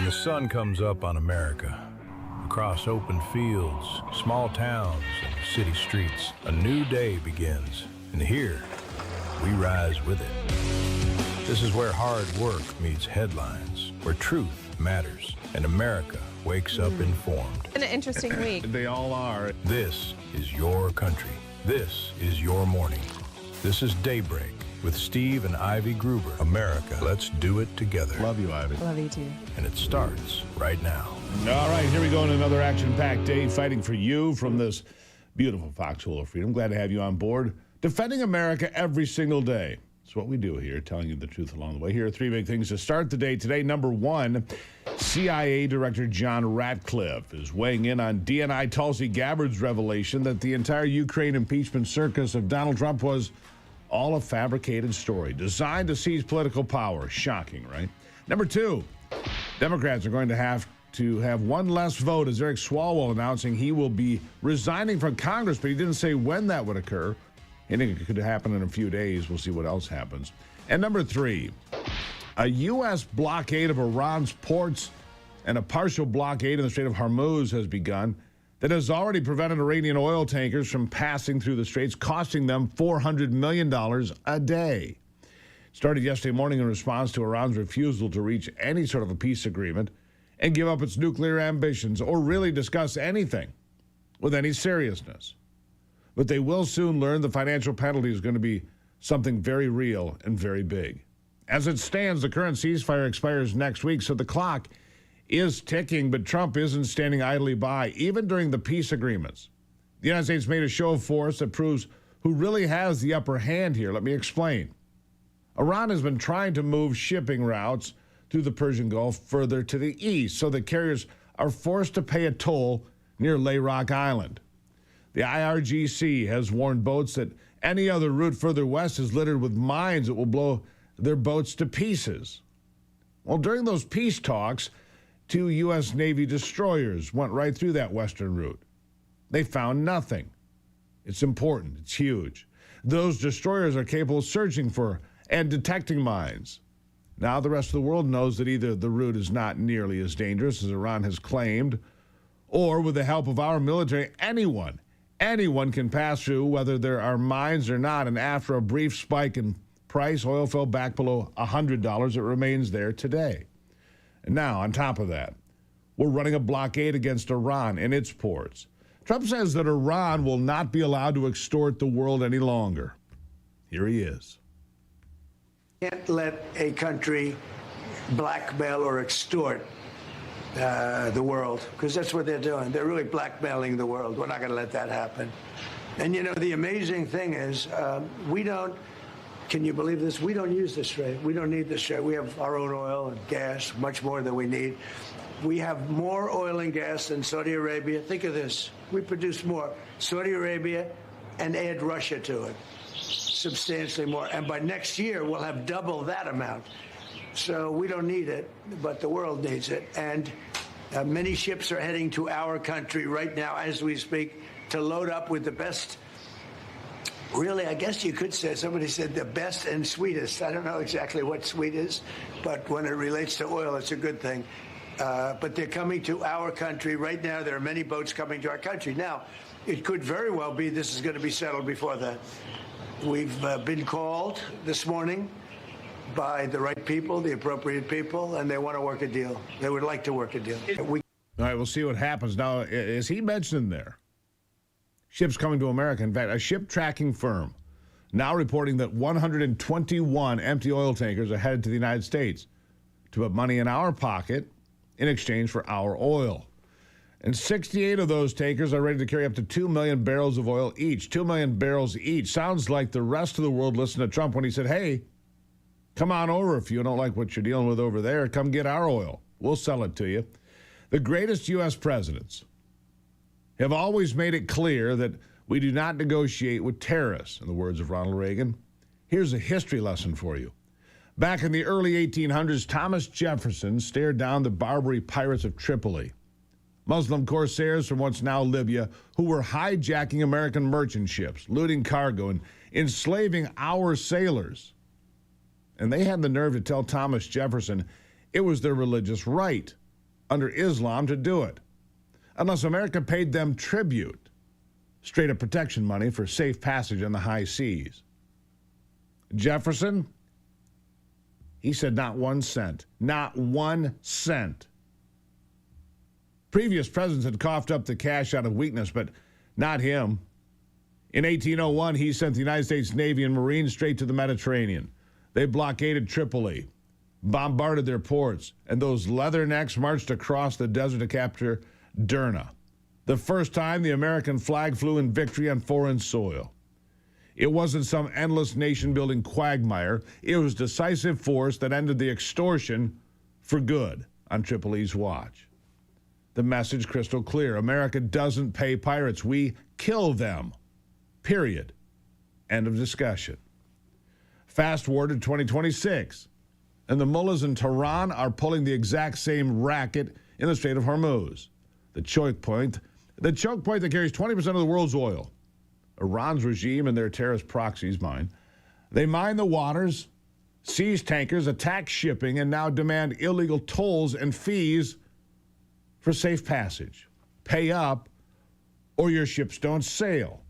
When the sun comes up on America, across open fields, small towns, and city streets, a new day begins. And here, we rise with it. This is where hard work meets headlines, where truth matters, and America wakes up informed. An interesting week. They all are. This is your country. This is your morning. This is Daybreak with Steve and Ivy Gruber. America, let's do it together. Love you, Ivy. Love you too. And it starts right now. All right, here we go on another action-packed day, fighting for you from this beautiful foxhole of freedom. Glad to have you on board. Defending America every single day. That's what we do here, telling you the truth along the way. Here are three big things to start the day today. Number one, CIA Director John Ratcliffe is weighing in on DNI Tulsi Gabbard's revelation that the entire Ukraine impeachment circus of Donald Trump was all a fabricated story designed to seize political power. Shocking, right? Number two, Democrats are going to have one less vote as Eric Swalwell announcing he will be resigning from Congress, but he didn't say when that would occur. I think it could happen in a few days. We'll see what else happens. And number three, a U.S. blockade of Iran's ports and a partial blockade in the Strait of Hormuz has begun that has already prevented Iranian oil tankers from passing through the straits, costing them $400 million a day. It started yesterday morning in response to Iran's refusal to reach any sort of a peace agreement and give up its nuclear ambitions or really discuss anything with any seriousness. But they will soon learn the financial penalty is going to be something very real and very big. As it stands, the current ceasefire expires next week, so the clock is ticking, but Trump isn't standing idly by, even during the peace agreements. The United States made a show of force that proves who really has the upper hand here. Let me explain. Iran has been trying to move shipping routes through the Persian Gulf further to the east, so that carriers are forced to pay a toll near Layrock Island. The IRGC has warned boats that any other route further west is littered with mines that will blow their boats to pieces. Well, during those peace talks, 2 U.S. Navy destroyers went right through that western route. They found nothing. It's important. It's huge. Those destroyers are capable of searching for and detecting mines. Now the rest of the world knows that either the route is not nearly as dangerous as Iran has claimed, or with the help of our military, anyone can pass through, whether there are mines or not. And after a brief spike in price, oil fell back below $100. It remains there today. And now, on top of that, we're running a blockade against Iran and its ports. Trump says that Iran will not be allowed to extort the world any longer. Here he is. Can't let a country blackmail or extort the world, because that's what they're doing. They're really blackmailing the world. We're not going to let that happen. And, you know, the amazing thing is can you believe this? We don't use this strait. We don't need this strait. We have our own oil and gas, much more than we need. We have more oil and gas than Saudi Arabia. Think of this. We produce more. Saudi Arabia, and add Russia to it. Substantially more. And by next year, we'll have double that amount. So we don't need it, but the world needs it. And many ships are heading to our country right now as we speak to load up with the best. Really, I guess you could say, somebody said the best and sweetest. I don't know exactly what sweet is, but when it relates to oil, it's a good thing. But they're coming to our country right now. There are many boats coming to our country. Now, it could very well be this is going to be settled before that. We've been called this morning by the right people, the appropriate people, and they want to work a deal. They would like to work a deal. All right, we'll see what happens. Now, is he mentioned there? Ships coming to America. In fact, a ship tracking firm now reporting that 121 empty oil tankers are headed to the United States to put money in our pocket in exchange for our oil. And 68 of those tankers are ready to carry up to 2 million barrels of oil each. 2 million barrels each. Sounds like the rest of the world listened to Trump when he said, hey, come on over if you don't like what you're dealing with over there. Come get our oil. We'll sell it to you. The greatest U.S. presidents have always made it clear that we do not negotiate with terrorists, in the words of Ronald Reagan. Here's a history lesson for you. Back in the early 1800s, Thomas Jefferson stared down the Barbary pirates of Tripoli, Muslim corsairs from what's now Libya, who were hijacking American merchant ships, looting cargo, and enslaving our sailors. And they had the nerve to tell Thomas Jefferson it was their religious right under Islam to do it, unless America paid them tribute, straight-up protection money for safe passage on the high seas. Jefferson, he said not 1 cent. Not 1 cent. Previous presidents had coughed up the cash out of weakness, but not him. In 1801, he sent the United States Navy and Marines straight to the Mediterranean. They blockaded Tripoli, bombarded their ports, and those leathernecks marched across the desert to capture Derna, the first time the American flag flew in victory on foreign soil. It wasn't some endless nation-building quagmire. It was decisive force that ended the extortion for good on Tripoli's watch. The message crystal clear. America doesn't pay pirates. We kill them. Period. End of discussion. Fast forward to 2026, and the mullahs in Tehran are pulling the exact same racket in the Strait of Hormuz, the choke point that carries 20% of the world's oil. Iran's regime and their terrorist proxies mine. They mine the waters, seize tankers, attack shipping, and now demand illegal tolls and fees for safe passage. Pay up, or your ships don't sail.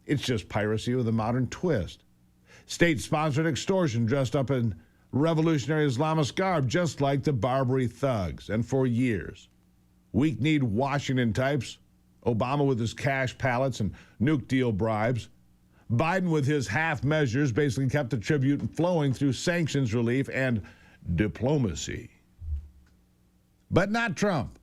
It's just piracy with a modern twist. State-sponsored extortion dressed up in revolutionary Islamist garb, just like the Barbary thugs. And for years, weak-kneed Washington types, Obama with his cash pallets and nuke deal bribes, Biden with his half measures basically kept the tribute flowing through sanctions relief and diplomacy. But not Trump.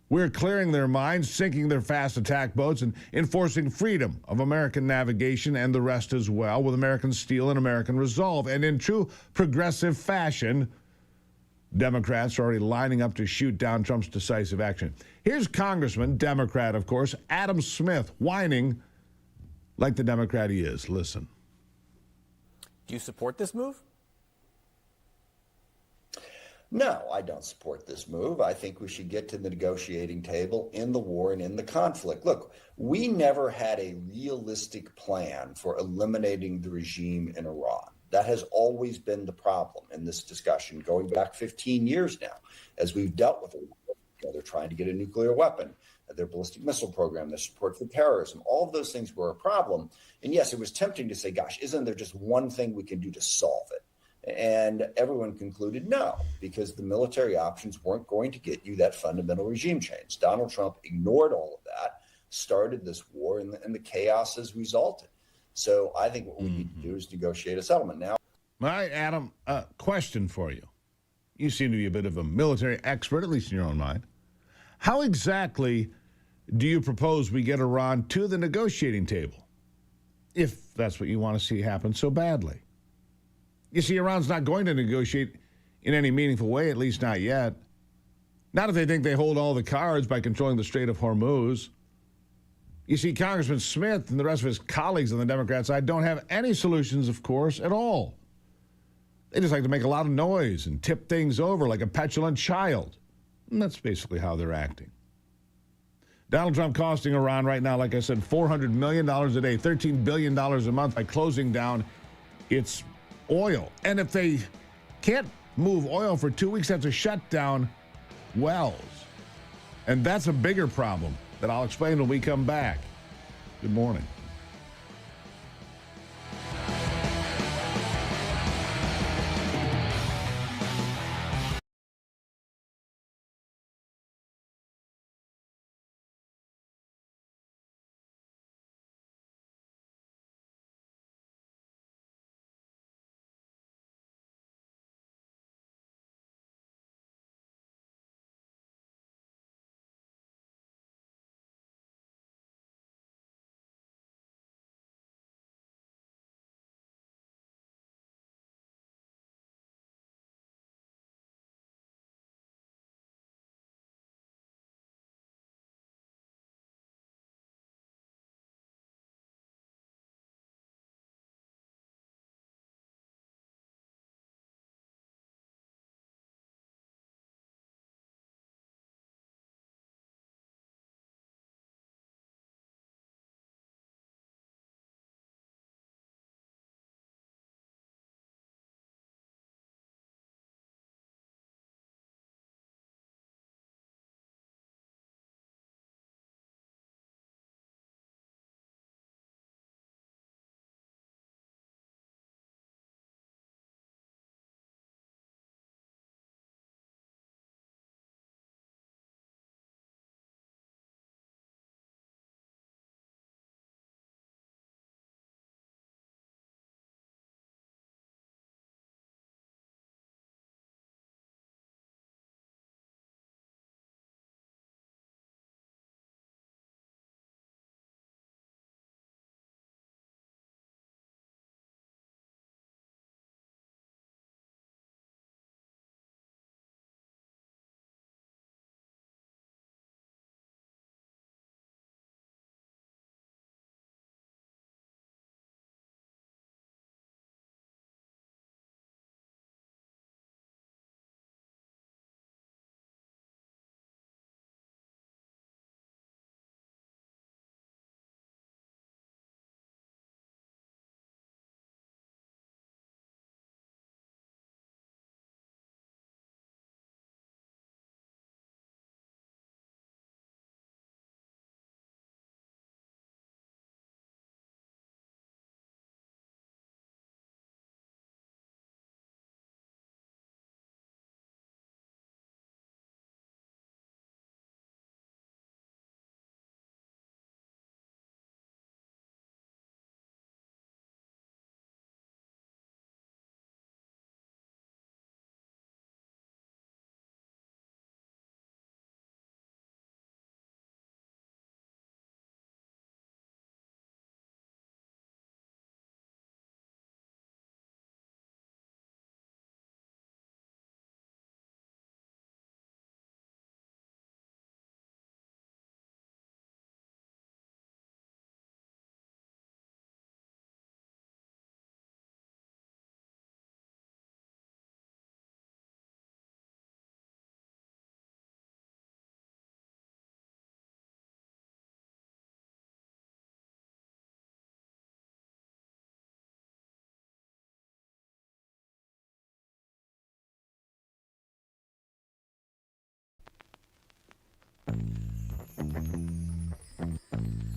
We're clearing their minds, sinking their fast attack boats, and enforcing freedom of American navigation and the rest as well, with American steel and American resolve. And in true progressive fashion, Democrats are already lining up to shoot down Trump's decisive action. Here's Congressman, Democrat, of course, Adam Smith, whining like the Democrat he is. Listen. Do you support this move? No, I don't support this move. I think we should get to the negotiating table in the war and in the conflict. Look, we never had a realistic plan for eliminating the regime in Iran. That has always been the problem in this discussion, going back 15 years now, as we've dealt with it. They're trying to get a nuclear weapon, their ballistic missile program, their support for terrorism. All of those things were a problem. And yes, it was tempting to say, gosh, isn't there just one thing we can do to solve it? And everyone concluded no, because the military options weren't going to get you that fundamental regime change. Donald Trump ignored all of that, started this war, and the chaos has resulted. So I think what we need to do is negotiate a settlement now. All right, Adam, question for you. You seem to be a bit of a military expert, at least in your own mind. How exactly do you propose we get Iran to the negotiating table, if that's what you want to see happen so badly? You see, Iran's not going to negotiate in any meaningful way, at least not yet. Not if they think they hold all the cards by controlling the Strait of Hormuz. You see, Congressman Smith and the rest of his colleagues on the Democrat side don't have any solutions, of course, at all. They just like to make a lot of noise and tip things over like a petulant child. And that's basically how they're acting. Donald Trump costing Iran right now, like I said, $400 million a day, $13 billion a month by closing down its oil. And if they can't move oil for 2 weeks, they have to shut down wells. And that's a bigger problem that I'll explain when we come back. Good morning.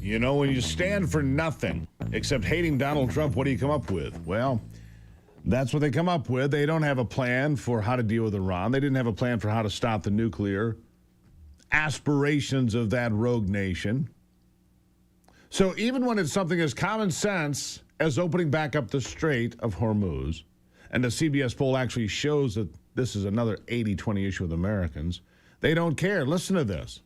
You know, when you stand for nothing except hating Donald Trump, what do you come up with? Well, that's what they come up with. They don't have a plan for how to deal with Iran. They didn't have a plan for how to stop the nuclear aspirations of that rogue nation. So even when it's something as common sense as opening back up the Strait of Hormuz, and the CBS poll actually shows that this is another 80-20 issue with Americans, they don't care. Listen to this.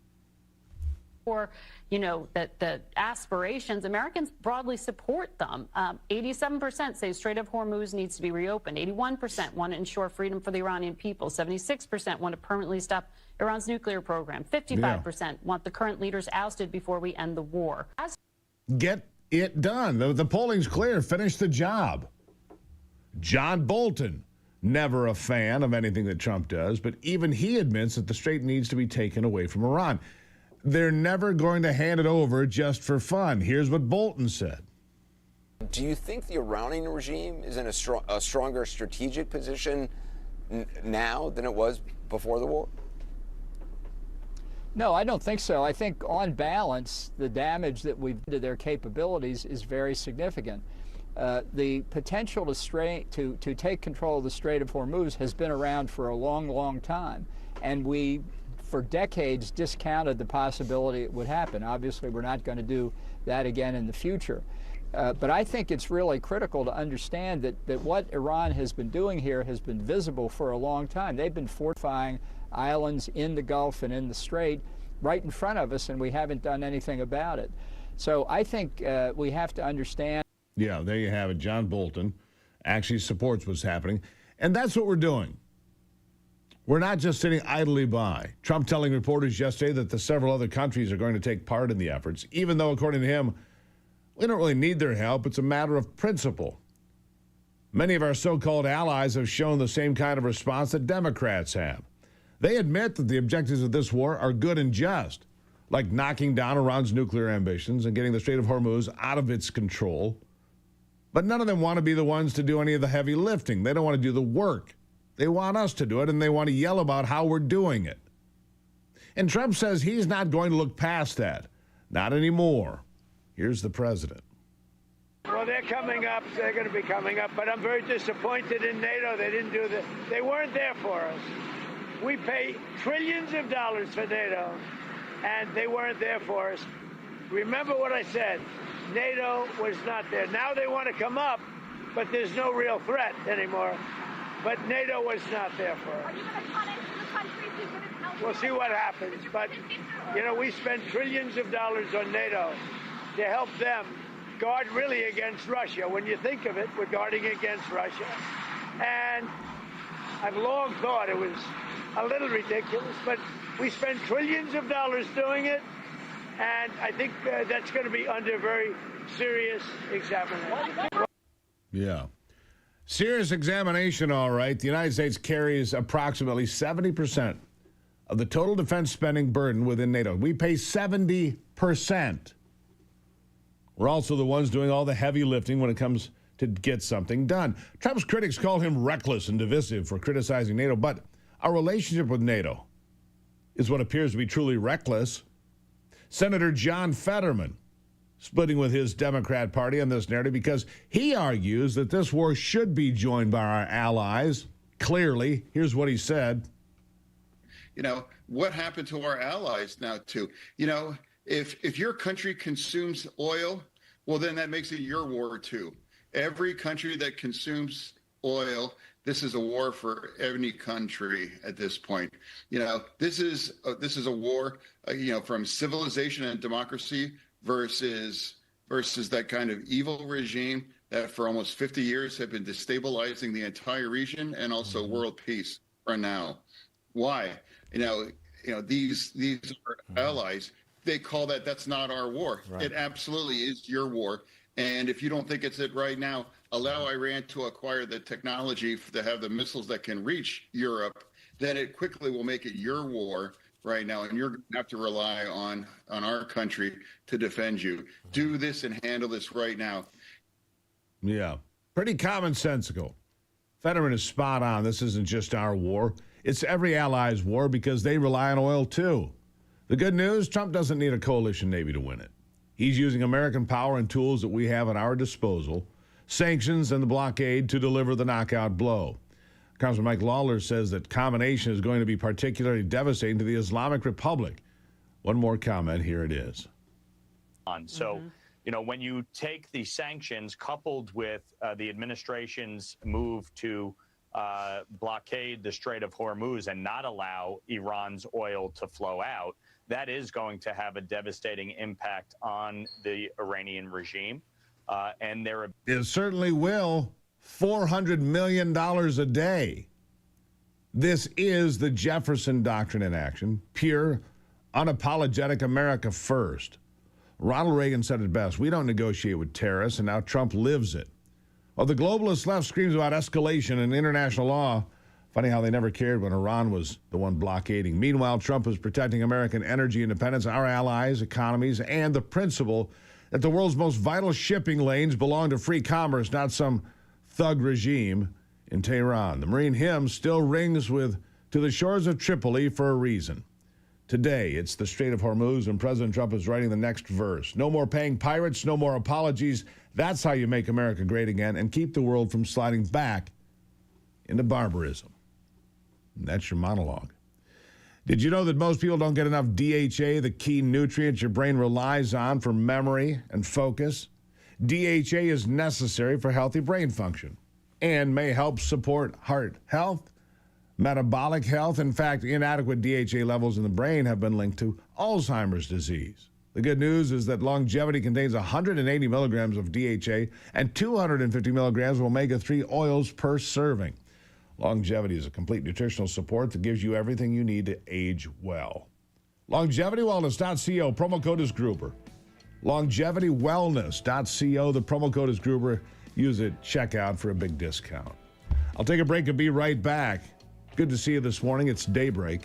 Or, you know, that the aspirations, Americans broadly support them. 87% say Strait of Hormuz needs to be reopened. 81% want to ensure freedom for the Iranian people. 76% want to permanently stop Iran's nuclear program. 55% want the current leaders ousted before we end the war. Get it done. The polling's clear. Finish the job. John Bolton, never a fan of anything that Trump does, but even he admits that the strait needs to be taken away from Iran. They're never going to hand it over just for fun. Here's what Bolton said. Do you think the Iranian regime is in a stronger strategic position now than it was before the war? No, I don't think so. I think on balance, the damage that we've done to their capabilities is very significant. The potential to take control of the Strait of Hormuz has been around for a long, long time. And we, for decades, discounted the possibility it would happen. Obviously, we're not going to do that again in the future. But I think it's really critical to understand that what Iran has been doing here has been visible for a long time. They've been fortifying islands in the Gulf and in the Strait right in front of us, and we haven't done anything about it. So I think we have to understand. Yeah, there you have it. John Bolton actually supports what's happening. And that's what we're doing. We're not just sitting idly by. Trump telling reporters yesterday that the several other countries are going to take part in the efforts, even though, according to him, we don't really need their help. It's a matter of principle. Many of our so-called allies have shown the same kind of response that Democrats have. They admit that the objectives of this war are good and just, like knocking down Iran's nuclear ambitions and getting the Strait of Hormuz out of its control. But none of them want to be the ones to do any of the heavy lifting. They don't want to do the work. They want us to do it, and they want to yell about how we're doing it. And Trump says he's not going to look past that. Not anymore. Here's the president. Well, they're coming up. They're going to be coming up. But I'm very disappointed in NATO. They didn't do that. They weren't there for us. We pay trillions of dollars for NATO, and they weren't there for us. Remember what I said. NATO was not there. Now they want to come up, but there's no real threat anymore. But NATO was not there for us. Are you going to punish the countries who didn't help? We'll see what happens. But, you know, we spend trillions of dollars on NATO to help them guard really against Russia. When you think of it, we're guarding against Russia. And I've long thought it was a little ridiculous, but we spend trillions of dollars doing it. And I think that's going to be under very serious examination. Yeah. Serious examination, all right. The United States carries approximately 70% of the total defense spending burden within NATO. We pay 70%. We're also the ones doing all the heavy lifting when it comes to get something done. Trump's critics call him reckless and divisive for criticizing NATO, but our relationship with NATO is what appears to be truly reckless. Senator John Fetterman splitting with his Democrat Party on this narrative because he argues that this war should be joined by our allies. Clearly, here's what he said. You know, what happened to our allies now, too? You know, if your country consumes oil, well, then that makes it your war, too. Every country that consumes oil, this is a war for any country at this point. You know, this is a war, from civilization and democracy versus that kind of evil regime that for almost 50 years have been destabilizing the entire region and also world peace for now. Why? These are allies. They call that's not our war. Right. It absolutely is your war. And if you don't think it's it right now, allow Iran to acquire the technology to have the missiles that can reach Europe, then it quickly will make it your war right now. And you're going to have to rely on our country to defend you. Do this and handle this right now. Yeah, pretty commonsensical. Fetterman is spot on. This isn't just our war. It's every ally's war because they rely on oil too. The good news, Trump doesn't need a coalition navy to win it. He's using American power and tools that we have at our disposal, sanctions and the blockade to deliver the knockout blow. Congressman Mike Lawler says that combination is going to be particularly devastating to the Islamic Republic. One more comment, here it is. So, when you take the sanctions coupled with the administration's move to blockade the Strait of Hormuz and not allow Iran's oil to flow out, that is going to have a devastating impact on the Iranian regime. And their It certainly will. $400 million a day. This is the Jefferson Doctrine in action. Pure, unapologetic America first. Ronald Reagan said it best. We don't negotiate with terrorists, and now Trump lives it. While the globalist left screams about escalation and international law, funny how they never cared when Iran was the one blockading. Meanwhile, Trump is protecting American energy independence, our allies, economies, and the principle that the world's most vital shipping lanes belong to free commerce, not some thug regime in Tehran. The Marine hymn still rings to the shores of Tripoli for a reason. Today, it's the Strait of Hormuz, and President Trump is writing the next verse. No more paying pirates, no more apologies. That's how you make America great again and keep the world from sliding back into barbarism. And that's your monologue. Did you know that most people don't get enough DHA, the key nutrient your brain relies on for memory and focus? DHA is necessary for healthy brain function and may help support heart health, metabolic health. In fact, inadequate DHA levels in the brain have been linked to Alzheimer's disease. The good news is that longevity contains 180 milligrams of DHA and 250 milligrams of omega-3 oils per serving. Longevity is a complete nutritional support that gives you everything you need to age well. LongevityWellness.co, promo code is Gruber. LongevityWellness.co, the promo code is Gruber. Use it, check out for a big discount. I'll take a break and be right back. Good to see you this morning. It's Daybreak.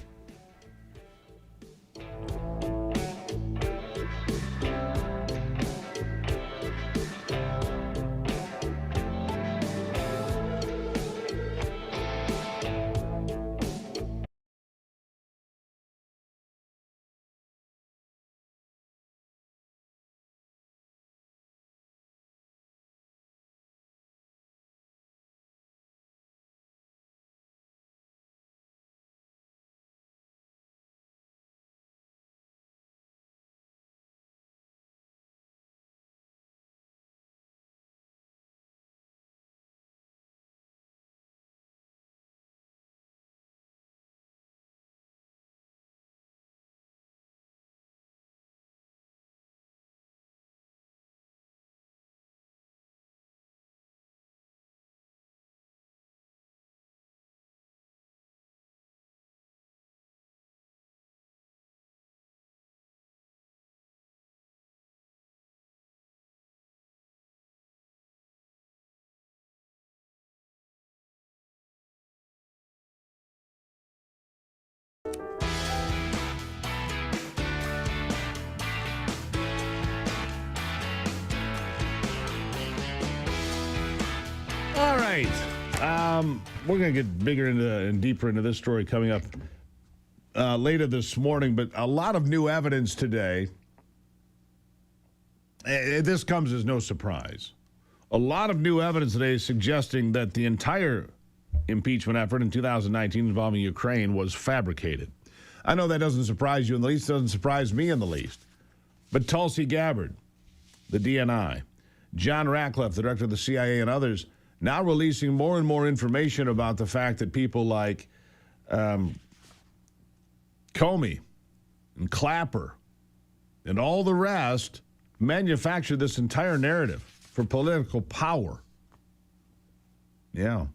All right. We're going to get bigger into and deeper into this story coming up later this morning, but a lot of new evidence today. This comes as no surprise. A lot of new evidence today suggesting that the entire impeachment effort in 2019 involving Ukraine was fabricated. I know that doesn't surprise you in the least, doesn't surprise me in the least. But Tulsi Gabbard, the DNI, John Ratcliffe, the director of the CIA, and others now releasing more and more information about the fact that people like Comey and Clapper and all the rest manufactured this entire narrative for political power. Yeah,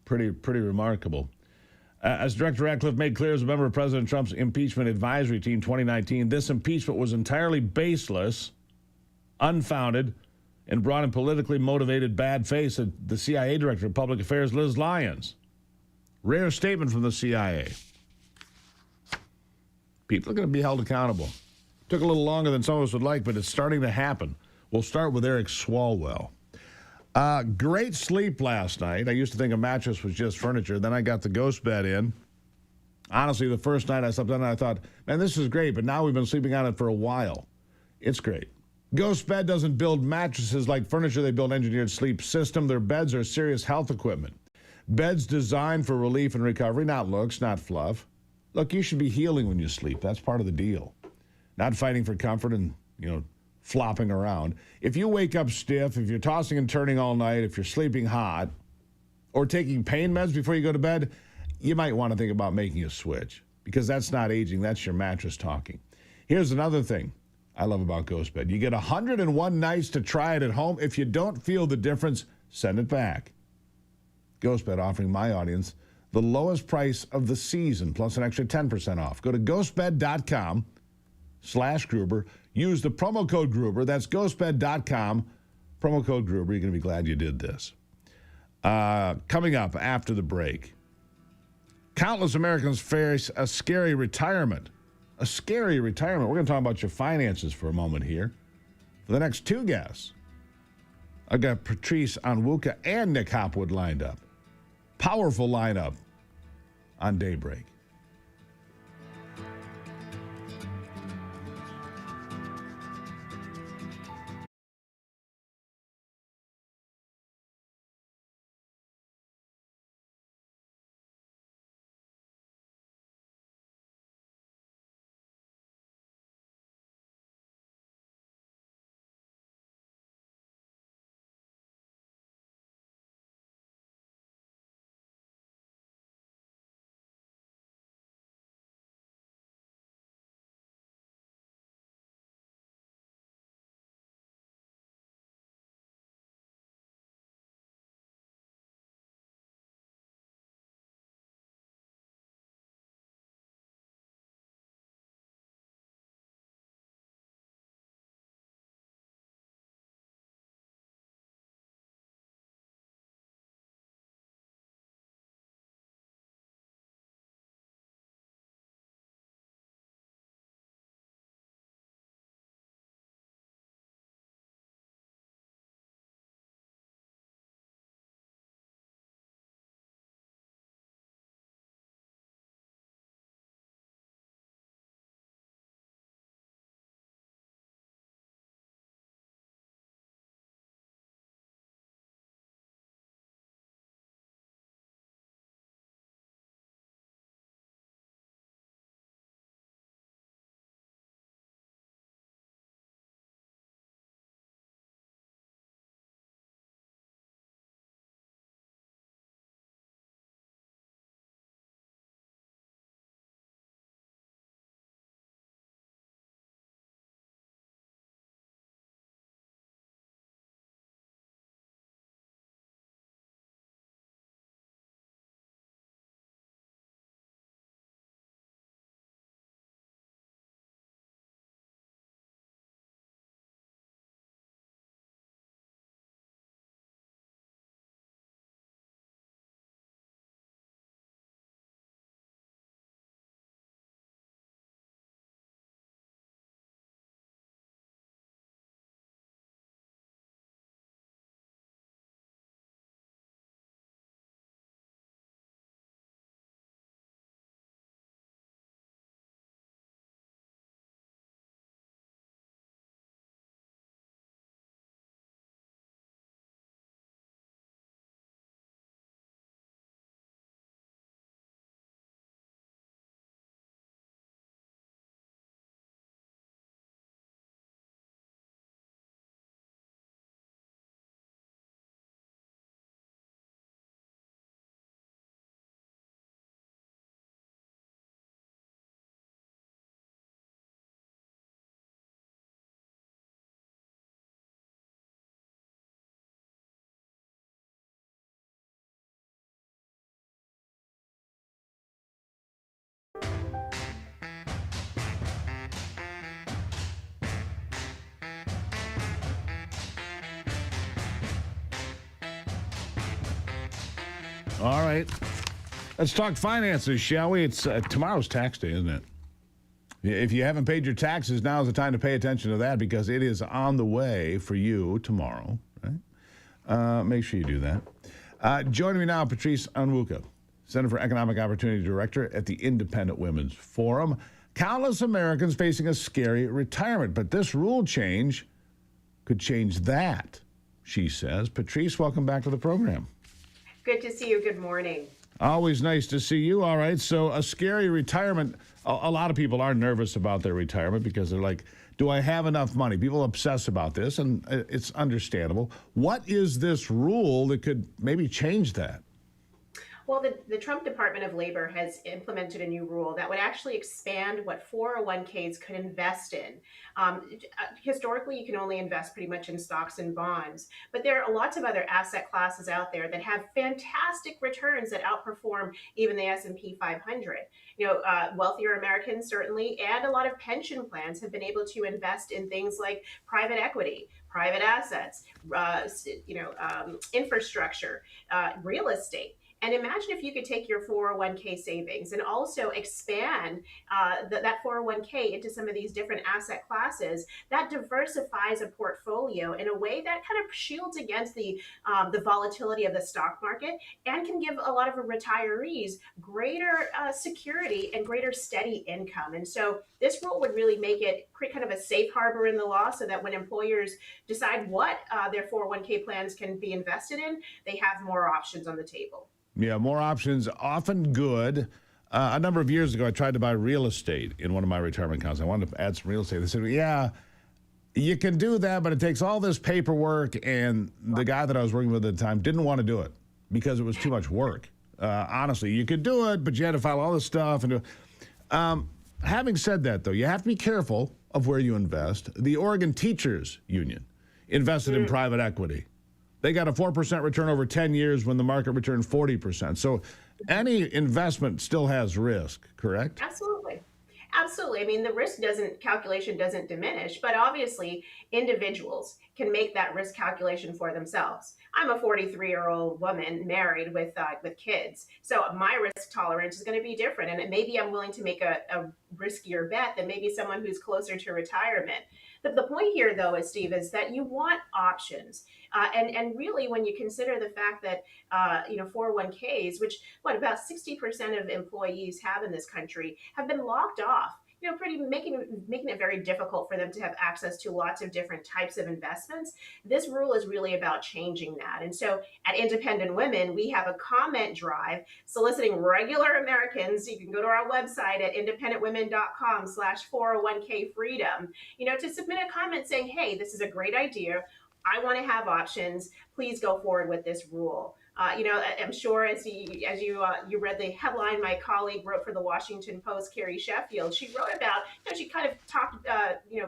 pretty remarkable. As Director Ratcliffe made clear as a member of President Trump's impeachment advisory team 2019, this impeachment was entirely baseless, unfounded, and brought in politically motivated bad faith, said the CIA Director of Public Affairs, Liz Lyons. Rare statement from the CIA. People are going to be held accountable. Took a little longer than some of us would like, but it's starting to happen. We'll start with Eric Swalwell. Great sleep last night. I used to think a mattress was just furniture. Then I got the ghost bed in. Honestly, the first night I slept on it, I thought, man, this is great, but now we've been sleeping on it for a while. It's great. Ghost Bed doesn't build mattresses like furniture. They build engineered sleep system. Their beds are serious health equipment. Beds designed for relief and recovery, not looks, not fluff. Look, you should be healing when you sleep. That's part of the deal. Not fighting for comfort and, flopping around. If you wake up stiff, if you're tossing and turning all night, if you're sleeping hot, or taking pain meds before you go to bed, you might want to think about making a switch, because that's not aging. That's your mattress talking. Here's another thing I love about Ghost Bed. You get 101 nights to try it at home. If you don't feel the difference, send it back. Ghost Bed offering my audience the lowest price of the season, plus an extra 10% off. Go to ghostbed.com/Gruber. Use the promo code Gruber. That's ghostbed.com, promo code Gruber. You're going to be glad you did this. Coming up after the break, countless Americans face a scary retirement. A scary retirement. We're going to talk about your finances for a moment here. For the next two guests, I've got Patrice Onwuka and Nick Hopwood lined up. Powerful lineup on Daybreak. All right. Let's talk finances, shall we? It's tomorrow's tax day, isn't it? If you haven't paid your taxes, now's the time to pay attention to that, because it is on the way for you tomorrow, right? Make sure you do that. Joining me now, Patrice Onwuka, Center for Economic Opportunity Director at the Independent Women's Forum. Countless Americans facing a scary retirement, but this rule change could change that, she says. Patrice, welcome back to the program. Good to see you. Good morning. Always nice to see you. All right, so a scary retirement. A lot of people are nervous about their retirement because they're like, do I have enough money? People obsess about this, and it's understandable. What is this rule that could maybe change that? Well, the Trump Department of Labor has implemented a new rule that would actually expand what 401ks could invest in. Historically, you can only invest pretty much in stocks and bonds, but there are lots of other asset classes out there that have fantastic returns that outperform even the S&P 500. Wealthier Americans certainly, and a lot of pension plans have been able to invest in things like private equity, private assets, infrastructure, real estate. And imagine if you could take your 401k savings and also expand that 401k into some of these different asset classes. That diversifies a portfolio in a way that kind of shields against the volatility of the stock market and can give a lot of retirees greater security and greater steady income. And so this rule would really make it kind of a safe harbor in the law so that when employers decide what their 401k plans can be invested in, they have more options on the table. Yeah, more options, often good. A number of years ago, I tried to buy real estate in one of my retirement accounts. I wanted to add some real estate. They said, yeah, you can do that, but it takes all this paperwork. And the guy that I was working with at the time didn't want to do it because it was too much work. Honestly, you could do it, but you had to file all this stuff. And having said that, though, you have to be careful of where you invest. The Oregon Teachers Union invested in private equity. They got a 4% return over 10 years when the market returned 40%. So any investment still has risk, correct? Absolutely. Absolutely. I mean, the risk calculation doesn't diminish, but obviously individuals can make that risk calculation for themselves. I'm a 43-year-old woman married with kids. So my risk tolerance is going to be different. And maybe I'm willing to make a riskier bet than maybe someone who's closer to retirement. The point here, though, Steve, is that you want options. And really, when you consider the fact that, 401ks, which about 60% of employees have in this country, have been locked off, making it very difficult for them to have access to lots of different types of investments. This rule is really about changing that. And so at Independent Women, we have a comment drive soliciting regular Americans. You can go to our website at independentwomen.com/401k freedom, to submit a comment saying, hey, this is a great idea. I want to have options. Please go forward with this rule. I'm sure as you read the headline my colleague wrote for the Washington Post, Carrie Sheffield, she wrote about, she kind of talked,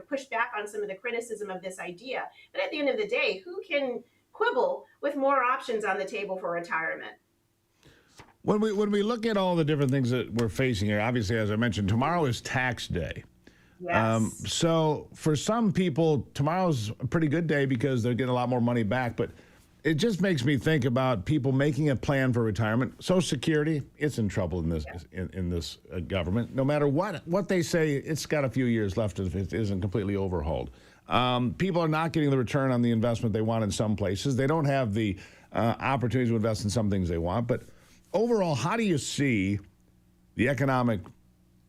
pushed back on some of the criticism of this idea. But at the end of the day, who can quibble with more options on the table for retirement? When we look at all the different things that we're facing here, obviously, as I mentioned, tomorrow is tax day. Yes. So for some people, tomorrow's a pretty good day because they're getting a lot more money back. But it just makes me think about people making a plan for retirement. Social Security, it's in trouble in this in this government. No matter what they say, it's got a few years left if it isn't completely overhauled. People are not getting the return on the investment they want in some places. They don't have the opportunity to invest in some things they want. But overall, how do you see the economic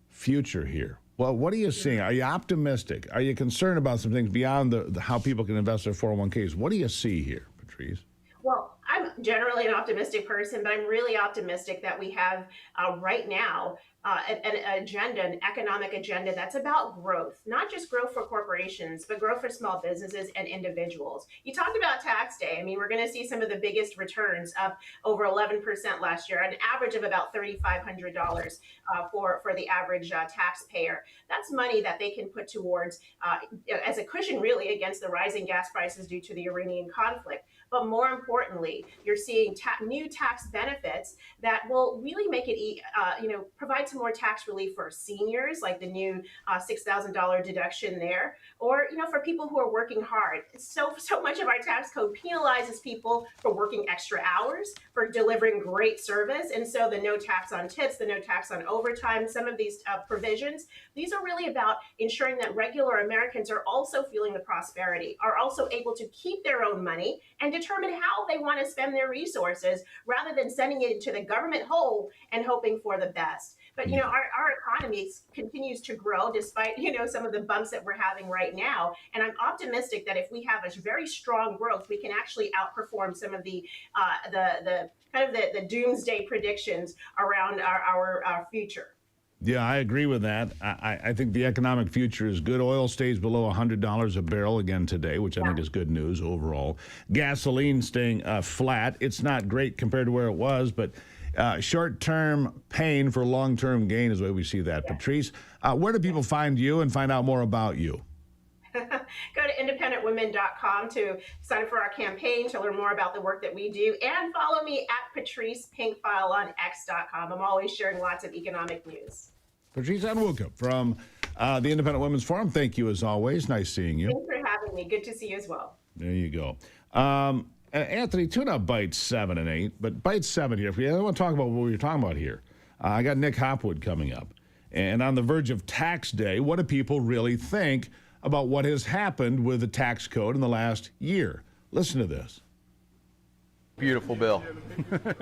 future here? Well, what are you seeing? Are you optimistic? Are you concerned about some things beyond how people can invest their 401ks? What do you see here, Patrice? Well, I'm generally an optimistic person, but I'm really optimistic that we have right now an economic agenda that's about growth, not just growth for corporations, but growth for small businesses and individuals. You talked about tax day. I mean, we're going to see some of the biggest returns, up over 11% last year, an average of about $3,500 for the average taxpayer. That's money that they can put towards as a cushion, really, against the rising gas prices due to the Iranian conflict. But more importantly, you're seeing new tax benefits that will really make it, provide some more tax relief for seniors, like the new $6,000 deduction there, or, for people who are working hard. So much of our tax code penalizes people for working extra hours, for delivering great service. And so the no tax on tips, the no tax on overtime, some of these provisions, these are really about ensuring that regular Americans are also feeling the prosperity, are also able to keep their own money and determine how they want to spend their resources rather than sending it into the government hole and hoping for the best. But our economy continues to grow despite some of the bumps that we're having right now. And I'm optimistic that if we have a very strong growth, we can actually outperform some of the kind of the doomsday predictions around our future. Yeah, I agree with that. I think the economic future is good. Oil stays below $100 a barrel again today, which I think is good news overall. Gasoline staying flat. It's not great compared to where it was, but short-term pain for long-term gain is the way we see that. Yeah. Patrice, where do people find you and find out more about you? Go to independentwomen.com to sign up for our campaign, to learn more about the work that we do, and follow me at Patrice Pinkfile on X.com. I'm always sharing lots of economic news. Patrice Onwuka from the Independent Women's Forum. Thank you as always. Nice seeing you. Thanks for having me. Good to see you as well. There you go. Anthony, tune up bites 7 and 8, but bite 7 here. I want to talk about what we were talking about here. I got Nick Hopwood coming up. And on the verge of tax day, what do people really think about what has happened with the tax code in the last year? Listen to this. Beautiful bill.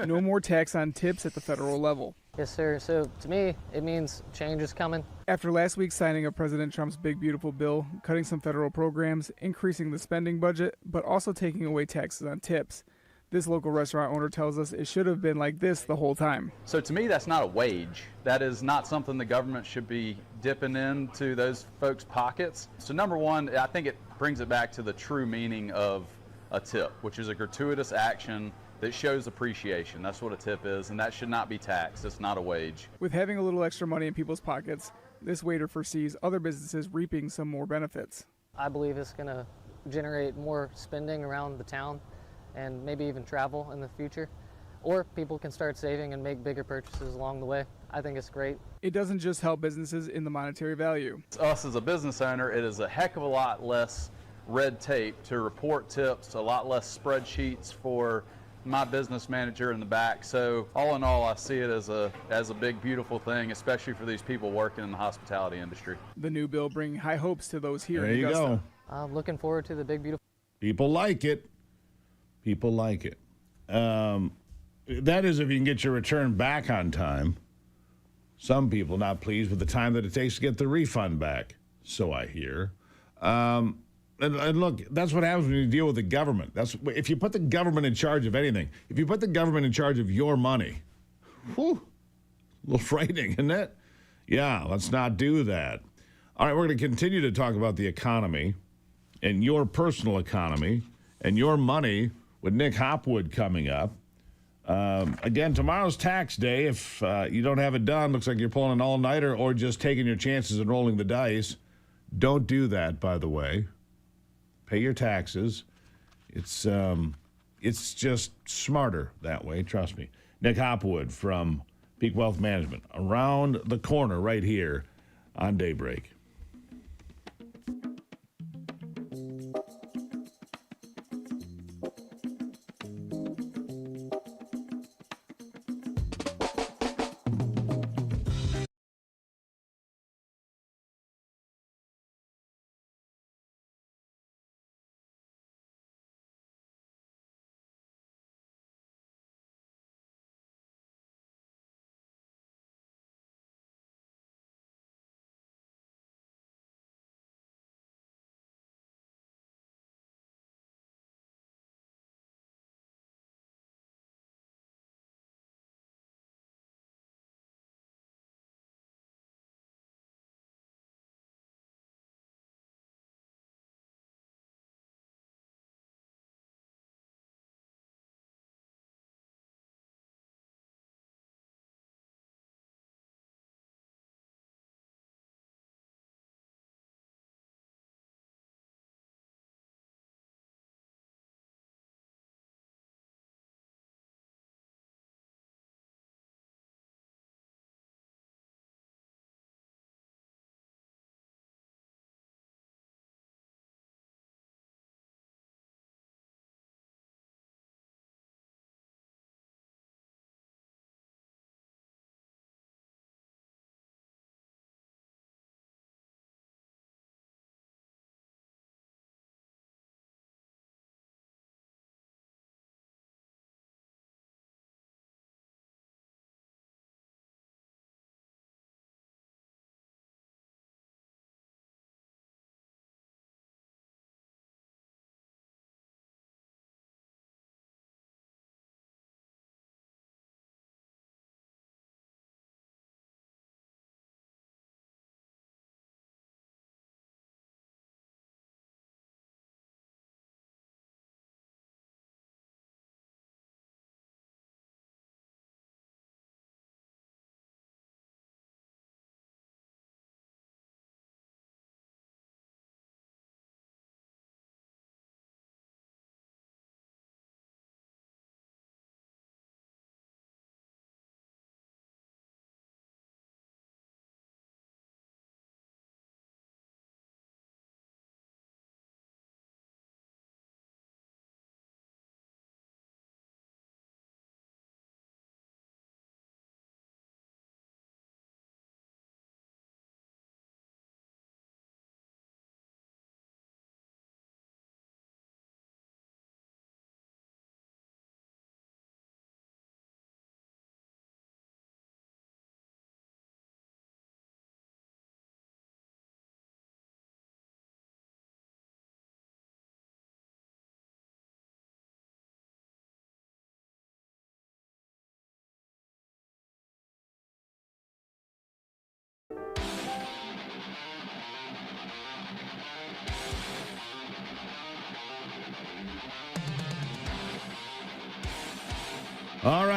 No more tax on tips at the federal level. Yes, sir. So to me, it means change is coming. After last week's signing of President Trump's big, beautiful bill, cutting some federal programs, increasing the spending budget, but also taking away taxes on tips, this local restaurant owner tells us it should have been like this the whole time. So to me, that's not a wage. That is not something the government should be dipping into those folks' pockets. So number one, I think it brings it back to the true meaning of a tip, which is a gratuitous action that shows appreciation. That's what a tip is, and that should not be taxed. It's not a wage. With having a little extra money in people's pockets, this waiter foresees other businesses reaping some more benefits. I believe it's going to generate more spending around the town and maybe even travel in the future. Or people can start saving and make bigger purchases along the way. I think it's great. It doesn't just help businesses in the monetary value. Us as a business owner, it is a heck of a lot less red tape to report tips, a lot less spreadsheets for my business manager in the back. So all in all, I see it as a big, beautiful thing, especially for these people working in the hospitality industry. The new bill bringing high hopes to those here in Augusta. There you go. I'm looking forward to the big, beautiful. People like it. People like it. That is if you can get your return back on time. Some people not pleased with the time that it takes to get the refund back, so I hear. And look, that's what happens when you deal with the government. If you put the government in charge of anything, if you put the government in charge of your money, whew, a little frightening, isn't it? Yeah, let's not do that. All right, we're going to continue to talk about the economy and your personal economy and your money with Nick Hopwood coming up. Again, tomorrow's tax day. If you don't have it done, looks like you're pulling an all-nighter or just taking your chances and rolling the dice. Don't do that, by the way. Pay your taxes. It's just smarter that way, trust me. Nick Hopwood from Peak Wealth Management, around the corner right here on Daybreak.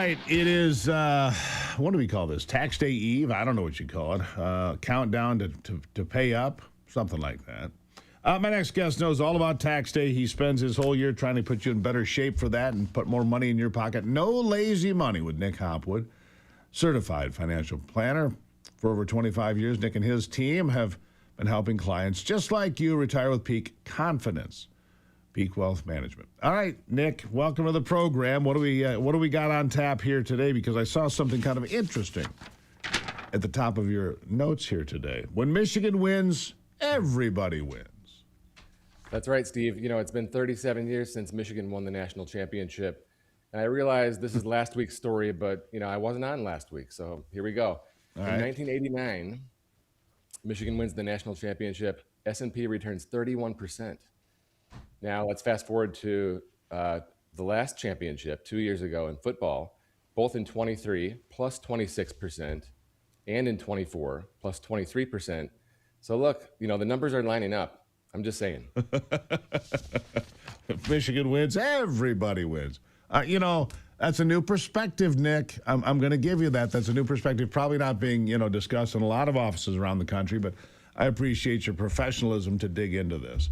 right, it is, what do we call this? Tax Day Eve? I don't know what you call it. Countdown to pay up, something like that. My next guest knows all about Tax Day. He spends his whole year trying to put you in better shape for that and put more money in your pocket. No lazy money with Nick Hopwood, certified financial planner. For over 25 years, Nick and his team have been helping clients just like you retire with peak confidence. Peak Wealth Management. All right, Nick, welcome to the program. What do we got on tap here today? Because I saw something kind of interesting at the top of your notes here today. When Michigan wins, everybody wins. That's right, Steve. You know, it's been 37 years since Michigan won the national championship. And I realize this is last week's story, but, you know, I wasn't on last week. So here we go. In 1989, Michigan wins the national championship. S&P returns 31%. Now let's fast forward to the last championship 2 years ago in football, both in 23 plus 26% and in 24 plus 23%. So look, you know, the numbers are lining up. I'm just saying. If Michigan wins, everybody wins. You know, that's a new perspective, Nick. I'm going to give you that. That's a new perspective, probably not being, you know, discussed in a lot of offices around the country, but I appreciate your professionalism to dig into this.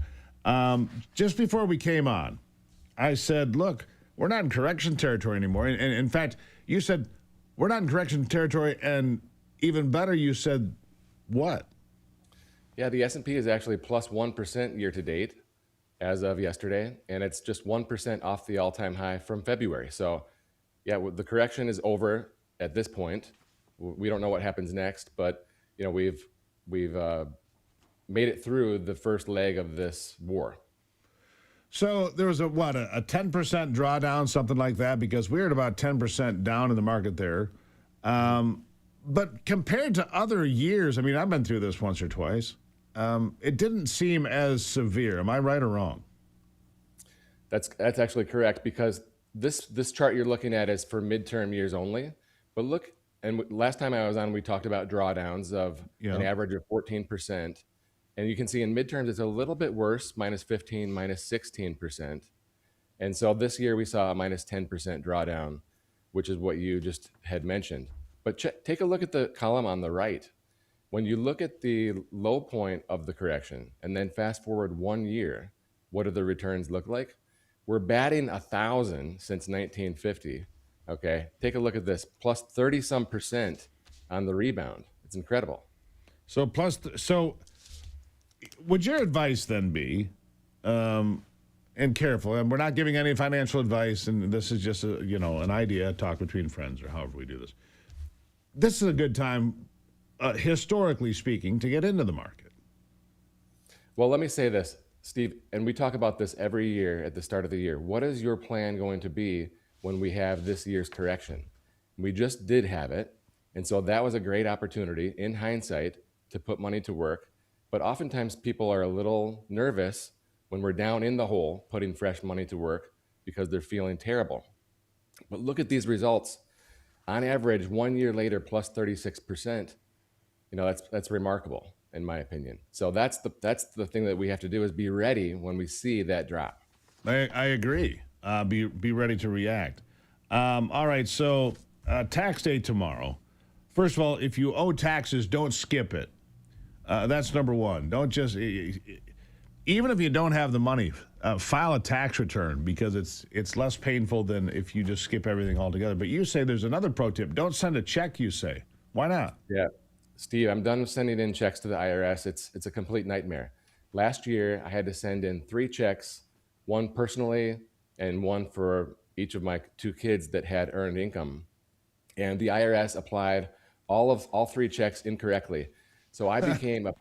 Just before we came on, I said, look, we're not in correction territory anymore. And in fact, you said, we're not in correction territory. And even better, you said, what? Yeah, the S&P is actually plus 1% year to date as of yesterday. And it's just 1% off the all-time high from February. So, yeah, the correction is over at this point. We don't know what happens next. But, you know, we've made it through the first leg of this war. So there was a 10% drawdown, something like that, because we're at about 10% down in the market there. But compared to other years, I mean, I've been through this once or twice. It didn't seem as severe. Am I right or wrong? That's actually correct, because this chart you're looking at is for midterm years only. But look, and last time I was on, we talked about drawdowns of an average of 14%. And you can see in midterms, it's a little bit worse, minus 15, minus 16%. And so this year we saw a minus 10% drawdown, which is what you just had mentioned. But take a look at the column on the right. When you look at the low point of the correction and then fast forward 1 year, what do the returns look like? We're batting 1,000 since 1950. Okay, take a look at this, plus 30-some% on the rebound. It's incredible. So would your advice then be, and careful, and we're not giving any financial advice, and this is just an idea, talk between friends, or however we do this. This is a good time, historically speaking, to get into the market. Well, let me say this, Steve, and we talk about this every year at the start of the year. What is your plan going to be when we have this year's correction? We just did have it, and so that was a great opportunity, in hindsight, to put money to work. But oftentimes people are a little nervous when we're down in the hole putting fresh money to work because they're feeling terrible. But look at these results. On average, 1 year later, plus 36%. You know, that's remarkable, in my opinion. So that's the thing that we have to do, is be ready when we see that drop. I agree. Be ready to react. All right, so tax day tomorrow. First of all, if you owe taxes, don't skip it. That's number one. Don't just, even if you don't have the money, file a tax return, because it's less painful than if you just skip everything altogether. But you say there's another pro tip. Don't send a check, you say. Why not? Yeah. Steve, I'm done with sending in checks to the IRS. It's a complete nightmare. Last year, I had to send in 3 checks, one personally and one for each of my 2 kids that had earned income. And the IRS applied all 3 checks incorrectly. So I became a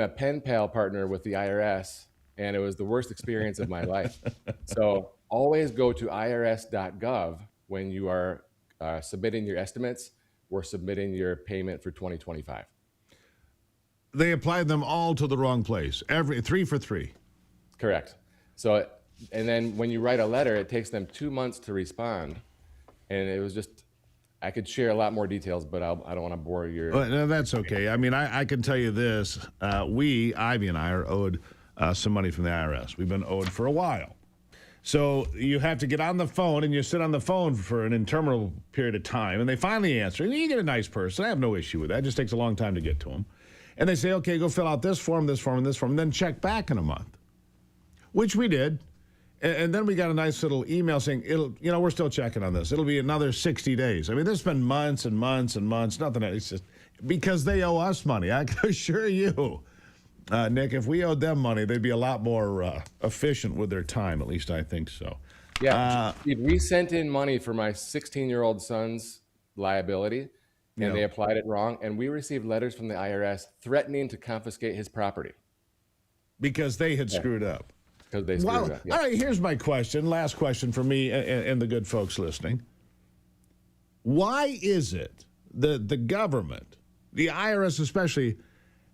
pen pal partner with the IRS, and it was the worst experience of my life. So always go to irs.gov when you are submitting your estimates or submitting your payment for 2025. They applied them all to the wrong place. 3 for 3. Correct. So, and then when you write a letter, it takes them 2 months to respond. And it was just, I could share a lot more details, but I don't want to bore your... Well, no, that's okay. I mean, I can tell you this. Ivy and I, are owed some money from the IRS. We've been owed for a while. So you have to get on the phone, and you sit on the phone for an interminable period of time, and they finally answer. And you get a nice person. I have no issue with that. It just takes a long time to get to them. And they say, okay, go fill out this form, this form, and this form, and then check back in a month, which we did. And then we got a nice little email saying, we're still checking on this. It'll be another 60 days. I mean, there's been months and months and months. Nothing. It's just because they owe us money. I can assure you, Nick, if we owed them money, they'd be a lot more efficient with their time. At least I think so. Yeah. Steve, we sent in money for my 16-year-old son's liability, and they applied it wrong. And we received letters from the IRS threatening to confiscate his property. Because they had screwed up. Because they screwed up. All right, here's my question. Last question for me and the good folks listening. Why is it that the government, the IRS especially,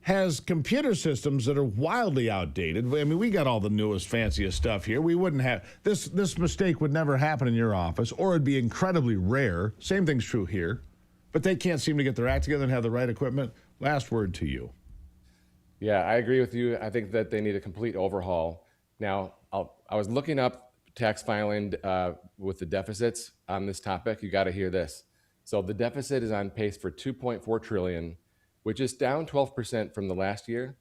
has computer systems that are wildly outdated? I mean, we got all the newest, fanciest stuff here. We wouldn't have this mistake would never happen in your office, or it'd be incredibly rare. Same thing's true here. But they can't seem to get their act together and have the right equipment. Last word to you. Yeah, I agree with you. I think that they need a complete overhaul. Now, I was looking up tax filing with the deficits on this topic. You got to hear this. So the deficit is on pace for 2.4 trillion, which is down 12% from the last year.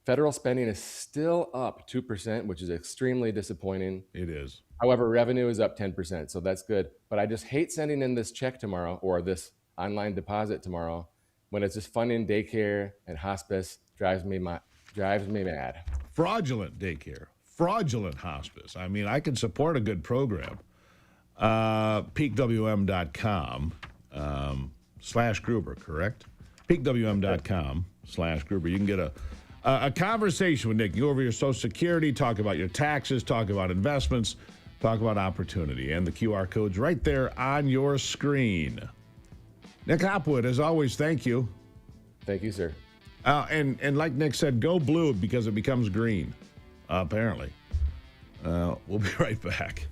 Federal spending is still up 2%, which is extremely disappointing. It is. However, revenue is up 10%, so that's good. But I just hate sending in this check tomorrow or this online deposit tomorrow when it's just funding daycare and hospice. Drives me mad. Fraudulent daycare, fraudulent hospice. I mean, I can support a good program. peakwm.com /Gruber, correct? peakwm.com /Gruber. You can get a conversation with Nick. You go over your Social Security, talk about your taxes, talk about investments, talk about opportunity. And the QR code's right there on your screen. Nick Hopwood, as always, thank you. Thank you, sir. And like Nick said, go blue because it becomes green, apparently. We'll be right back.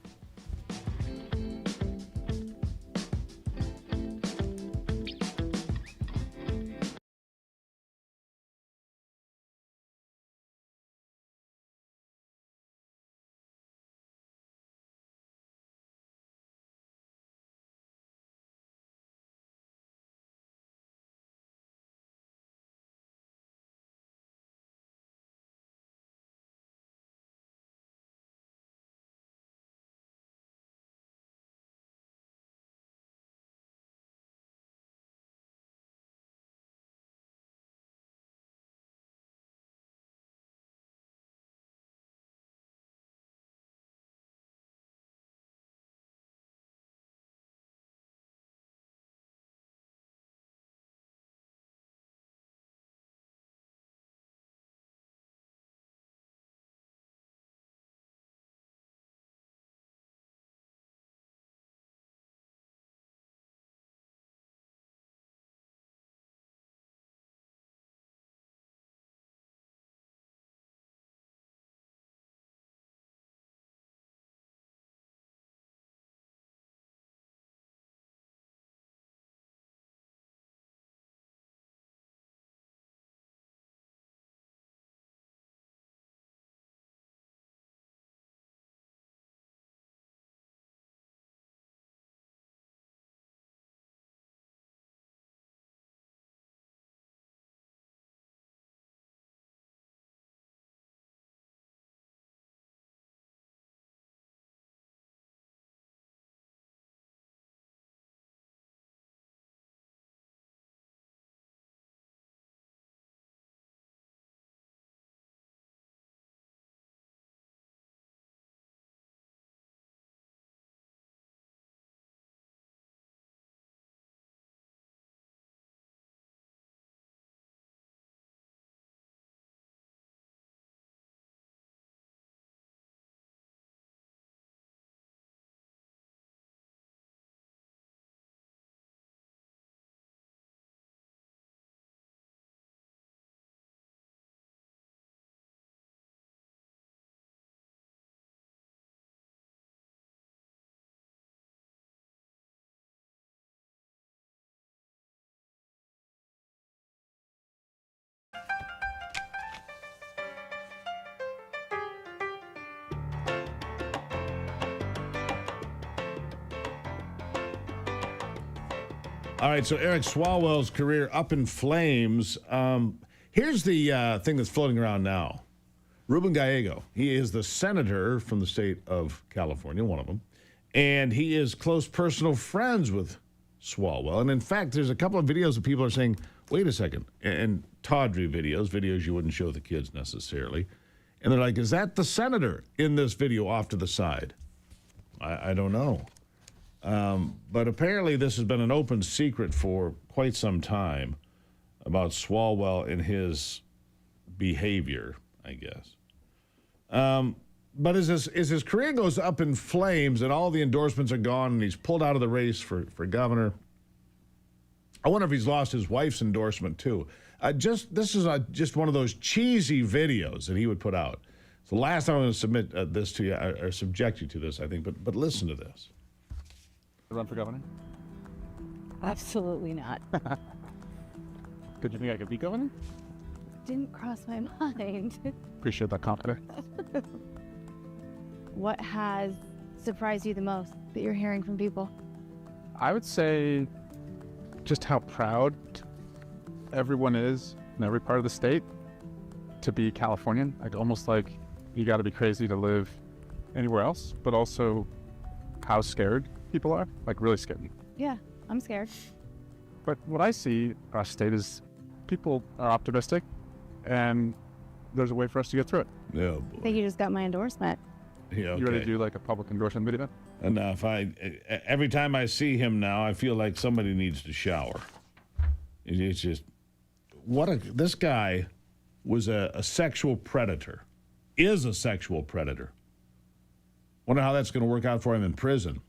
All right, so Eric Swalwell's career up in flames. Here's the thing that's floating around now. Ruben Gallego, he is the senator from the state of California, one of them, and he is close personal friends with Swalwell. And in fact, there's a couple of videos that people are saying, wait a second, and tawdry videos you wouldn't show the kids necessarily. And they're like, is that the senator in this video off to the side? I don't know. But apparently this has been an open secret for quite some time about Swalwell and his behavior, I guess. But as his career goes up in flames and all the endorsements are gone and he's pulled out of the race for governor, I wonder if he's lost his wife's endorsement too. This is just one of those cheesy videos that he would put out. So last time I'm going to submit this to you, or subject you to this, I think, but listen to this. Run for governor? Absolutely not. Did you think I could be governor? Didn't cross my mind. Appreciate that confidence. What has surprised you the most that you're hearing from people? I would say just how proud everyone is in every part of the state to be Californian. Like almost like you got to be crazy to live anywhere else, but also how scared people are, like really scared. Yeah, I'm scared. But what I see across the state is people are optimistic and there's a way for us to get through it. Yeah, I think you just got my endorsement. Yeah, okay. You ready to do like a public endorsement video? Enough. Every time I see him now, I feel like somebody needs to shower. It's just, this guy was a sexual predator, is a sexual predator. Wonder how that's going to work out for him in prison.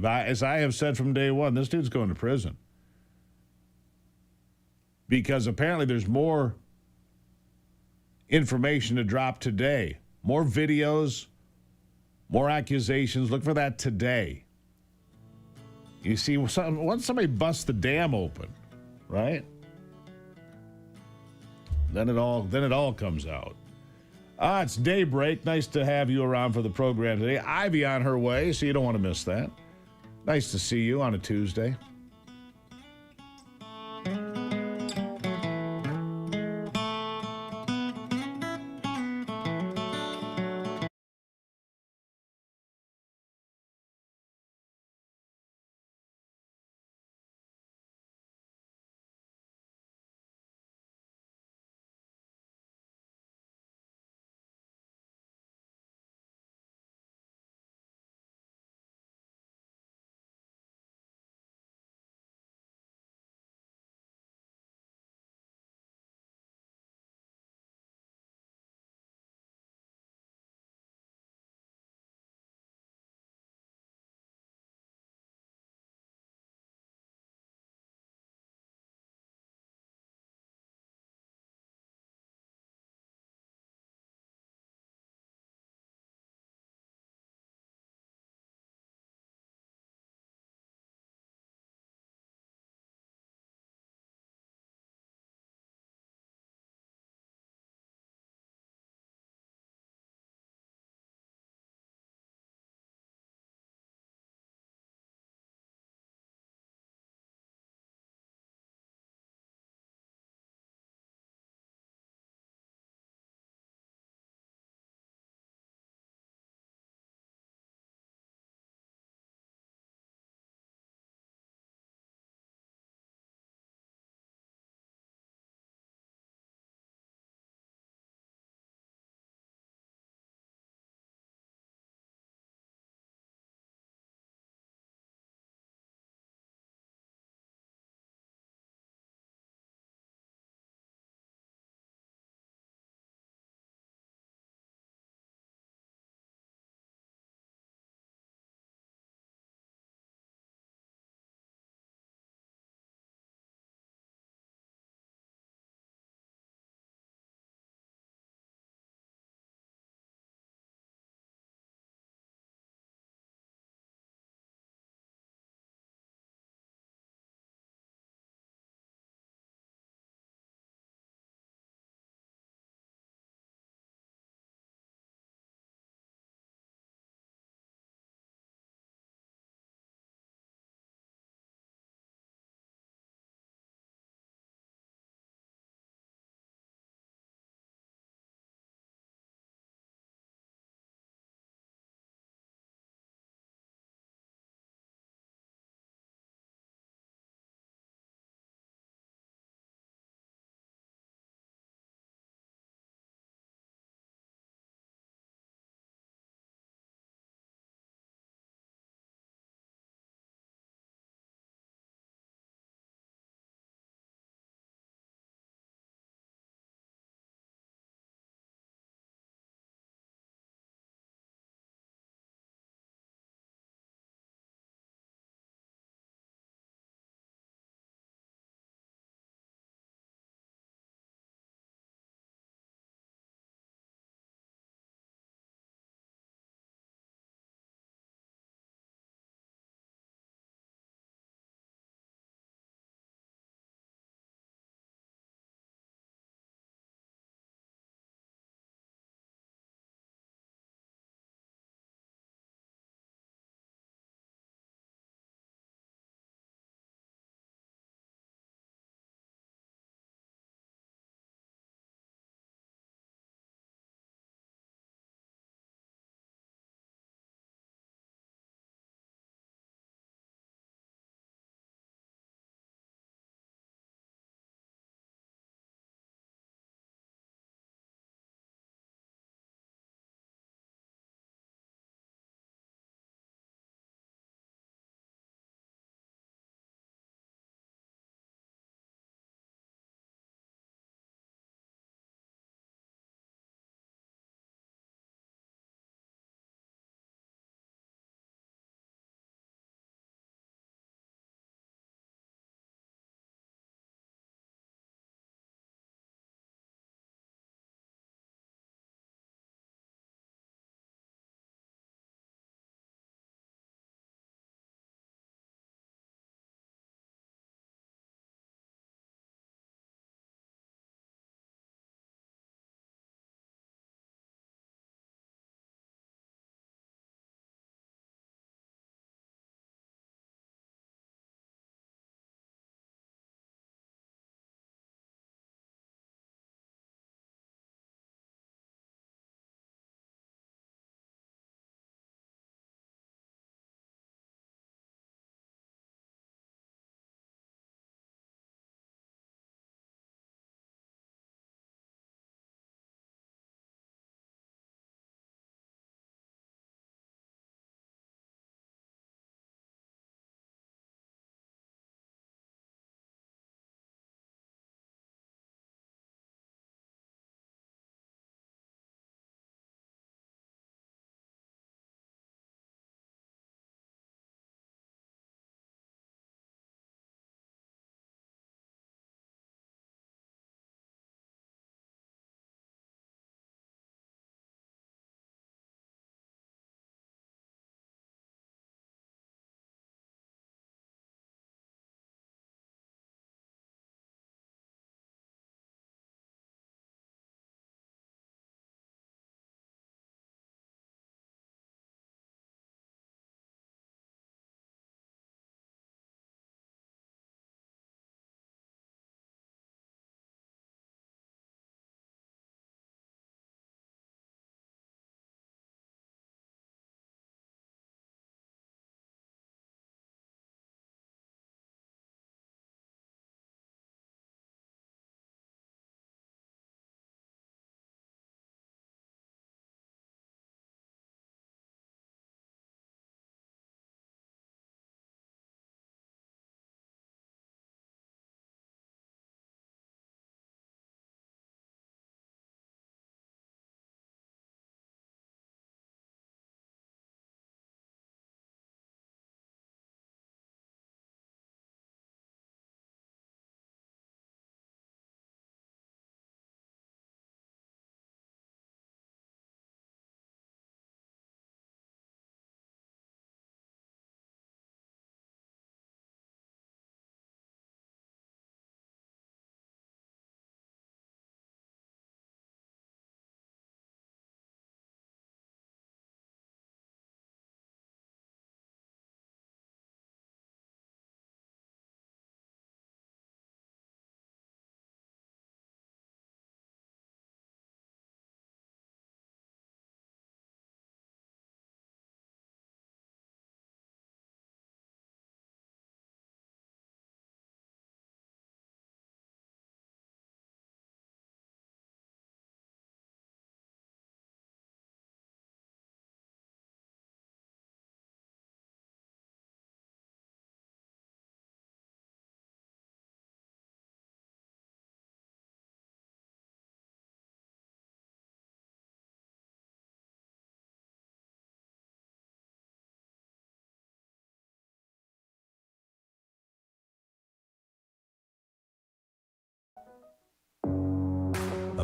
As I have said from day one, this dude's going to prison. Because apparently there's more information to drop today. More videos, more accusations. Look for that today. You see, once somebody busts the dam open, right? Then it all comes out. It's daybreak. Nice to have you around for the program today. Ivy on her way, so you don't want to miss that. Nice to see you on a Tuesday.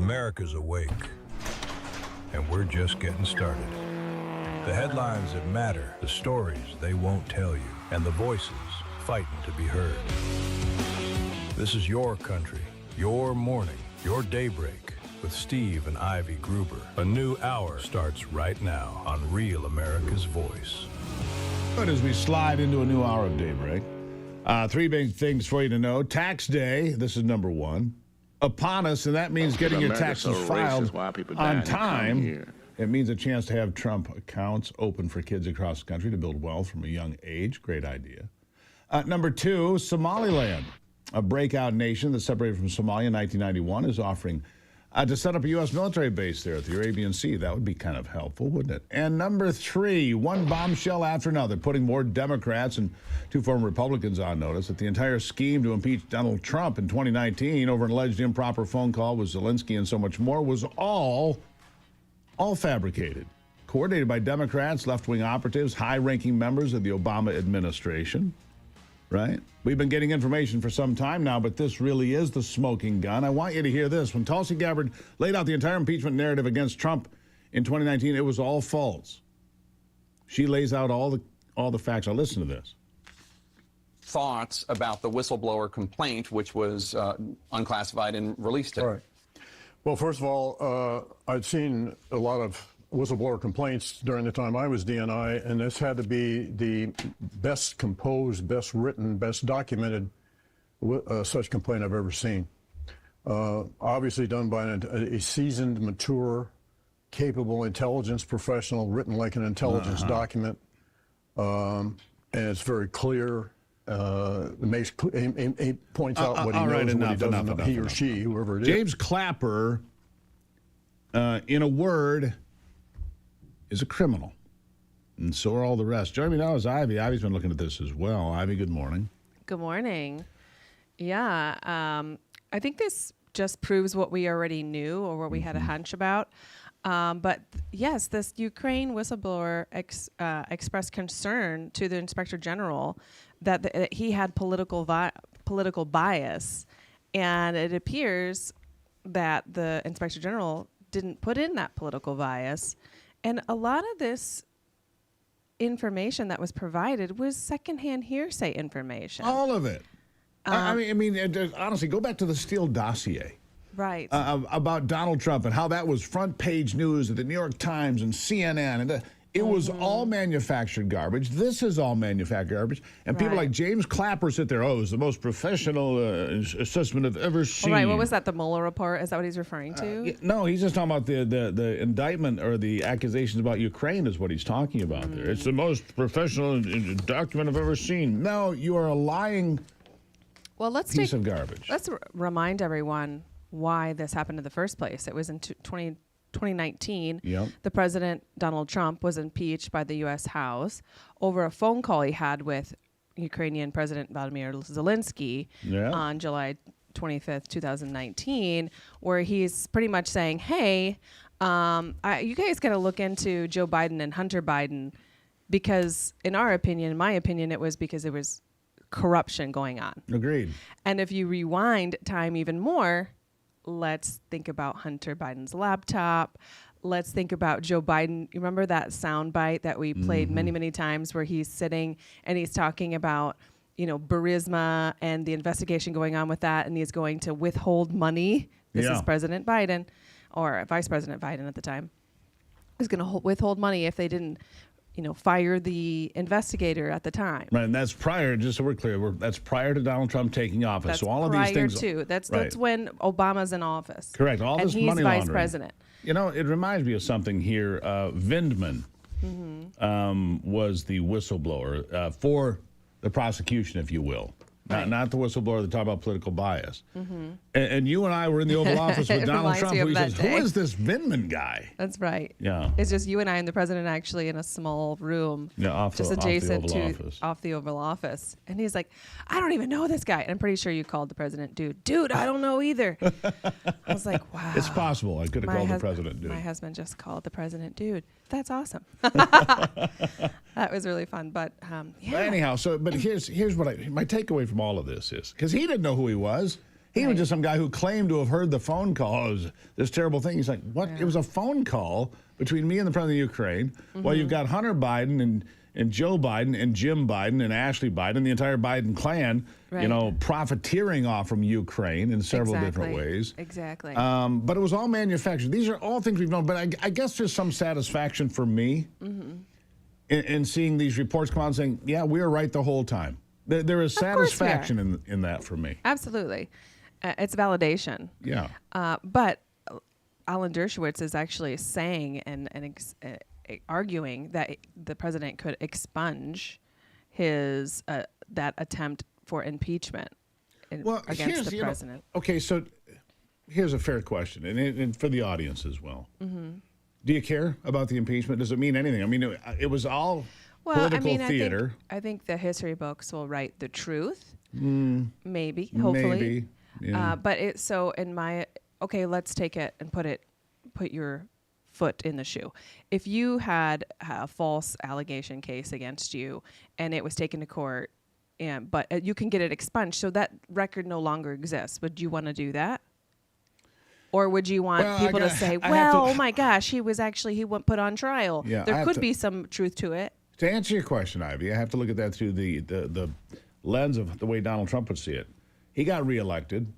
America's awake, and we're just getting started. The headlines that matter, the stories they won't tell you, and the voices fighting to be heard. This is your country, your morning, your daybreak with Steve and Ivy Gruber. A new hour starts right now on Real America's Voice. But as we slide into a new hour of daybreak, three big things for you to know. Tax day, this is number one, upon us, and that means getting your taxes filed on time. It means a chance to have Trump accounts open for kids across the country to build wealth from a young age. Great idea. Number two, Somaliland, a breakout nation that separated from Somalia in 1991, is offering to set up a U.S. military base there at the Arabian Sea. That would be kind of helpful, wouldn't it? And number three, one bombshell after another, putting more Democrats and two former Republicans on notice that the entire scheme to impeach Donald Trump in 2019 over an alleged improper phone call with Zelensky and so much more was all fabricated, coordinated by Democrats, left-wing operatives, high-ranking members of the Obama administration. Right? We've been getting information for some time now, but this really is the smoking gun. I want you to hear this. When Tulsi Gabbard laid out the entire impeachment narrative against Trump in 2019, it was all false. She lays out all the facts. Now listen to this. Thoughts about the whistleblower complaint, which was unclassified and released today. Right. Well, first of all, I'd seen a lot of whistleblower complaints during the time I was DNI, and this had to be the best composed, best written, best documented such complaint I've ever seen. Obviously done by a seasoned, mature, capable intelligence professional, written like an intelligence document, and it's very clear. It points out what he knows and what he doesn't know, he or she, whoever it is. James Clapper, in a word, is a criminal, and so are all the rest. Joining me now is Ivy. Ivy's been looking at this as well. Ivy, good morning. Good morning. Yeah, I think this just proves what we already knew or what we had a hunch about. But yes, this Ukraine whistleblower expressed concern to the Inspector General that he had political bias, and it appears that the Inspector General didn't put in that political bias. And a lot of this information that was provided was secondhand hearsay information. All of it. I mean, honestly, go back to the Steele dossier. Right. About Donald Trump and how that was front page news at the New York Times and CNN. And it was all manufactured garbage. This is all manufactured garbage. And people like James Clapper sit there, it was the most professional assessment I've ever seen. Right. What was that, the Mueller report? Is that what he's referring to? No, he's just talking about the indictment or the accusations about Ukraine is what he's talking about there. It's the most professional document I've ever seen. No, you are a lying piece of garbage. Let's remind everyone why this happened in the first place. It was in 2019, the president, Donald Trump, was impeached by the U.S. House over a phone call he had with Ukrainian President Vladimir Zelensky on July 25th, 2019, where he's pretty much saying, hey, you guys got to look into Joe Biden and Hunter Biden because, in my opinion, it was because there was corruption going on. Agreed. And if you rewind time even more, let's think about Hunter Biden's laptop. Let's think about Joe Biden. You remember that soundbite that we played many, many times where he's sitting and he's talking about, Burisma and the investigation going on with that, and he's going to withhold money. This is President Biden, or Vice President Biden at the time. He's going to withhold money if they didn't, fire the investigator at the time. Right, and that's prior, just so we're clear, that's prior to Donald Trump taking office. That's so all of these things. That's when Obama's in office. Correct. All and this he's money vice laundering. president. It reminds me of something here. Vindman was the whistleblower for the prosecution, if you will. Not the whistleblower that talked about political bias. And you and I were in the Oval Office with Donald Trump, who says, who is this Vindman guy? That's right. Yeah. It's just you and I and the president actually in a small room. Adjacent off the Oval Office. And he's like, I don't even know this guy. And I'm pretty sure you called the president dude. Dude, I don't know either. I was like, wow. It's possible. I could have called the president dude. My husband just called the president dude. That's awesome. That was really fun. But anyhow, but here's what my takeaway from all of this is, because he didn't know who he was. He was just some guy who claimed to have heard the phone call. It was this terrible thing. He's like, what? Yeah. It was a phone call between me and the president of Ukraine. Well, you've got Hunter Biden and Joe Biden and Jim Biden and Ashley Biden, the entire Biden clan, you know, profiteering off from Ukraine in several different ways. Exactly. But it was all manufactured. These are all things we've known. But I guess there's some satisfaction for me in seeing these reports come out and saying, yeah, we were right the whole time. There is satisfaction in that for me. Absolutely. It's validation. Yeah. But Alan Dershowitz is actually saying and arguing that the president could expunge his that attempt for impeachment against the president. Okay, so here's a fair question, and for the audience as well. Do you care about the impeachment? Does it mean anything? I mean, it was all political theater. I think the history books will write the truth. Maybe, hopefully. Maybe. Yeah. But let's take it and put your foot in the shoe. If you had a false allegation case against you and it was taken to court, but you can get it expunged, so that record no longer exists, would you want to do that? Or would you want people to say, oh my gosh, he put on trial. Yeah, there could be some truth to it. To answer your question, Ivy, I have to look at that through the lens of the way Donald Trump would see it. He got reelected.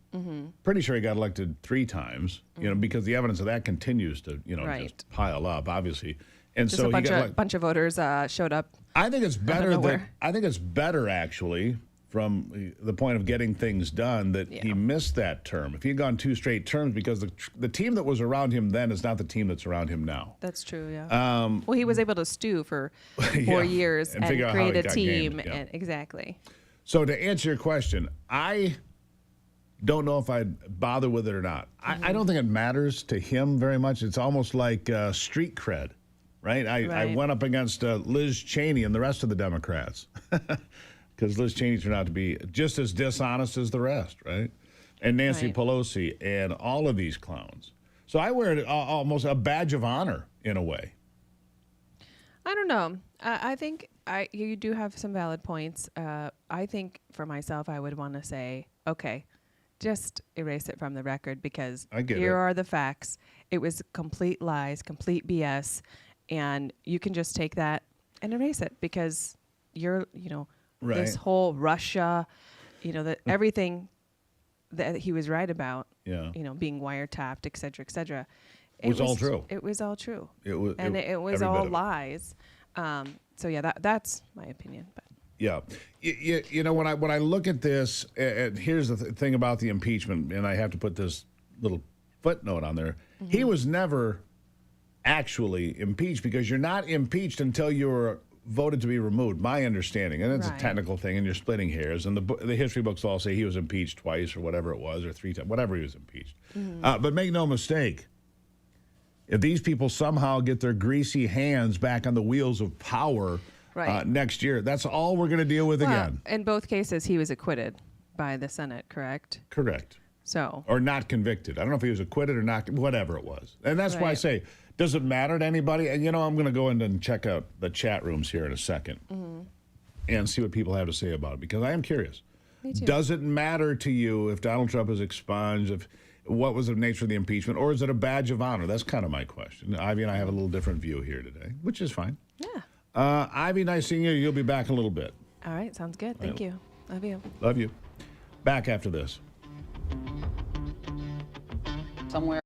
Pretty sure he got elected 3 times, you know, because the evidence of that continues to, just pile up, obviously. And just so a bunch of voters showed up. I think it's better I think it's better actually from the point of getting things done that he missed that term. If he had gone 2 straight terms, because the team that was around him then is not the team that's around him now. That's true, yeah. Well, he was able to stew for 4 years and create a team. And exactly. So to answer your question, I don't know if I'd bother with it or not. I don't think it matters to him very much. It's almost like street cred, right? I went up against Liz Cheney and the rest of the Democrats because Liz Cheney turned out to be just as dishonest as the rest, right? And Nancy Pelosi and all of these clowns. So I wear it almost a badge of honor in a way. I don't know. I think you do have some valid points. I think for myself, I would want to say, okay, just erase it from the record because here are the facts. It was complete lies, complete BS, and you can just take that and erase it because this whole Russia, that everything that he was right about, being wiretapped, et cetera, it was all true. It was all true. It was all lies. So yeah, that's my opinion. But yeah, you know when I look at this, and here's the thing about the impeachment, and I have to put this little footnote on there. He was never actually impeached because you're not impeached until you're voted to be removed. My understanding, and it's a technical thing, and you're splitting hairs. And the history books all say he was impeached twice or whatever it was, or 3 times, whatever he was impeached. But make no mistake. If these people somehow get their greasy hands back on the wheels of power next year, that's all we're going to deal with again. In both cases, he was acquitted by the Senate, correct? Correct. So. Or not convicted. I don't know if he was acquitted or not, whatever it was. And that's why I say, does it matter to anybody? And, I'm going to go in and check out the chat rooms here in a second and see what people have to say about it, because I am curious. Me too. Does it matter to you if Donald Trump is expunged, what was the nature of the impeachment, or is it a badge of honor? That's kind of my question. Ivy and I have a little different view here today, which is fine. Yeah. Ivy, nice seeing you. You'll be back in a little bit. All right, sounds good. Thank you. Love you. Love you. Back after this. Somewhere.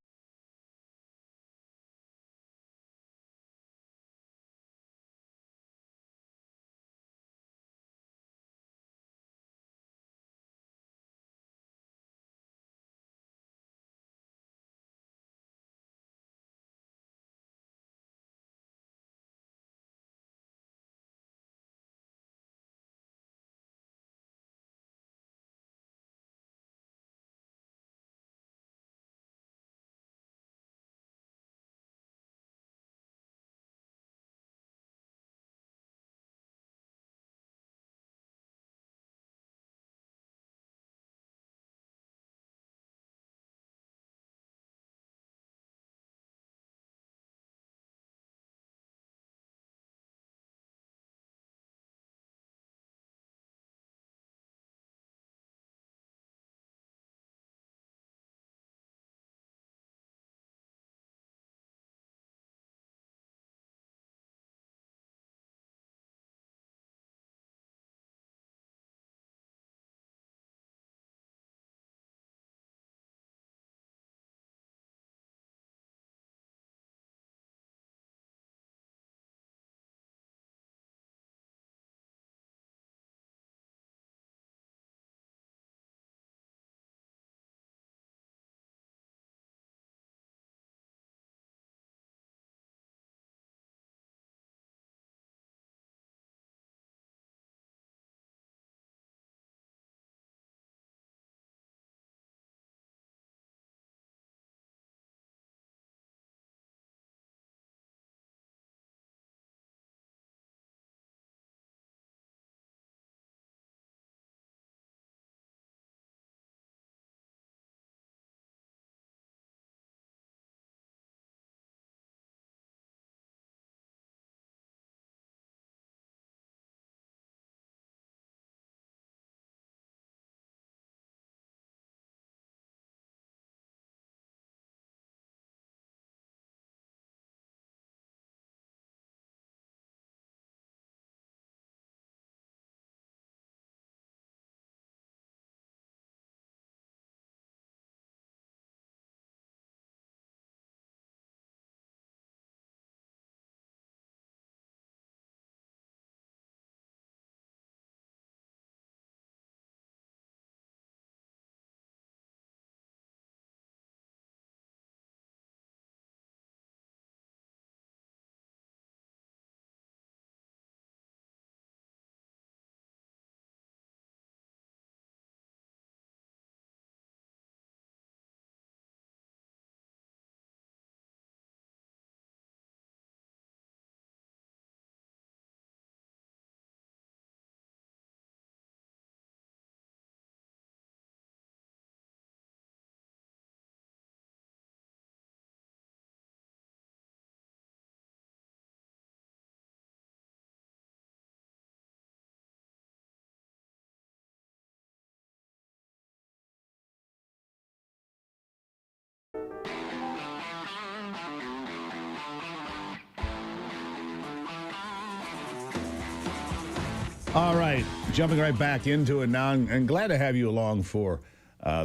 All right, jumping right back into it now, and glad to have you along for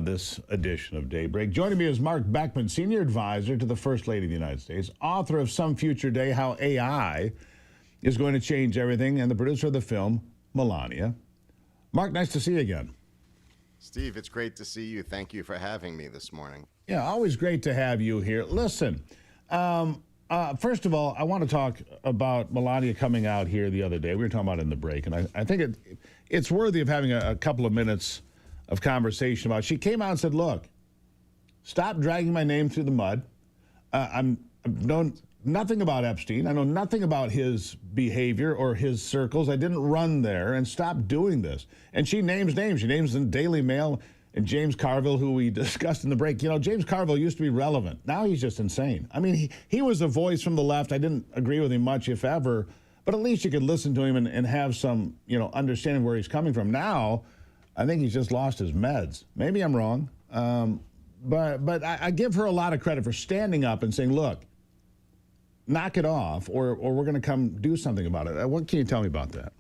this edition of Daybreak. Joining me is Mark Beckman, Senior Advisor to the First Lady of the United States, author of Some Future Day, How AI is Going to Change Everything, and the producer of the film, Melania. Mark, nice to see you again. Steve, it's great to see you. Thank you for having me this morning. Yeah, always great to have you here. Listen, first of all, I want to talk about Melania coming out here the other day. We were talking about it in the break, and I think it's worthy of having a couple of minutes of conversation about it. She came out and said, look, stop dragging my name through the mud. I've known nothing about Epstein. I know nothing about his behavior or his circles. I didn't run there, and stop doing this. And she names names. She names the Daily Mail and James Carville, who we discussed in the break. You know, James Carville used to be relevant. Now he's just insane. I mean, he was a voice from the left. I didn't agree with him much, if ever, but at least you could listen to him and have some, understanding where he's coming from. Now, I think he's just lost his meds. Maybe I'm wrong, but I give her a lot of credit for standing up and saying, look, knock it off, or we're going to come do something about it. What can you tell me about that?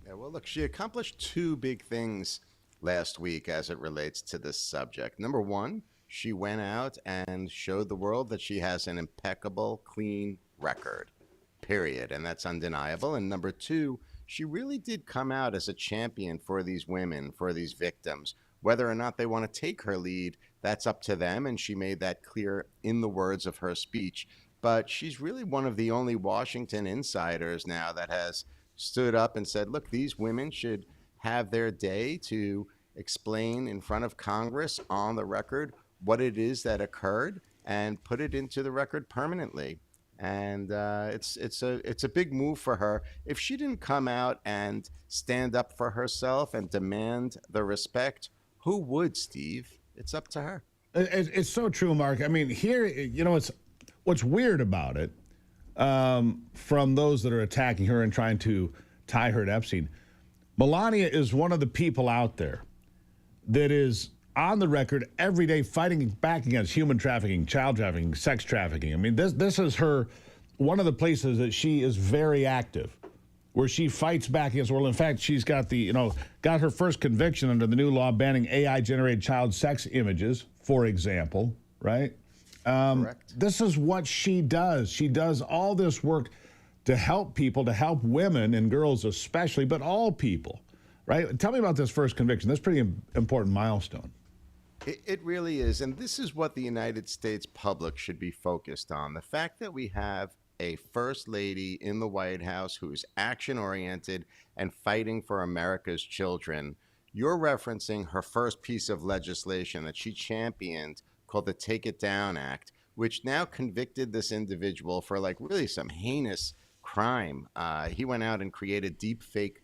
Yeah, well, look, she accomplished two big things last week as it relates to this subject. Number one, she went out and showed the world that she has an impeccable, clean record, period. And that's undeniable. And number two, she really did come out as a champion for these women, for these victims. Whether or not they want to take her lead, that's up to them. And she made that clear in the words of her speech. But she's really one of the only Washington insiders now that has stood up and said, look, these women should have their day to explain in front of Congress on the record what it is that occurred and put it into the record permanently. And it's a big move for her. If she didn't come out and stand up for herself and demand the respect, who would, Steve? It's up to her. It's so true, Mark. I mean, here, it's what's weird about it, from those that are attacking her and trying to tie her to Epstein. Melania is one of the people out there that is on the record every day fighting back against human trafficking, child trafficking, sex trafficking. I mean, this is one of the places that she is very active, where she fights back against the world. In fact, she's got got her first conviction under the new law banning AI-generated child sex images, for example, right? Correct. This is what she does. She does all this work to help people, to help women and girls especially, but all people, right? Tell me about this first conviction. That's a pretty important milestone. It really is. And this is what the United States public should be focused on. The fact that we have a first lady in the White House who is action-oriented and fighting for America's children. You're referencing her first piece of legislation that she championed called the Take It Down Act, which now convicted this individual for really some heinous crime. He went out and created deep fake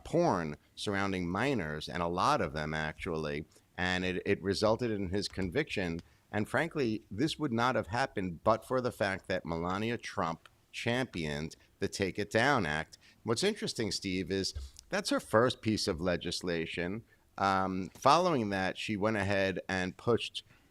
porn surrounding minors, and a lot of them actually, and it resulted in his conviction. And frankly, this would not have happened but for the fact that Melania Trump championed the Take It Down Act. What's interesting, Steve, is that's her first piece of legislation. Following that, she went ahead and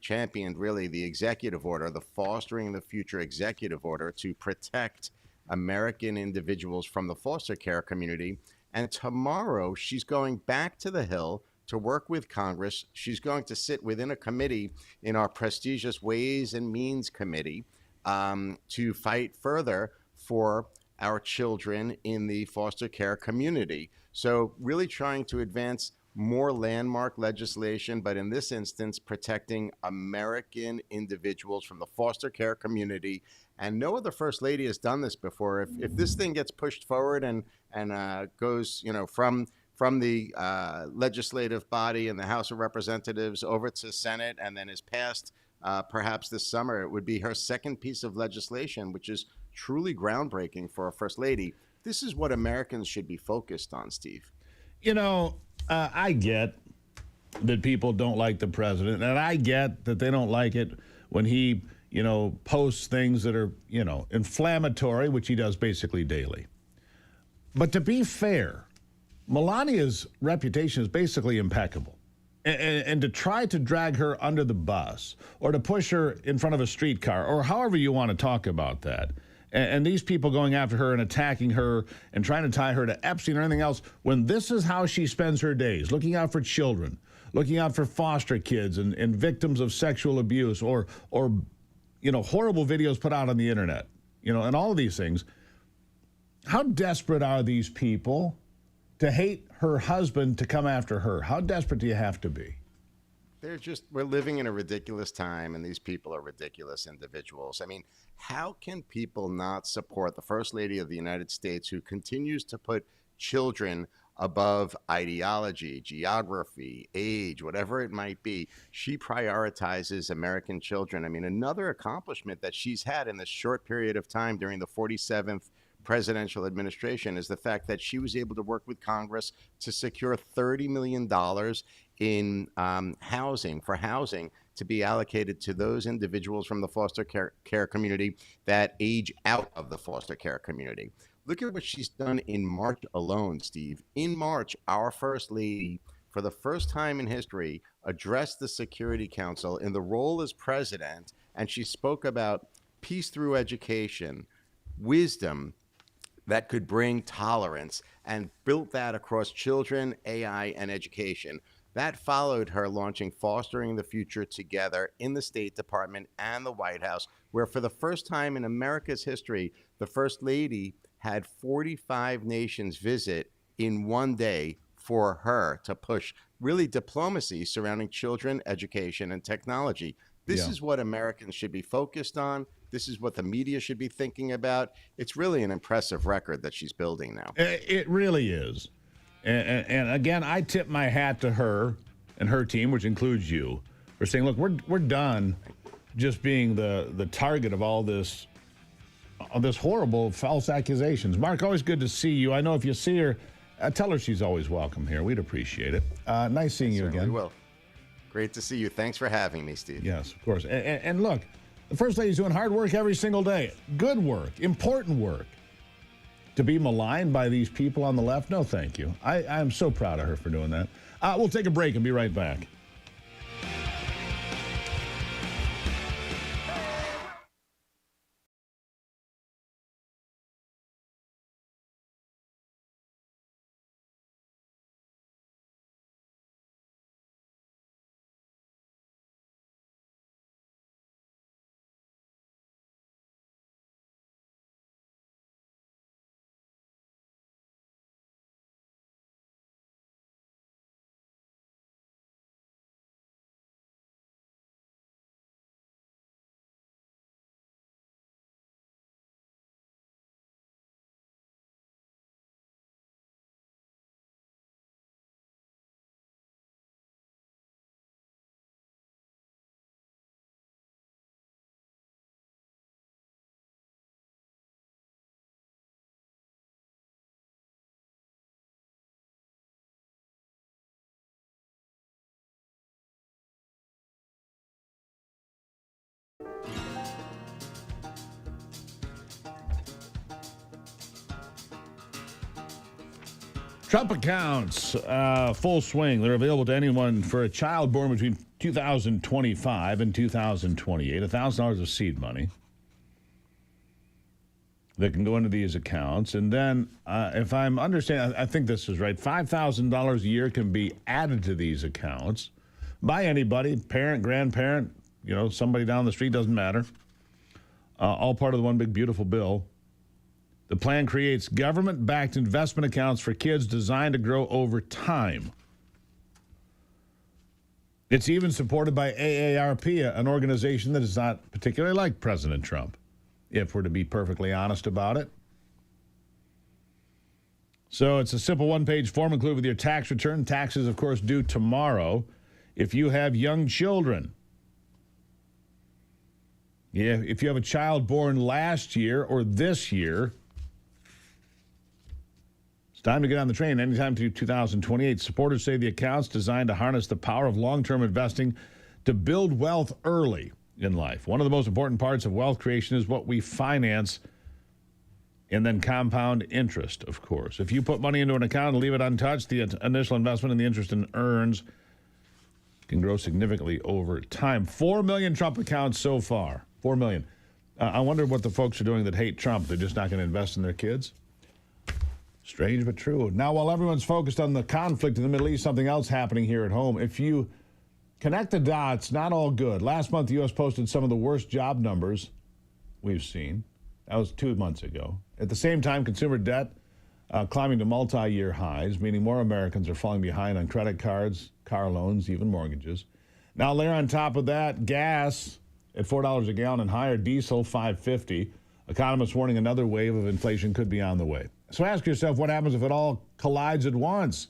championed really the executive order, the Fostering the Future executive order to protect American individuals from the foster care community. And tomorrow she's going back to the Hill to work with Congress. She's going to sit within a committee in our prestigious Ways and Means Committee to fight further for our children in the foster care community. So really trying to advance more landmark legislation, but in this instance, protecting American individuals from the foster care community. And no other first lady has done this before. If this thing gets pushed forward and goes, from the legislative body and the House of Representatives over to Senate and then is passed perhaps this summer, it would be her second piece of legislation, which is truly groundbreaking for a first lady. This is what Americans should be focused on, Steve. I get that people don't like the president, and I get that they don't like it when he, posts things that are, inflammatory, which he does basically daily. But to be fair, Melania's reputation is basically impeccable. And to try to drag her under the bus or to push her in front of a streetcar or however you want to talk about that, And these people going after her and attacking her and trying to tie her to Epstein or anything else, when this is how she spends her days, looking out for children, looking out for foster kids and victims of sexual abuse or horrible videos put out on the internet, and all of these things. How desperate are these people to hate her husband to come after her? How desperate do you have to be? We're living in a ridiculous time, and these people are ridiculous individuals. I mean, how can people not support the First Lady of the United States, who continues to put children above ideology, geography, age, whatever it might be? She prioritizes American children. I mean, another accomplishment that she's had in this short period of time during the 47th presidential administration is the fact that she was able to work with Congress to secure $30 million in housing to be allocated to those individuals from the foster care community that age out of the foster care community. Look at what she's done in March alone, Steve. In March, our First Lady, for the first time in history, addressed the Security Council in the role as president, and she spoke about peace through education, wisdom that could bring tolerance, and built that across children, AI, and education. That followed her launching Fostering the Future Together in the State Department and the White House, where for the first time in America's history, the First Lady had 45 nations visit in one day for her to push really diplomacy surrounding children, education, and technology. This is what Americans should be focused on. This is what the media should be thinking about. It's really an impressive record that she's building now. It really is. And again, I tip my hat to her and her team, which includes you, for saying, look, we're done just being the target of all this horrible false accusations. Mark, always good to see you. I know if you see her, tell her she's always welcome here. We'd appreciate it. Nice seeing you again. We will. Great to see you. Thanks for having me, Steve. Yes, of course. And look, the First Lady's doing hard work every single day. Good work, important work. To be maligned by these people on the left, no thank you. I'm so proud of her for doing that. We'll take a break and be right back. Trump accounts, full swing. They're available to anyone for a child born between 2025 and 2028. $1,000 of seed money that can go into these accounts. And then, if I'm understanding, I think this is right, $5,000 a year can be added to these accounts by anybody, parent, grandparent, somebody down the street, doesn't matter. All part of the one big beautiful bill. The plan creates government-backed investment accounts for kids designed to grow over time. It's even supported by AARP, an organization that is not particularly like President Trump, if we're to be perfectly honest about it. So it's a simple one-page form included with your tax return. Taxes, of course, due tomorrow. If you have young children, if you have a child born last year or this year, it's time to get on the train anytime through 2028. Supporters say the account's designed to harness the power of long-term investing to build wealth early in life. One of the most important parts of wealth creation is what we finance and then compound interest, of course. If you put money into an account and leave it untouched, the initial investment and the interest it earns can grow significantly over time. 4 million Trump accounts so far. 4 million. I wonder what the folks are doing that hate Trump. They're just not going to invest in their kids? Strange but true. Now, while everyone's focused on the conflict in the Middle East, something else happening here at home. If you connect the dots, not all good. Last month, the U.S. posted some of the worst job numbers we've seen. That was 2 months ago. At the same time, consumer debt climbing to multi-year highs, meaning more Americans are falling behind on credit cards, car loans, even mortgages. Now, layer on top of that, gas at $4 a gallon and higher, diesel $5.50. Economists warning another wave of inflation could be on the way. So ask yourself, what happens if it all collides at once?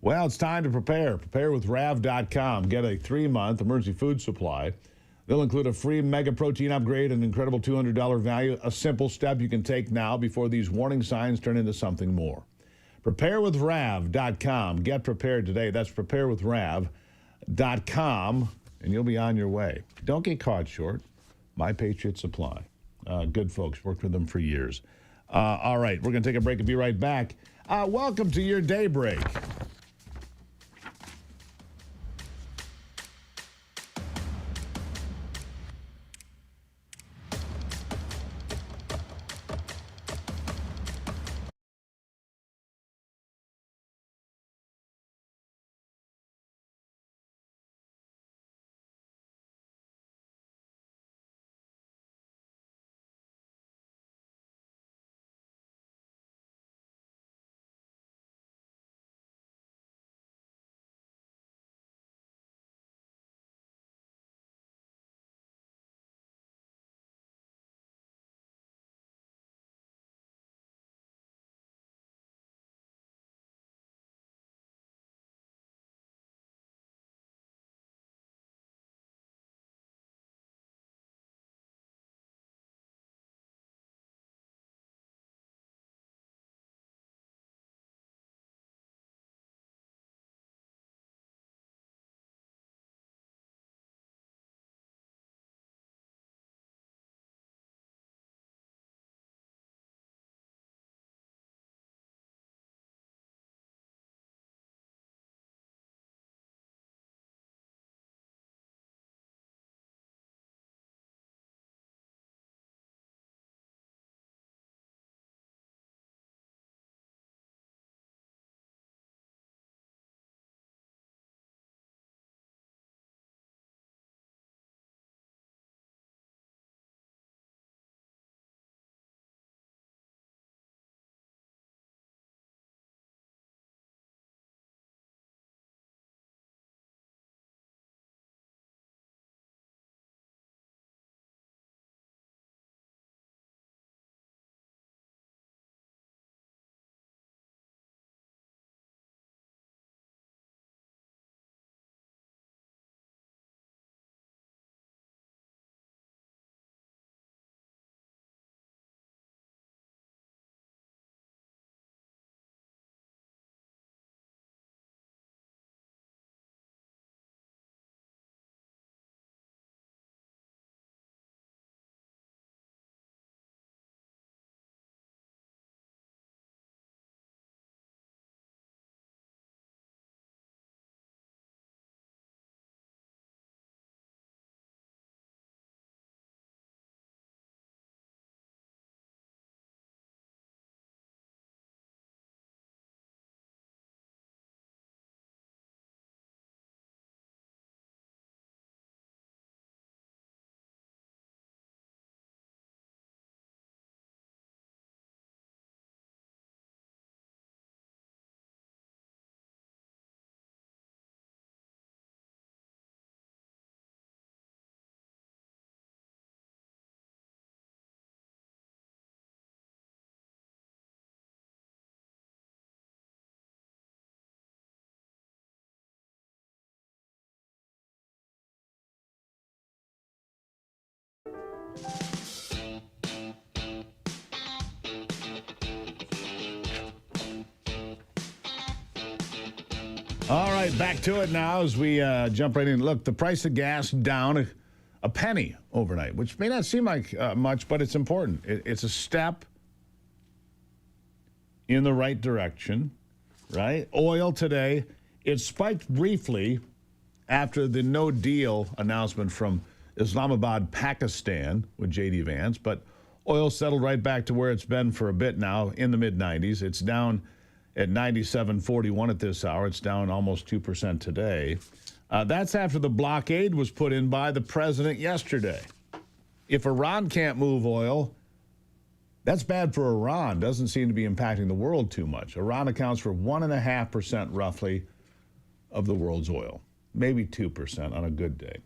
Well, it's time to prepare. Prepare with Rav.com. Get a 3-month emergency food supply. They'll include a free mega protein upgrade, an incredible $200 value, a simple step you can take now before these warning signs turn into something more. Prepare with Rav.com. Get prepared today. That's preparewithrav.com, and you'll be on your way. Don't get caught short. My Patriot Supply. Good folks. Worked with them for years. All right, we're going to take a break and be right back. Welcome to your day break. All right, back to it now as we jump right in. Look, the price of gas down a penny overnight, which may not seem like much, but it's important. It's a step in the right direction, right? Oil today, it spiked briefly after the no deal announcement from Islamabad, Pakistan, with J.D. Vance. But oil settled right back to where it's been for a bit now, in the mid-90s. It's down at 97.41 at this hour. It's down almost 2% today. That's after the blockade was put in by the president yesterday. If Iran can't move oil, that's bad for Iran. Doesn't seem to be impacting the world too much. Iran accounts for 1.5% roughly of the world's oil, maybe 2% on a good day.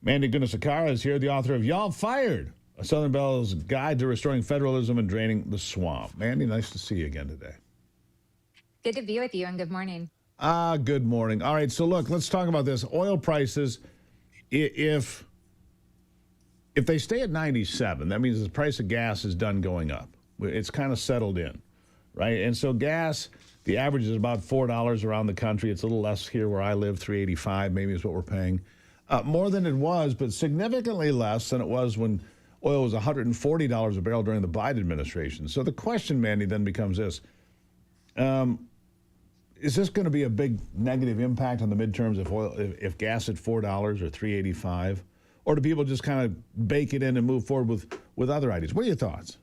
Mandy Gunasekara is here, the author of Y'all Fired, a Southern Bell's Guide to Restoring Federalism and Draining the Swamp. Mandy, nice to see you again today. Good to be with you, and good morning. Good morning. All right, so look, let's talk about this. Oil prices, if they stay at 97, that means the price of gas is done going up. It's kind of settled in, right? And so gas, the average is about $4 around the country. It's a little less here where I live, $3.85 maybe is what we're paying. More than it was, but significantly less than it was when oil was $140 a barrel during the Biden administration. So the question, Mandy, then becomes this. Is this going to be a big negative impact on the midterms if gas at $4 or $3.85? Or do people just kind of bake it in and move forward with other ideas? What are your thoughts?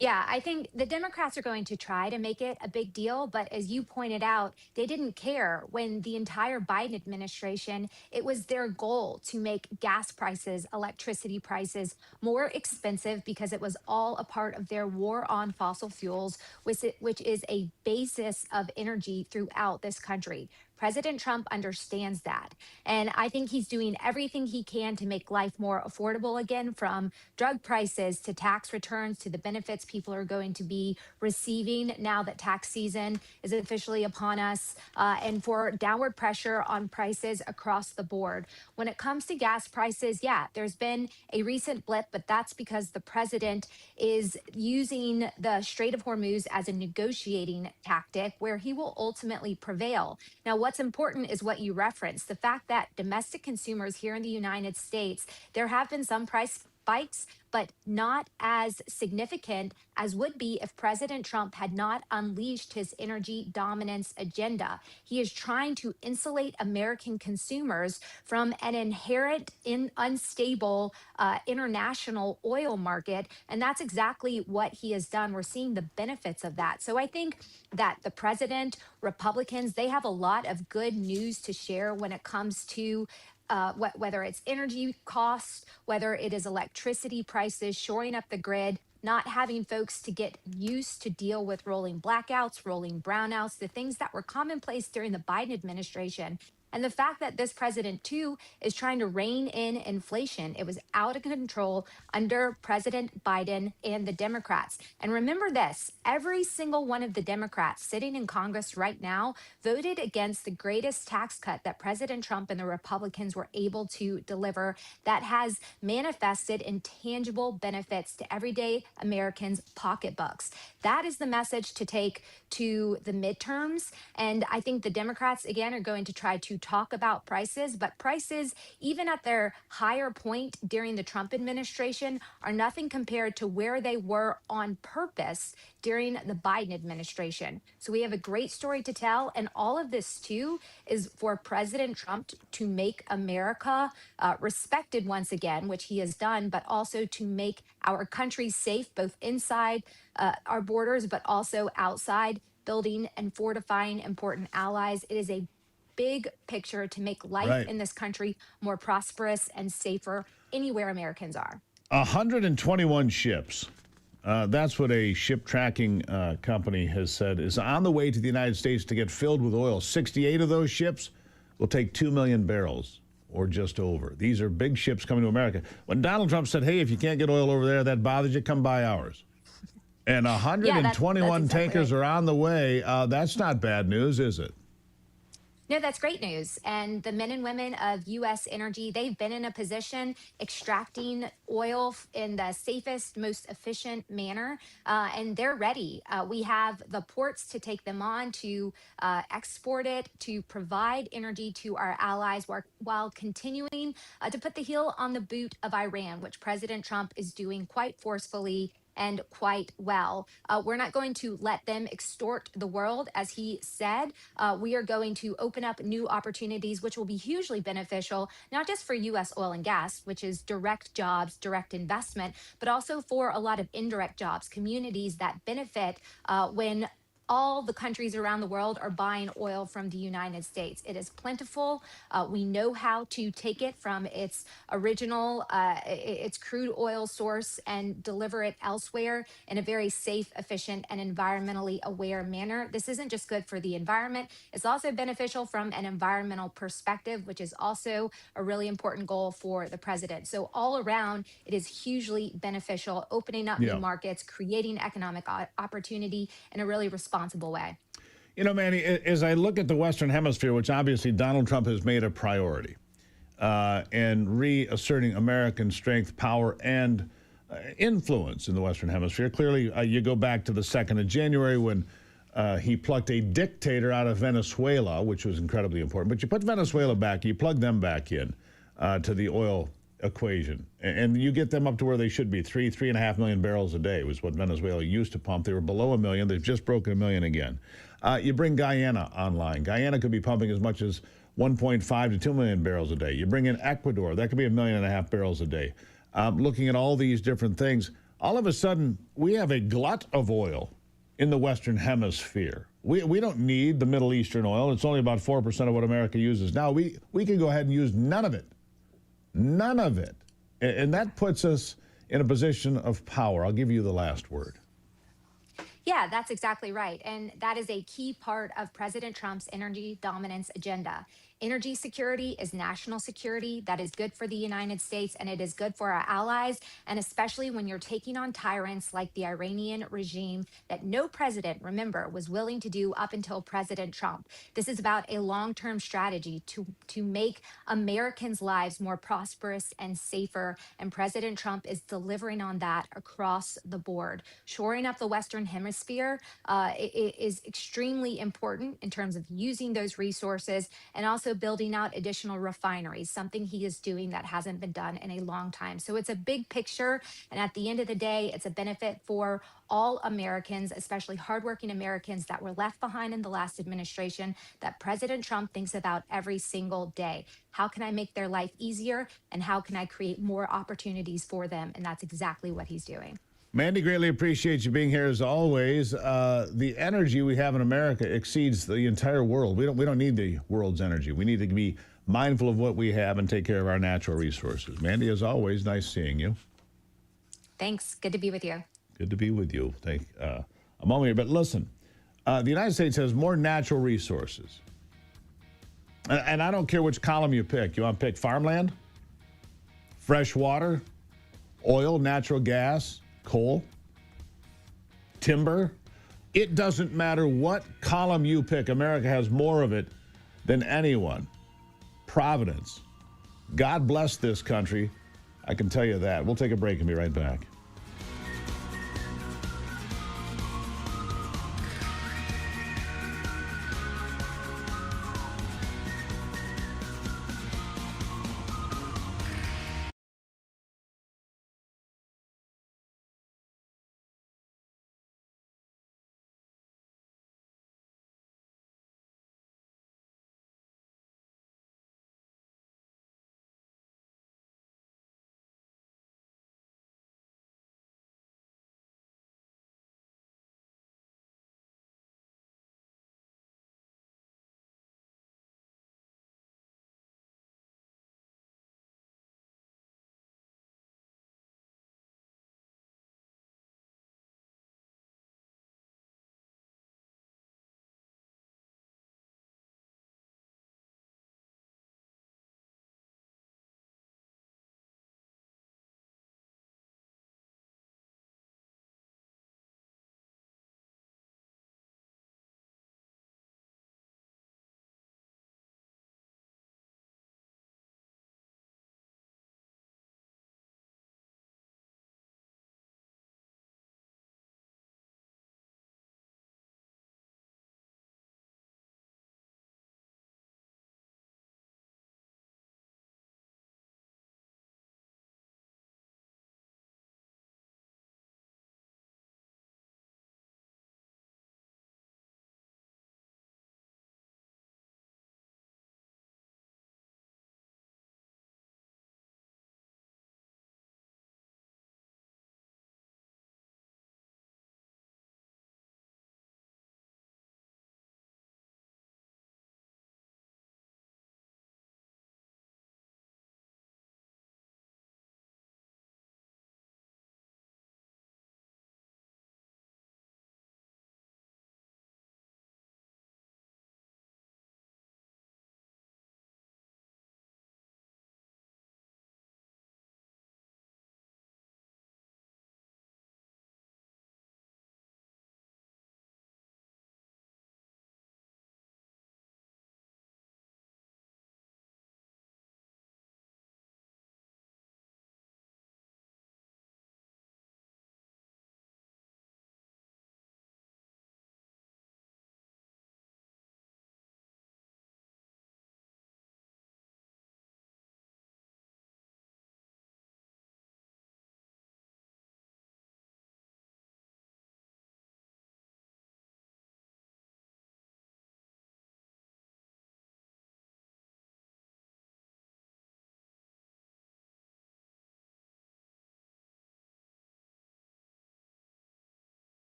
Yeah, I think the Democrats are going to try to make it a big deal. But as you pointed out, they didn't care when the entire Biden administration, it was their goal to make gas prices, electricity prices more expensive because it was all a part of their war on fossil fuels, which is a basis of energy throughout this country. President Trump understands that. And I think he's doing everything he can to make life more affordable again, from drug prices to tax returns to the benefits people are going to be receiving now that tax season is officially upon us, and for downward pressure on prices across the board. When it comes to gas prices, yeah, there's been a recent blip, but that's because the president is using the Strait of Hormuz as a negotiating tactic where he will ultimately prevail. Now, what's important is what you referenced, the fact that domestic consumers here in the United States, there have been some price spikes, but not as significant as would be if President Trump had not unleashed his energy dominance agenda. He is trying to insulate American consumers from an inherent unstable international oil market, and that's exactly what he has done. We're seeing the benefits of that. So I think that the president, Republicans, they have a lot of good news to share when it comes to whether it's energy costs, whether it is electricity prices, shoring up the grid, not having folks to get used to deal with rolling blackouts, rolling brownouts, the things that were commonplace during the Biden administration. And the fact that this president, too, is trying to rein in inflation. It was out of control under President Biden and the Democrats. And remember this, every single one of the Democrats sitting in Congress right now voted against the greatest tax cut that President Trump and the Republicans were able to deliver that has manifested in tangible benefits to everyday Americans' pocketbooks. That is the message to take to the midterms. And I think the Democrats, again, are going to try to talk about prices, but prices, even at their higher point during the Trump administration, are nothing compared to where they were on purpose during the Biden administration. So we have a great story to tell. And all of this, too, is for President Trump to make America respected once again, which he has done, but also to make our country safe, both inside our borders, but also outside, building and fortifying important allies. It is a big picture to make life in this country more prosperous and safer anywhere Americans are. 121 ships. That's what a ship tracking company has said is on the way to the United States to get filled with oil. 68 of those ships will take 2 million barrels or just over. These are big ships coming to America. When Donald Trump said, hey, if you can't get oil over there, that bothers you, come buy ours. And 121 that's exactly tankers right. are on the way. That's not bad news, is it? No, that's great news. And the men and women of U.S. Energy, they've been in a position extracting oil in the safest, most efficient manner, and they're ready. We have the ports to take them on, to export it, to provide energy to our allies while continuing to put the heel on the boot of Iran, which President Trump is doing quite forcefully and quite well. We're not going to let them extort the world, as he said. We are going to open up new opportunities, which will be hugely beneficial, not just for U.S. oil and gas, which is direct jobs, direct investment, but also for a lot of indirect jobs, communities that benefit when all the countries around the world are buying oil from the United States. It is plentiful. We know how to take it from its original, its crude oil source and deliver it elsewhere in a very safe, efficient, and environmentally aware manner. This isn't just good for the environment. It's also beneficial from an environmental perspective, which is also a really important goal for the president. So all around, it is hugely beneficial, opening up new markets, creating economic opportunity in a really responsible way. You know, Manny, as I look at the Western Hemisphere, which obviously Donald Trump has made a priority, and reasserting American strength, power, and influence in the Western Hemisphere. Clearly, you go back to the 2nd of January when he plucked a dictator out of Venezuela, which was incredibly important. But you put Venezuela back, you plug them back in to the oil equation, and you get them up to where they should be. 3.5 million barrels a day was what Venezuela used to pump. They were below 1 million. They've just broken 1 million again. You bring Guyana online. Guyana could be pumping as much as 1.5 to 2 million barrels a day. You bring in Ecuador. That could be 1.5 million barrels a day. Looking at all these different things, all of a sudden, we have a glut of oil in the Western Hemisphere. We don't need the Middle Eastern oil. It's only about 4% of what America uses now. We can go ahead and use none of it. None of it. And that puts us in a position of power. I'll give you the last word. Yeah, that's exactly right. And that is a key part of President Trump's energy dominance agenda. Energy security is national security. That is good for the United States, and it is good for our allies. And especially when you're taking on tyrants like the Iranian regime that no president, remember, was willing to do up until President Trump. This is about a long-term strategy to make Americans' lives more prosperous and safer. And President Trump is delivering on that across the board. Shoring up the Western Hemisphere is extremely important in terms of using those resources and also building out additional refineries, something he is doing that hasn't been done in a long time. So it's a big picture. And at the end of the day, it's a benefit for all Americans, especially hardworking Americans that were left behind in the last administration, that President Trump thinks about every single day. How can I make their life easier? And how can I create more opportunities for them? And that's exactly what he's doing. Mandy, greatly appreciate you being here as always. The energy we have in America exceeds the entire world. We don't need the world's energy. We need to be mindful of what we have and take care of our natural resources. Mandy, as always, nice seeing you. Thanks. Good to be with you. Good to be with you. Take a moment here. But listen, the United States has more natural resources. And I don't care which column you pick. You want to pick farmland, fresh water, oil, natural gas, coal, timber. It doesn't matter what column you pick. America has more of it than anyone. Providence. God bless this country. I can tell you that. We'll take a break and be right back.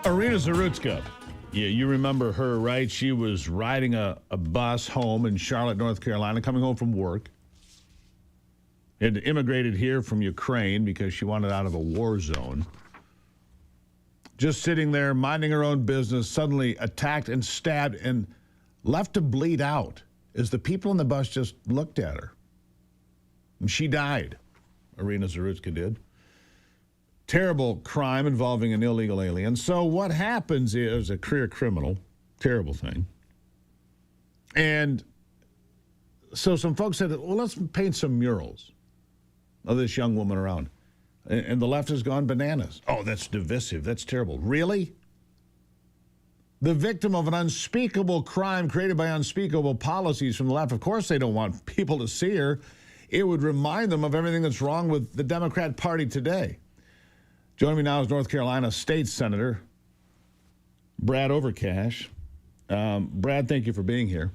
Irina Zarutska. Yeah, you remember her, right? She was riding a bus home in Charlotte, North Carolina, coming home from work. Had immigrated here from Ukraine because she wanted out of a war zone. Just sitting there, minding her own business, suddenly attacked and stabbed and left to bleed out as the people in the bus just looked at her. And she died. Irina Zarutska did. Terrible crime involving an illegal alien. So what happens is a career criminal, terrible thing. And so some folks said, well, let's paint some murals of this young woman around. And the left has gone bananas. Oh, that's divisive. That's terrible. Really? The victim of an unspeakable crime created by unspeakable policies from the left. Of course they don't want people to see her. It would remind them of everything that's wrong with the Democrat Party today. Joining me now is North Carolina State Senator Brad Overcash. Brad, thank you for being here.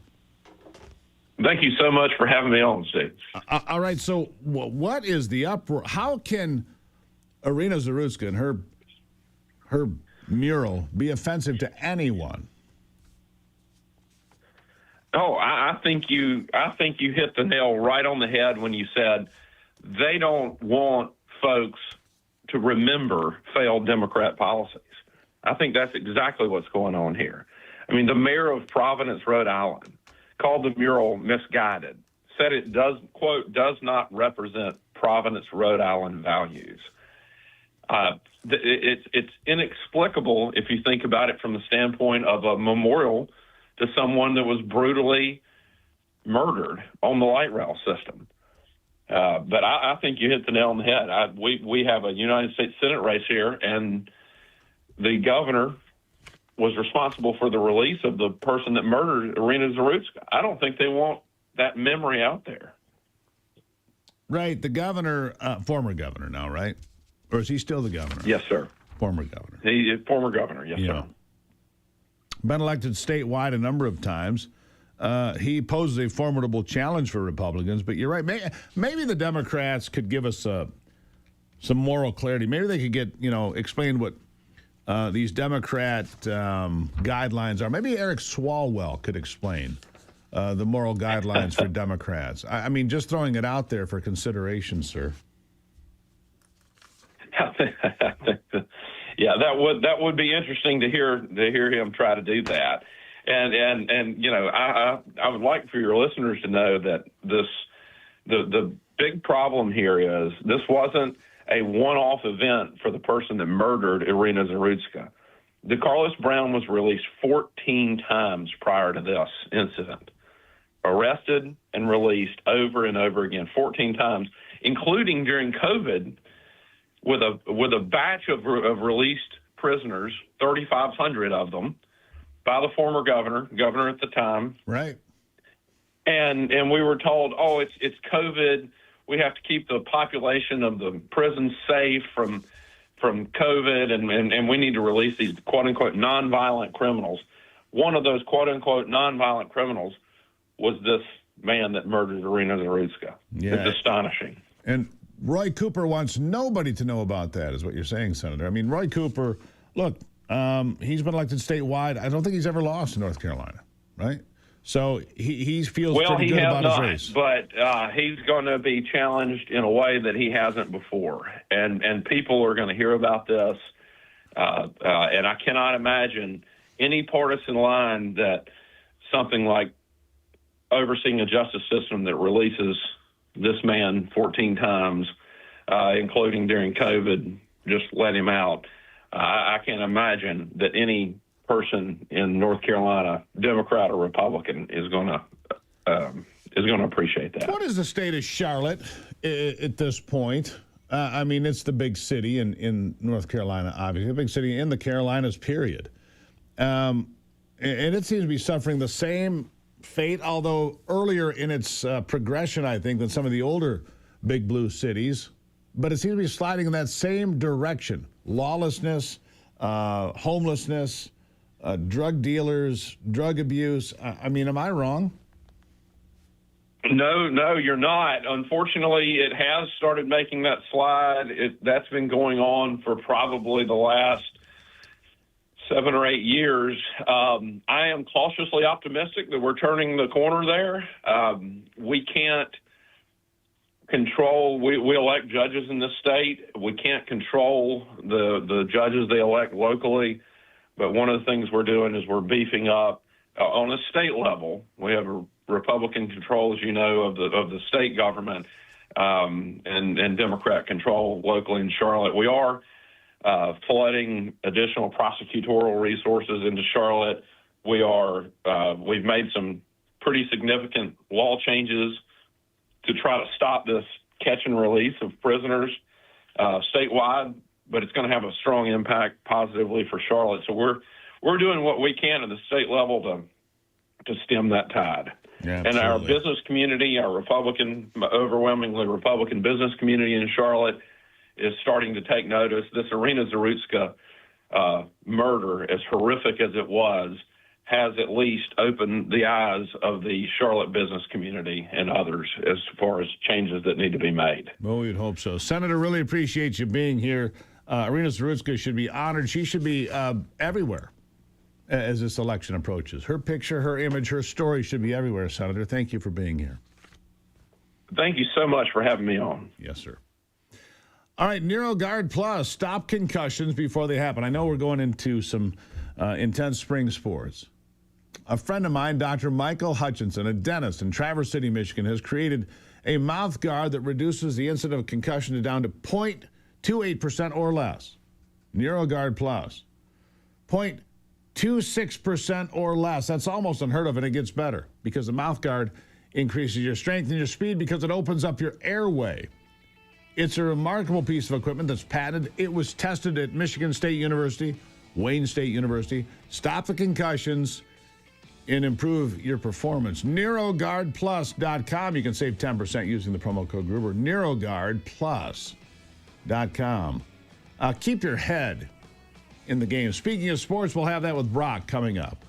Thank you so much for having me on, Steve. All right, so what is the uproar? How can Irina Zarutska and her mural be offensive to anyone? Oh, I think you hit the nail right on the head when you said they don't want folks to remember failed Democrat policies. I think that's exactly what's going on here. I mean, the mayor of Providence, Rhode Island, called the mural misguided, said it does, quote, does not represent Providence, Rhode Island values. It's inexplicable if you think about it from the standpoint of a memorial to someone that was brutally murdered on the light rail system. But I think you hit the nail on the head. We have a United States Senate race here, and the governor was responsible for the release of the person that murdered Irina Zarutska. I don't think they want that memory out there. Right. The governor, former governor now, right? Or is he still the governor? Yes, sir. Former governor. He is former governor, yes, sir. Been elected statewide a number of times. He poses a formidable challenge for Republicans, but you're right. Maybe the Democrats could give us some moral clarity. Maybe they could get, explain what these Democrat guidelines are. Maybe Eric Swalwell could explain the moral guidelines for Democrats. I mean, just throwing it out there for consideration, sir. Yeah, that would be interesting to hear him try to do that. And I would like for your listeners to know that the big problem here is this wasn't a one-off event for the person that murdered Irina Zarutska. DeCarlos Brown was released 14 times prior to this incident, arrested and released over and over again, 14 times, including during COVID with a batch of released prisoners, 3,500 of them, by the former governor at the time. Right. And we were told, oh, it's COVID. We have to keep the population of the prisons safe from COVID, and we need to release these quote-unquote nonviolent criminals. One of those quote-unquote nonviolent criminals was this man that murdered Irina Zarutska. Yeah. It's astonishing. And Roy Cooper wants nobody to know about that, is what you're saying, Senator. I mean, Roy Cooper, look, he's been elected statewide. I don't think he's ever lost in North Carolina, right? So he feels pretty good about his race. But he's going to be challenged in a way that he hasn't before. And people are going to hear about this. And I cannot imagine any partisan line that something like overseeing a justice system that releases this man 14 times, including during COVID, just let him out. I can't imagine that any person in North Carolina, Democrat or Republican, is going to appreciate that. What is the state of Charlotte at this point? I mean, it's the big city in North Carolina, obviously, the big city in the Carolinas, period. And it seems to be suffering the same fate, although earlier in its progression, I think, than some of the older big blue cities. But it seems to be sliding in that same direction. Lawlessness, homelessness, drug dealers, drug abuse. I mean, am I wrong? No, you're not. Unfortunately, it has started making that slide. That's been going on for probably the last 7 or 8 years. I am cautiously optimistic that we're turning the corner there. We can't control, we elect judges in this state. We can't control the judges they elect locally. But one of the things we're doing is we're beefing up on a state level. We have a Republican control, as you know, of the state government, and Democrat control locally in Charlotte. We are flooding additional prosecutorial resources into Charlotte. We've made some pretty significant law changes to try to stop this catch and release of prisoners statewide, but it's going to have a strong impact positively for Charlotte. So we're doing what we can at the state level to stem that tide. Yeah, and our business community, our overwhelmingly Republican business community in Charlotte is starting to take notice. This Irina Zarutska murder, as horrific as it was, has at least opened the eyes of the Charlotte business community and others as far as changes that need to be made. Well, we'd hope so. Senator, really appreciate you being here. Irina Zarutska should be honored. She should be everywhere as this election approaches. Her picture, her image, her story should be everywhere, Senator. Thank you for being here. Thank you so much for having me on. Yes, sir. All right, NeuroGuard Plus. Stop concussions before they happen. I know we're going into some intense spring sports. A friend of mine, Dr. Michael Hutchinson, a dentist in Traverse City, Michigan, has created a mouth guard that reduces the incidence of concussion down to 0.28% or less. NeuroGuard Plus. 0.26% or less. That's almost unheard of, and it gets better because the mouth guard increases your strength and your speed because it opens up your airway. It's a remarkable piece of equipment that's patented. It was tested at Michigan State University, Wayne State University. Stop the concussions and improve your performance. NeuroGuardPlus.com. You can save 10% using the promo code Gruber. NeuroGuardPlus.com. Keep your head in the game. Speaking of sports, we'll have that with Brock coming up.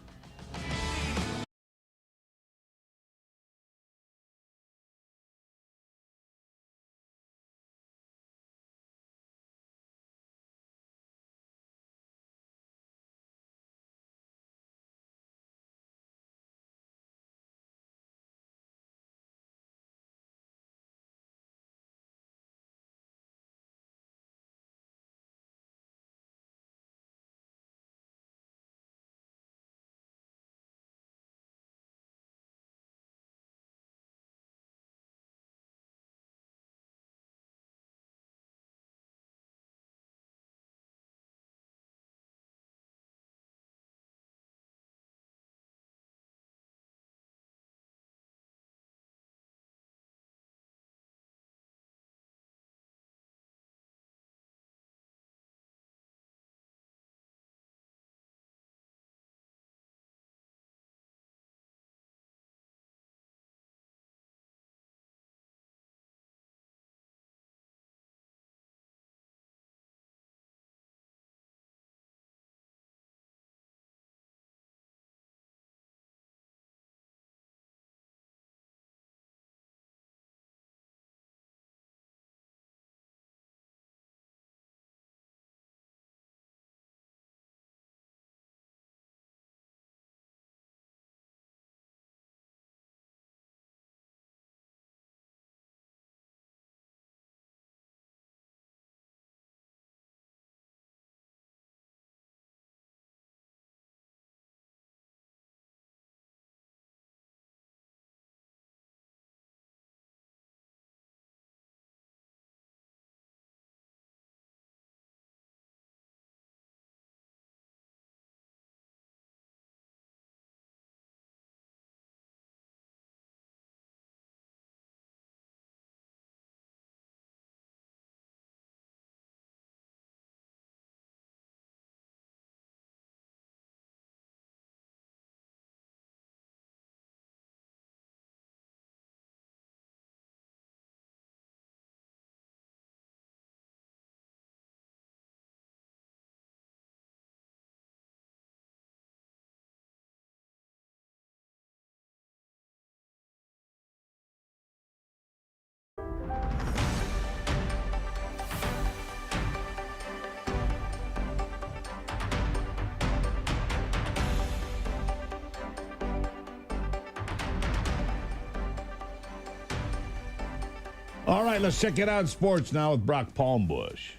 All right, let's check it out in sports now with Brock Palmbush.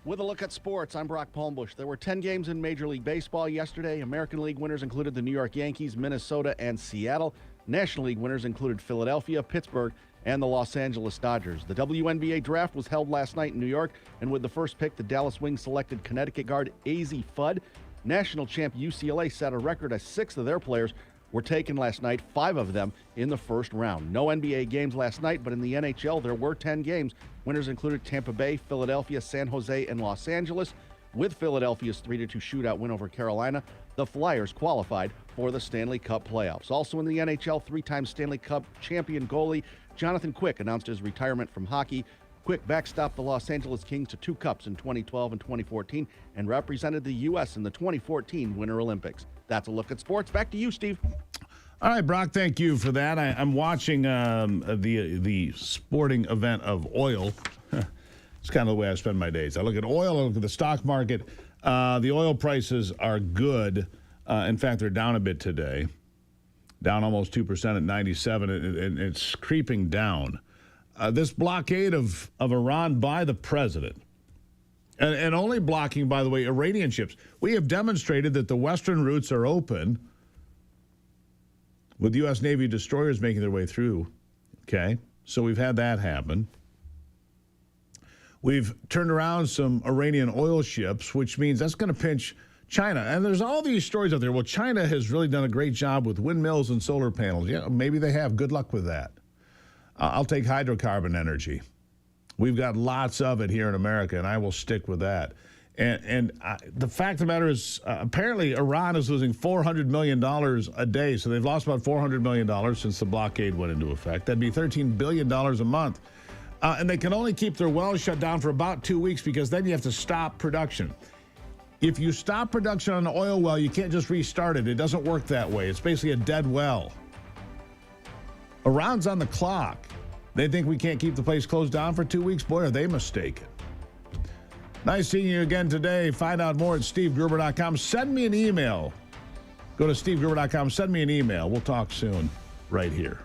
With a look at sports, I'm Brock Palmbush. There were 10 games in Major League Baseball yesterday. American League winners included the New York Yankees, Minnesota, and Seattle. National League winners included Philadelphia, Pittsburgh, and the Los Angeles Dodgers. The WNBA draft was held last night in New York, and with the first pick, the Dallas Wings selected Connecticut guard A.Z. Fudd. National champ UCLA set a record as 6 of their players were taken last night, 5 of them in the first round. No NBA games last night, but in the NHL, there were 10 games. Winners included Tampa Bay, Philadelphia, San Jose, and Los Angeles. With Philadelphia's 3-2 shootout win over Carolina, the Flyers qualified for the Stanley Cup playoffs. Also in the NHL, 3-time Stanley Cup champion goalie Jonathan Quick announced his retirement from hockey. Quick backstopped the Los Angeles Kings to 2 cups in 2012 and 2014 and represented the U.S. in the 2014 Winter Olympics. That's a look at sports. Back to you, Steve. All right, Brock, thank you for that. I'm watching the sporting event of oil. It's kind of the way I spend my days. I look at oil, I look at the stock market. The oil prices are good. In fact, they're down a bit today, down almost 2% at 97, and it's creeping down. This blockade of Iran by the president, and only blocking, by the way, Iranian ships. We have demonstrated that the Western routes are open with U.S. Navy destroyers making their way through, okay? So we've had that happen. We've turned around some Iranian oil ships, which means that's going to pinch China. And there's all these stories out there. Well, China has really done a great job with windmills and solar panels. Yeah, maybe they have. Good luck with that. I'll take hydrocarbon energy. We've got lots of it here in America, and I will stick with that. And the fact of the matter is, apparently Iran is losing $400 million a day. So they've lost about $400 million since the blockade went into effect. That'd be $13 billion a month. And they can only keep their wells shut down for about 2 weeks because then you have to stop production. If you stop production on an oil well, you can't just restart it. It doesn't work that way. It's basically a dead well. Iran's on the clock. They think we can't keep the place closed down for 2 weeks? Boy, are they mistaken. Nice seeing you again today. Find out more at stevegruber.com. Send me an email. Go to stevegruber.com. Send me an email. We'll talk soon right here.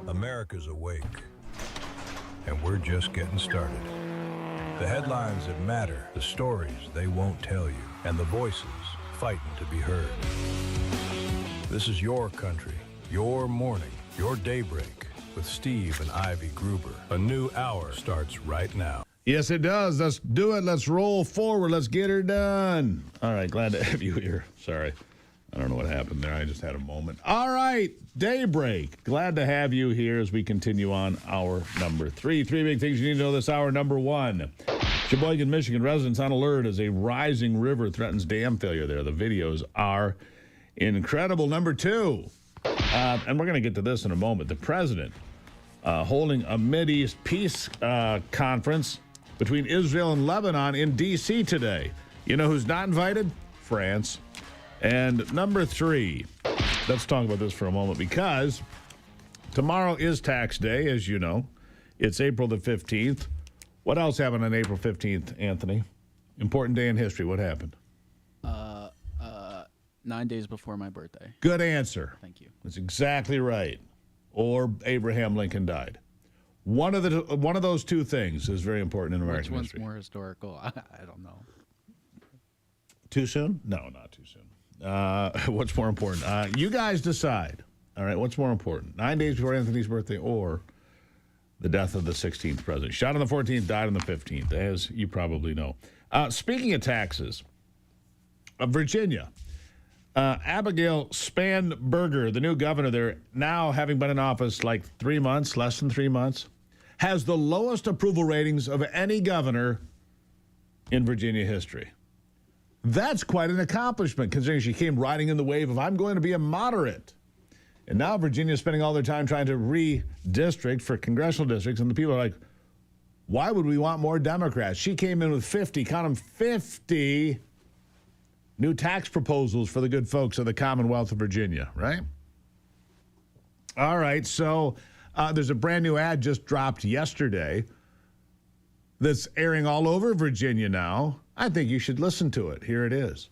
America's awake, and we're just getting started. The headlines that matter, the stories they won't tell you, and the voices fighting to be heard. This is your country, your morning, your daybreak with Steve and Ivy Gruber. A new hour starts right now. Yes, it does. Let's do it. Let's roll forward. Let's get her done. All right, glad to have you here. Sorry. I don't know what happened there. I just had a moment. All right, Daybreak. Glad to have you here as we continue on hour number 3. 3 big things you need to know this hour. Number 1, Sheboygan, Michigan residents on alert as a rising river threatens dam failure there. The videos are incredible. Number 2, and we're going to get to this in a moment. The president holding a Mideast peace conference between Israel and Lebanon in D.C. today. You know who's not invited? France. And number 3, let's talk about this for a moment because tomorrow is tax day, as you know. It's April the 15th. What else happened on April 15th, Anthony? Important day in history. What happened? 9 days before my birthday. Good answer. Thank you. That's exactly right. Or Abraham Lincoln died. One of those two things is very important in American history. Which one's more historical? I don't know. Too soon? No, not too soon. What's more important? You guys decide. All right, what's more important? 9 days before Anthony's birthday or the death of the 16th president? Shot on the 14th, died on the 15th, as you probably know. Speaking of taxes, Virginia, Abigail Spanberger, the new governor there, now having been in office like 3 months, less than 3 months, has the lowest approval ratings of any governor in Virginia history. That's quite an accomplishment, considering she came riding in the wave of, I'm going to be a moderate. And now Virginia's spending all their time trying to redistrict for congressional districts, and the people are like, why would we want more Democrats? She came in with 50, count them, 50 new tax proposals for the good folks of the Commonwealth of Virginia, right? All right, so there's a brand new ad just dropped yesterday that's airing all over Virginia now. I think you should listen to it. Here it is.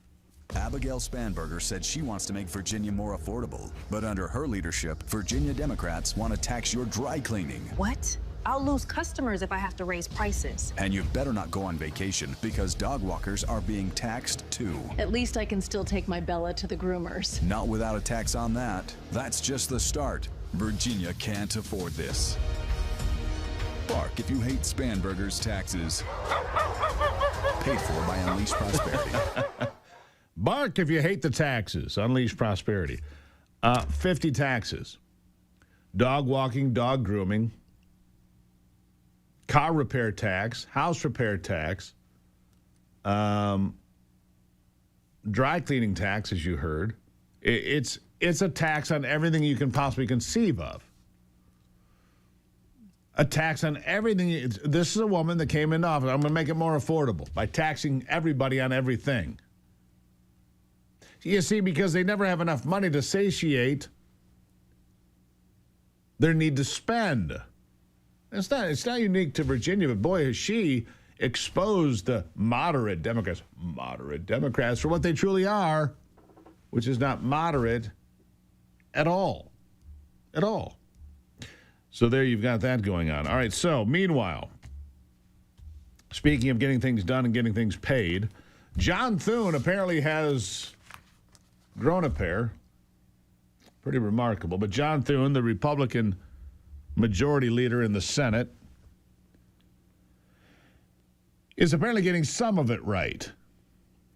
Abigail Spanberger said she wants to make Virginia more affordable. But under her leadership, Virginia Democrats want to tax your dry cleaning. What? I'll lose customers if I have to raise prices. And you better not go on vacation because dog walkers are being taxed too. At least I can still take my Bella to the groomers. Not without a tax on that. That's just the start. Virginia can't afford this. Bark if you hate Spanberger's taxes. Paid for by Unleash Prosperity. Bark if you hate the taxes. Unleash Prosperity. 50 taxes. Dog walking, dog grooming, car repair tax, house repair tax, dry cleaning tax, as you heard. It's a tax on everything you can possibly conceive of. A tax on everything. This is a woman that came into office. I'm going to make it more affordable by taxing everybody on everything. You see, because they never have enough money to satiate their need to spend. It's not unique to Virginia, but boy, has she exposed the moderate Democrats for what they truly are, which is not moderate at all. At all. So there you've got that going on. All right, so meanwhile, speaking of getting things done and getting things paid, John Thune apparently has grown a pair. Pretty remarkable. But John Thune, the Republican majority leader in the Senate, is apparently getting some of it right.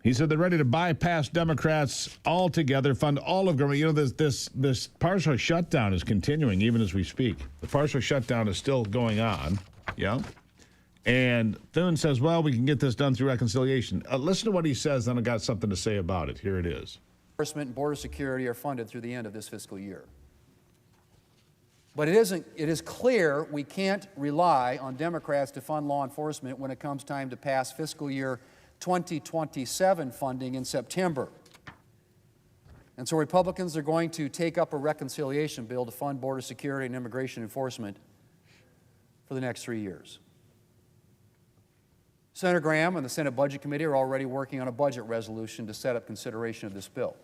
He said they're ready to bypass Democrats altogether, fund all of government. You know, this partial shutdown is continuing even as we speak. The partial shutdown is still going on, yeah? And Thune says, well, we can get this done through reconciliation. Listen to what he says, then I got something to say about it. Here it is. Enforcement and border security are funded through the end of this fiscal year. But it is clear we can't rely on Democrats to fund law enforcement when it comes time to pass fiscal year 2027 funding in September. And so Republicans are going to take up a reconciliation bill to fund border security and immigration enforcement for the next 3 years. Senator Graham and the Senate Budget Committee are already working on a budget resolution to set up consideration of this bill.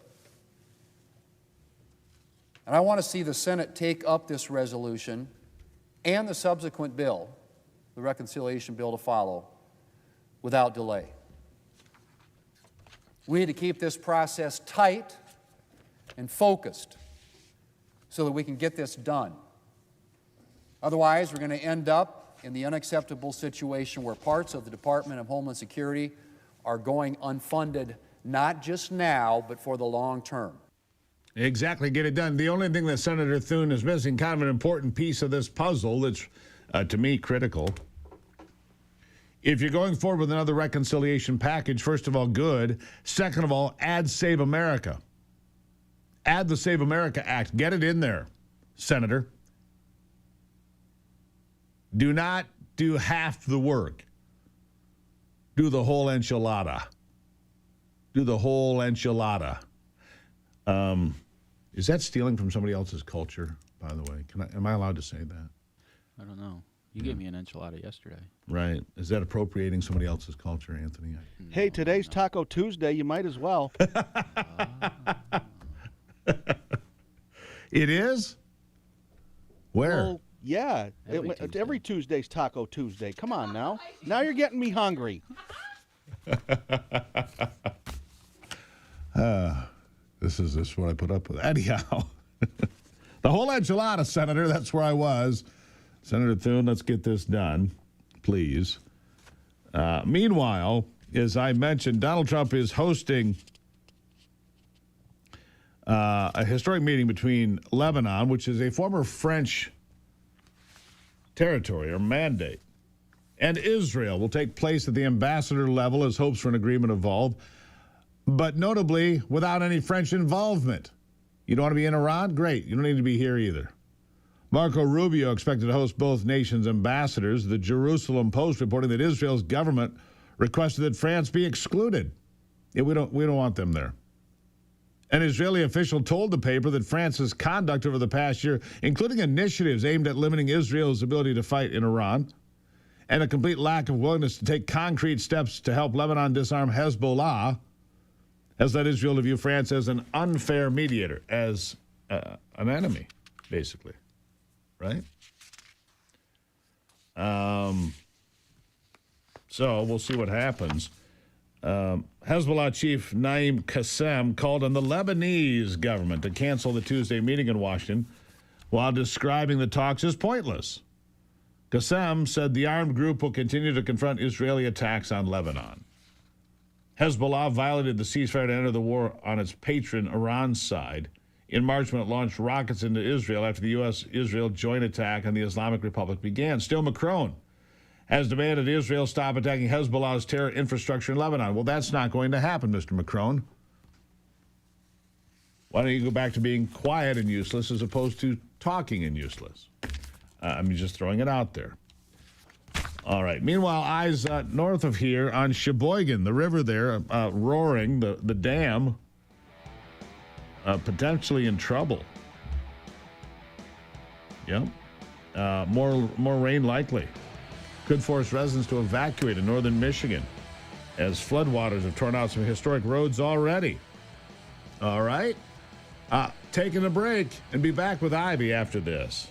And I want to see the Senate take up this resolution and the subsequent bill, the reconciliation bill to follow, without delay. We need to keep this process tight and focused so that we can get this done. Otherwise, we're going to end up in the unacceptable situation where parts of the Department of Homeland Security are going unfunded, not just now, but for the long term. Exactly, get it done. The only thing that Senator Thune is missing, kind of an important piece of this puzzle that's, to me, critical. If you're going forward with another reconciliation package, first of all, good. Second of all, add Save America. Add the Save America Act. Get it in there, Senator. Do not do half the work. Do the whole enchilada. Do the whole enchilada. Is that stealing from somebody else's culture, by the way? Am I allowed to say that? I don't know. You gave me an enchilada yesterday. Right. Is that appropriating somebody else's culture, Anthony? Hey, today's Taco Tuesday. You might as well. It is? Where? Well, yeah. Every Tuesday's Taco Tuesday. Come on now. Now you're getting me hungry. This is what I put up with. Anyhow, the whole enchilada, Senator, that's where I was. Senator Thune, let's get this done, please. Meanwhile, as I mentioned, Donald Trump is hosting a historic meeting between Lebanon, which is a former French territory or mandate, and Israel will take place at the ambassador level as hopes for an agreement evolve, but notably without any French involvement. You don't want to be in Iran? Great. You don't need to be here either. Marco Rubio expected to host both nations' ambassadors. The Jerusalem Post reporting that Israel's government requested that France be excluded. Yeah, we don't want them there. An Israeli official told the paper that France's conduct over the past year, including initiatives aimed at limiting Israel's ability to fight in Iran, and a complete lack of willingness to take concrete steps to help Lebanon disarm Hezbollah, has led Israel to view France as an unfair mediator, as an enemy, basically. Right? So we'll see what happens. Hezbollah chief Naim Qassem called on the Lebanese government to cancel the Tuesday meeting in Washington while describing the talks as pointless. Qassem said the armed group will continue to confront Israeli attacks on Lebanon. Hezbollah violated the ceasefire to enter the war on its patron Iran's side in March when it launched rockets into Israel after the U.S.-Israel joint attack on the Islamic Republic began. Still, Macron has demanded Israel stop attacking Hezbollah's terror infrastructure in Lebanon. Well, that's not going to happen, Mr. Macron. Why don't you go back to being quiet and useless as opposed to talking and useless? I'm just throwing it out there. All right. Meanwhile, eyes north of here on Sheboygan, the river there, roaring, the dam, potentially in trouble. Yep. More rain likely. Could force residents to evacuate in northern Michigan as floodwaters have torn out some historic roads already. All right. Taking a break and be back with Ivy after this.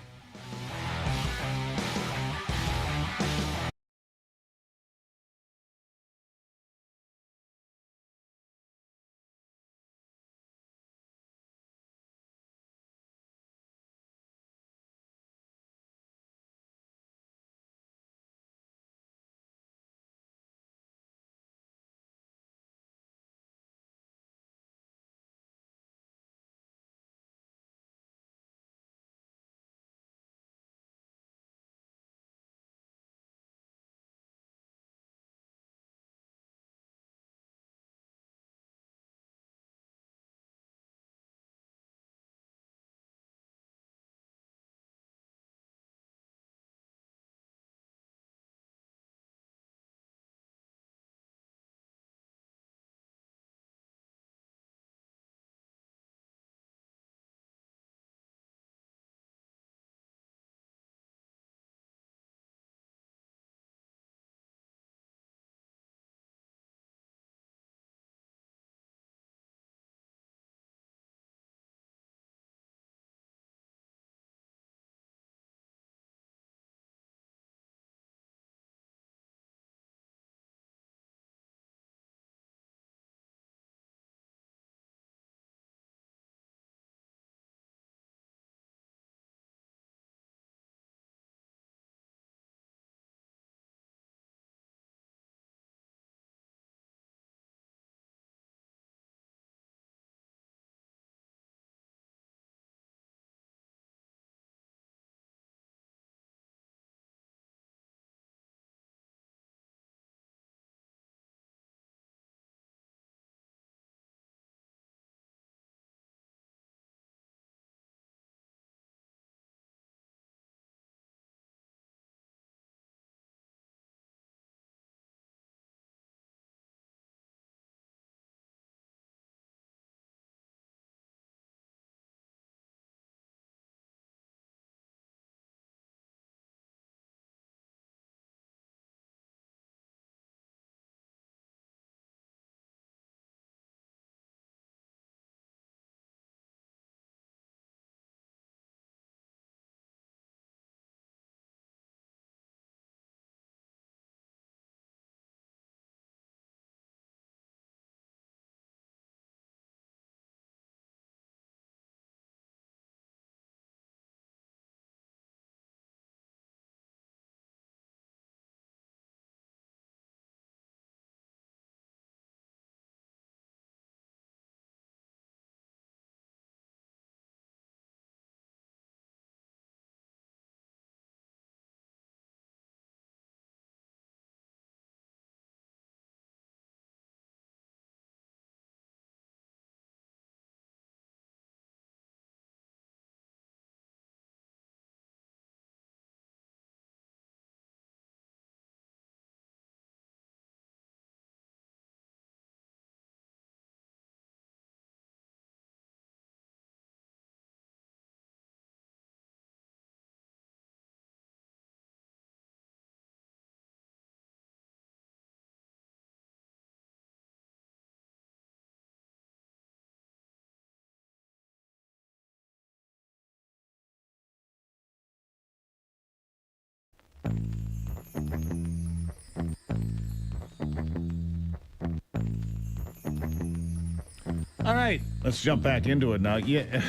All right, let's jump back into it now. Yeah,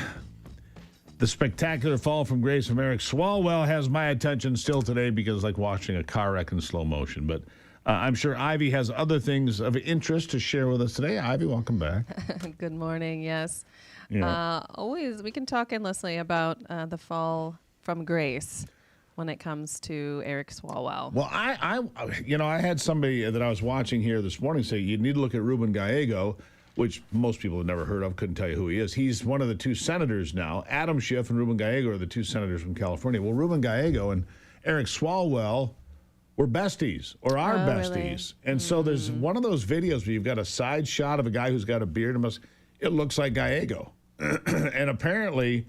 the spectacular fall from grace from Eric Swalwell has my attention still today because it's like watching a car wreck in slow motion. But I'm sure Ivy has other things of interest to share with us today. Ivy, welcome back. Good morning. Yes. Yeah. Always, we can talk endlessly about the fall from grace when it comes to Eric Swalwell. Well, I had somebody that I was watching here this morning say you need to look at Ruben Gallego, which most people have never heard of, couldn't tell you who he is. He's one of the two senators now. Adam Schiff and Ruben Gallego are the two senators from California. Well, Ruben Gallego and Eric Swalwell were besties, or are besties. Really? And so there's one of those videos where you've got a side shot of a guy who's got a beard. It looks like Gallego. And apparently...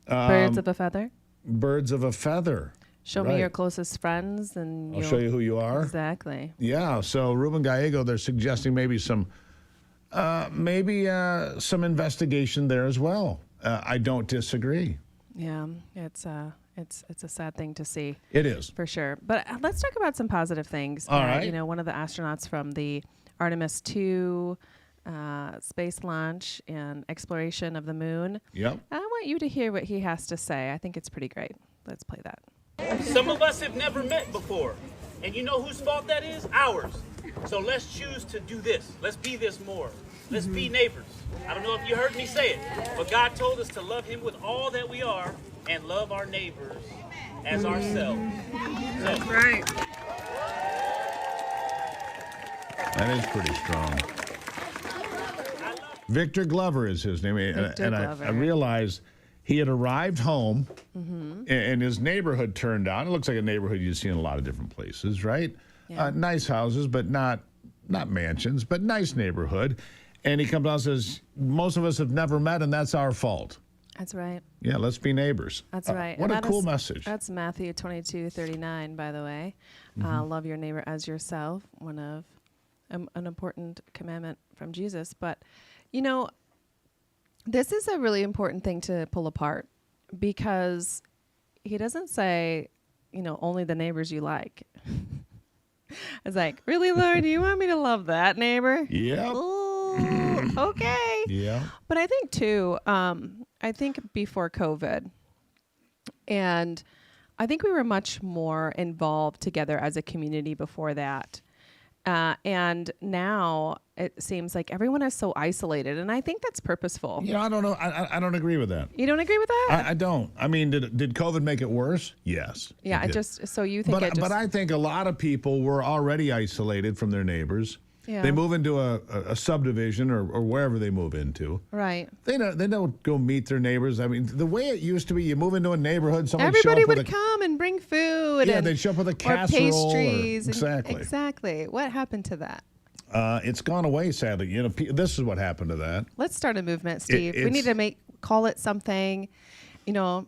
birds of a feather? Birds of a feather. Show me your closest friends, and I'll show you who you are. Exactly. Yeah, so Ruben Gallego, they're suggesting maybe some investigation there as well. I don't disagree. Yeah, it's a sad thing to see. It is. For sure. But let's talk about some positive things. All right. You know, one of the astronauts from the Artemis 2 space launch and exploration of the moon. Yep. I want you to hear what he has to say. I think it's pretty great. Let's play that. Some of us have never met before. And you know whose fault that is? Ours. So let's choose to do this. Let's be this more. Let's be neighbors. I don't know if you heard me say it, but God told us to love him with all that we are and love our neighbors as ourselves. That's right. That is pretty strong. Victor Glover is his name. I realized he had arrived home and his neighborhood turned out. It looks like a neighborhood you see in a lot of different places, right? Yeah. Nice houses, but not mansions, but nice neighborhood. And he comes out and says, most of us have never met, and that's our fault. That's right. Yeah, let's be neighbors. That's right. What a cool message. That's Matthew 22:39, by the way. Love your neighbor as yourself, one of an important commandment from Jesus. But, you know, this is a really important thing to pull apart because he doesn't say, you know, only the neighbors you like. It's like, really, Lord, you want me to love that neighbor? Yep. Okay. Yeah. But I think, too, I think before COVID, and I think we were much more involved together as a community before that. And now it seems like everyone is so isolated, and I think that's purposeful. Yeah, I don't know. I don't agree with that. You don't agree with that? I don't. I mean, did COVID make it worse? Yes. Yeah, so you think but I think a lot of people were already isolated from their neighbors. Yeah. They move into a subdivision or wherever they move into. Right. They don't go meet their neighbors. I mean, the way it used to be, you move into a neighborhood, everybody would come and bring food. Yeah, they'd show up with a casserole. Or pastries. Exactly. Exactly. What happened to that? It's gone away, sadly. You know, this is what happened to that. Let's start a movement, Steve. We need to call it something, you know,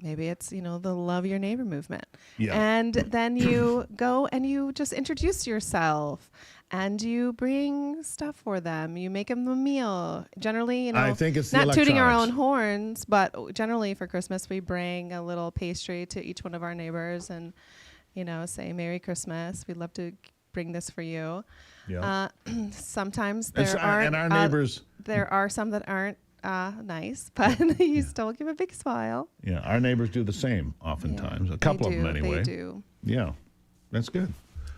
maybe it's, you know, the love your neighbor movement. Yeah. And then you go and you just introduce yourself. And you bring stuff for them. You make them a meal. Generally, you know, I think it's not tooting our own horns, but generally for Christmas, we bring a little pastry to each one of our neighbors and, you know, say, Merry Christmas. We'd love to bring this for you. Yeah. Sometimes there are some that aren't nice, but you still give a big smile. Yeah, our neighbors do the same oftentimes. A couple of them anyway. They do. Yeah, that's good.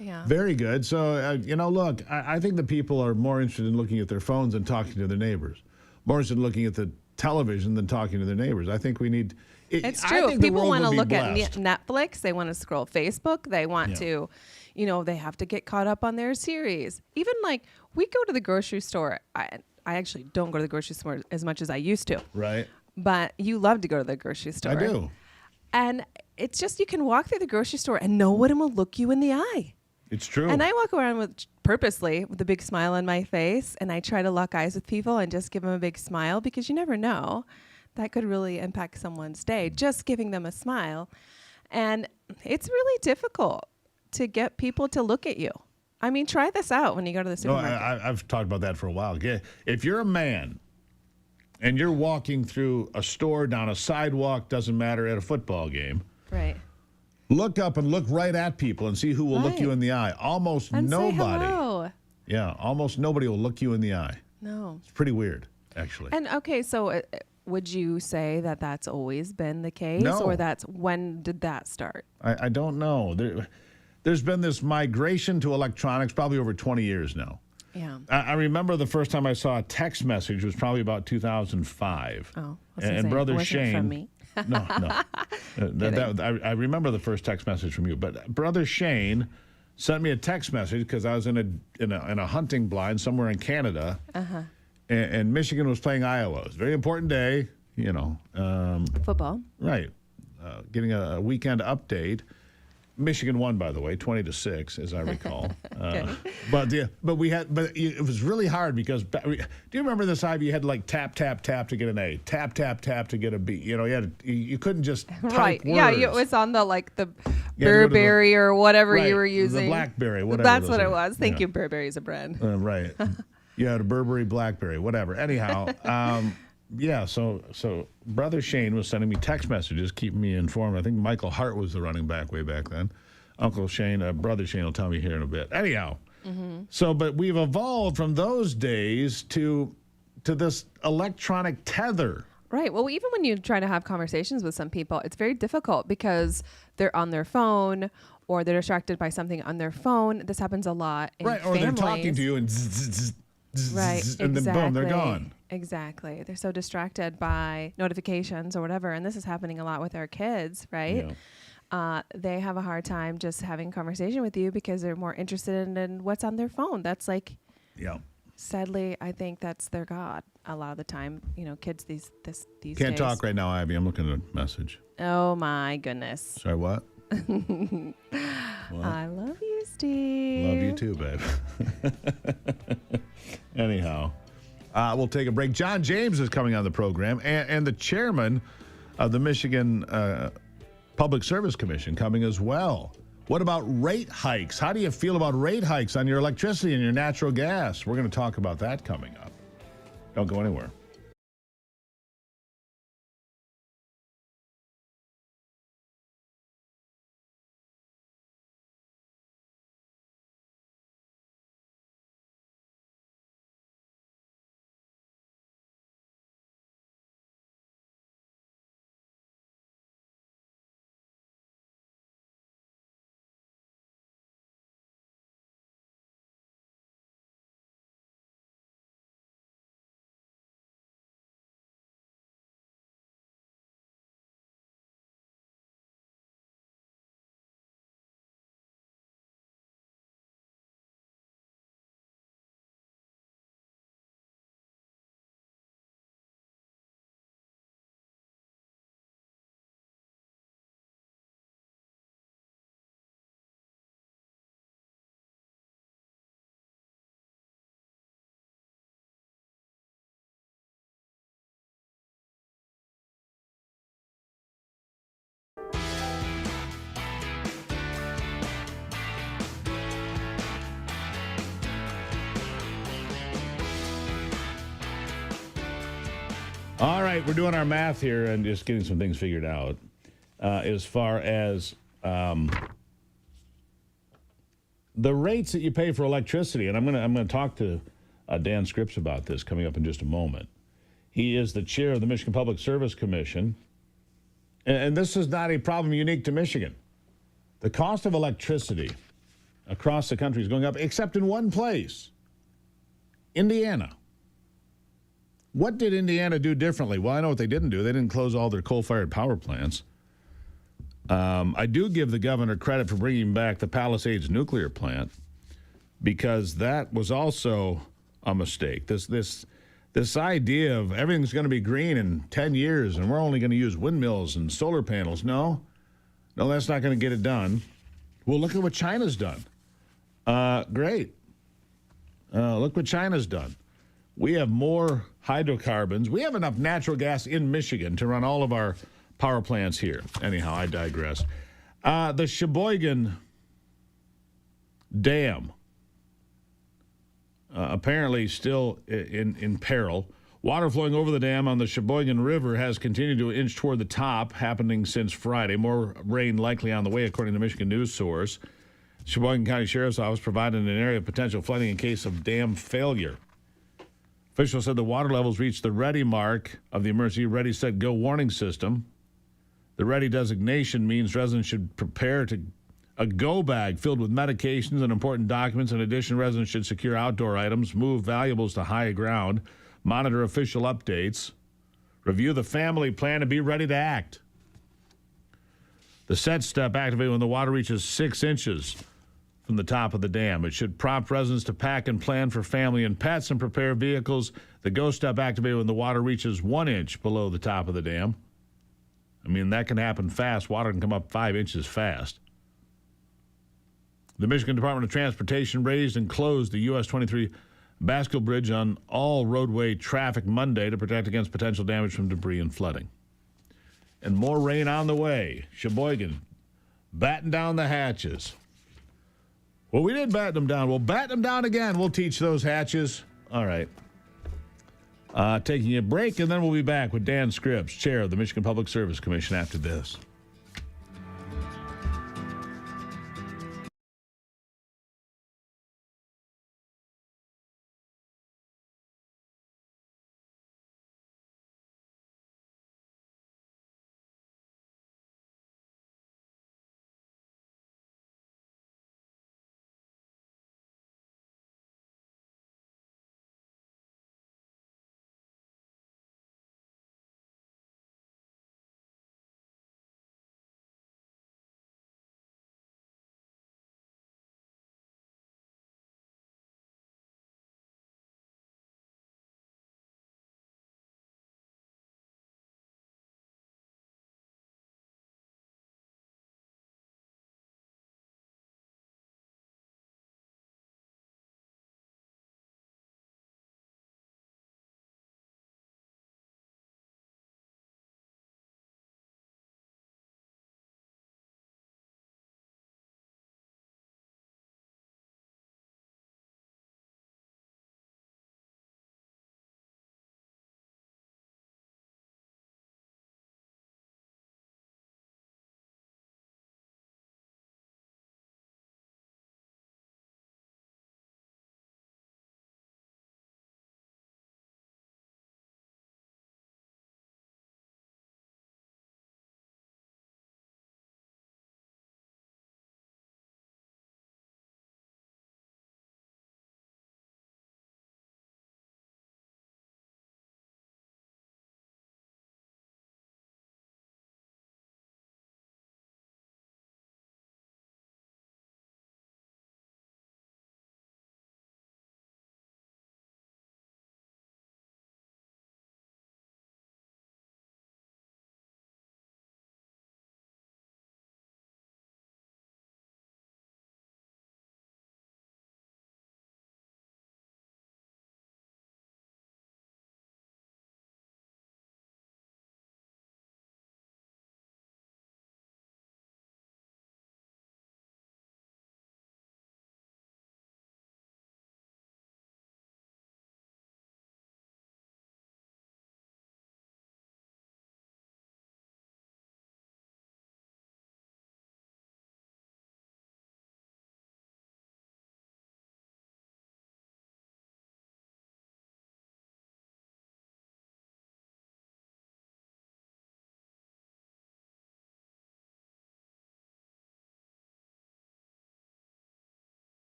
Yeah. Very good. So, you know, look, I think the people are more interested in looking at their phones and talking to their neighbors, more interested in looking at the television than talking to their neighbors. I think we need... It's true. People want to look at Netflix. They want to scroll Facebook. They want to, you know, they have to get caught up on their series. Even like we go to the grocery store. I actually don't go to the grocery store as much as I used to. Right. But you love to go to the grocery store. I do. And it's just you can walk through the grocery store and no one will look you in the eye. It's true. And I walk around purposely with a big smile on my face, and I try to lock eyes with people and just give them a big smile because you never know. That could really impact someone's day, just giving them a smile. And it's really difficult to get people to look at you. I mean, try this out when you go to the supermarket. No, I've talked about that for a while. If you're a man and you're walking through a store, down a sidewalk, doesn't matter, at a football game. Right. Look up and look right at people and see who will look you in the eye. Almost And nobody. Say hello. Yeah, almost nobody will look you in the eye. No. It's pretty weird, actually. And okay, so would you say that that's always been the case? No. Or when did that start? I don't know. There's been this migration to electronics probably over 20 years now. Yeah. I remember the first time I saw a text message was probably about 2005. Oh, and Brother wasn't Shane. from me. No. I remember the first text message from you. But Brother Shane sent me a text message because I was in a hunting blind somewhere in Canada. Uh-huh. And Michigan was playing Iowa. It was a very important day, Football. Right. Getting a weekend update. Michigan won, by the way, 20-6, as I recall. But it was really hard because do you remember this, Ivy? You had to like tap tap tap to get an A, tap tap tap to get a B. You couldn't just type Right. words. Yeah, it was on the Burberry or whatever you were using. The BlackBerry, whatever. That's what it was. Thank you. Burberry's a brand. Right. You had a Burberry, BlackBerry, whatever. Anyhow, so Brother Shane was sending me text messages, keeping me informed. I think Michael Hart was the running back way back then. Uncle Shane, Brother Shane will tell me here in a bit. Anyhow, but we've evolved from those days to this electronic tether. Right. Well, even when you try to have conversations with some people, it's very difficult because they're on their phone or they're distracted by something on their phone. This happens a lot in Right, or families. they're talking to you and zzz, right, and then boom, they're gone. Exactly. They're so distracted by notifications or whatever. And this is happening a lot with our kids, right? Yeah. They have a hard time just having conversation with you because they're more interested in what's on their phone. That's like, sadly, I think that's their God a lot of the time. Kids these days. Can't talk right now, Ivy. I'm looking at a message. Oh, my goodness. Sorry, what? I love you, Steve. Love you too, babe. Anyhow, we'll take a break. John James is coming on the program, and the chairman of the Michigan Public Service Commission coming as well. What about rate hikes? How do you feel about rate hikes on your electricity and your natural gas? We're going to talk about that coming up. Don't go anywhere. All right, we're doing our math here and just getting some things figured out as far as the rates that you pay for electricity. And I'm gonna talk to Dan Scripps about this coming up in just a moment. He is the chair of the Michigan Public Service Commission, and this is not a problem unique to Michigan. The cost of electricity across the country is going up, except in one place, Indiana. What did Indiana do differently? Well, I know what they didn't do. They didn't close all their coal-fired power plants. I do give the governor credit for bringing back the Palisades nuclear plant because that was also a mistake. This idea of everything's going to be green in 10 years and we're only going to use windmills and solar panels. No, that's not going to get it done. Well, look at what China's done. Great. Look what China's done. We have more hydrocarbons. We have enough natural gas in Michigan to run all of our power plants here. Anyhow, I digress. The Sheboygan Dam apparently still in peril. Water flowing over the dam on the Sheboygan River has continued to inch toward the top, happening since Friday. More rain likely on the way, according to Michigan News Source. Sheboygan County Sheriff's Office provided an area of potential flooding in case of dam failure. Officials said the water levels reached the ready mark of the emergency ready, set, go warning system. The ready designation means residents should prepare a go bag filled with medications and important documents. In addition, residents should secure outdoor items, move valuables to high ground, monitor official updates, review the family plan, and be ready to act. The set step activated when the water reaches 6 inches from the top of the dam. It should prompt residents to pack and plan for family and pets and prepare vehicles. The go step activated when the water reaches 1 inch below the top of the dam. I mean, that can happen fast. Water can come up 5 inches fast. The Michigan Department of Transportation raised and closed the US 23 Baskel Bridge on all roadway traffic Monday to protect against potential damage from debris and flooding. And more rain on the way. Sheboygan, batten down the hatches. Well, we did batten them down. We'll batten them down again. We'll teach those hatches. All right. Taking a break, and then we'll be back with Dan Scripps, chair of the Michigan Public Service Commission, after this.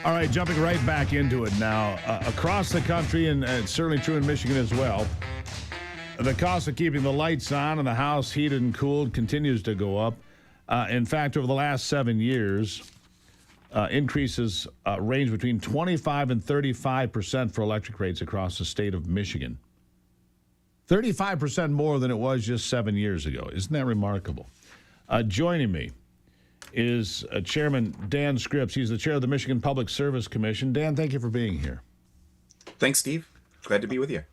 All right, jumping right back into it now. Across the country, and it's certainly true in Michigan as well, the cost of keeping the lights on and the house heated and cooled continues to go up. In fact, over the last 7 years, increases range between 25 and 35% for electric rates across the state of Michigan. 35% more than it was just 7 years ago. Isn't that remarkable? Joining me is Chairman Dan Scripps. He's the chair of the Michigan Public Service Commission. Dan, thank you for being here. Thanks, Steve. Glad to be with you.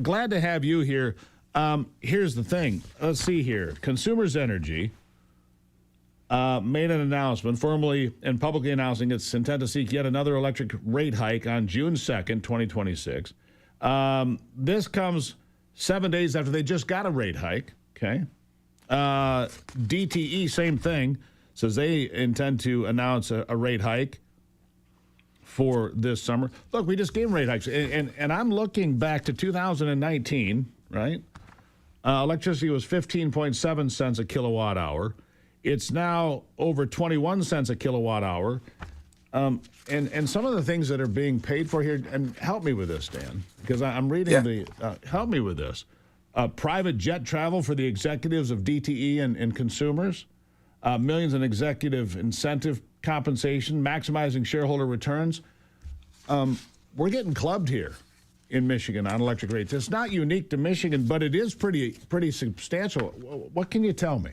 Glad to have you here. Here's the thing. Let's see here. Consumers Energy made an announcement, formally and publicly announcing its intent to seek yet another electric rate hike on June 2nd, 2026. This comes 7 days after they just got a rate hike, okay? DTE, same thing, says they intend to announce a rate hike for this summer. Look, we just gave rate hikes, and I'm looking back to 2019, right? Electricity was 15.7 cents a kilowatt hour. It's now over 21 cents a kilowatt hour. And some of the things that are being paid for here, and help me with this, Dan, because I'm reading help me with this. Private jet travel for the executives of DTE and consumers, millions in executive incentive compensation, maximizing shareholder returns. We're getting clubbed here in Michigan on electric rates. It's not unique to Michigan, but it is pretty substantial. What can you tell me?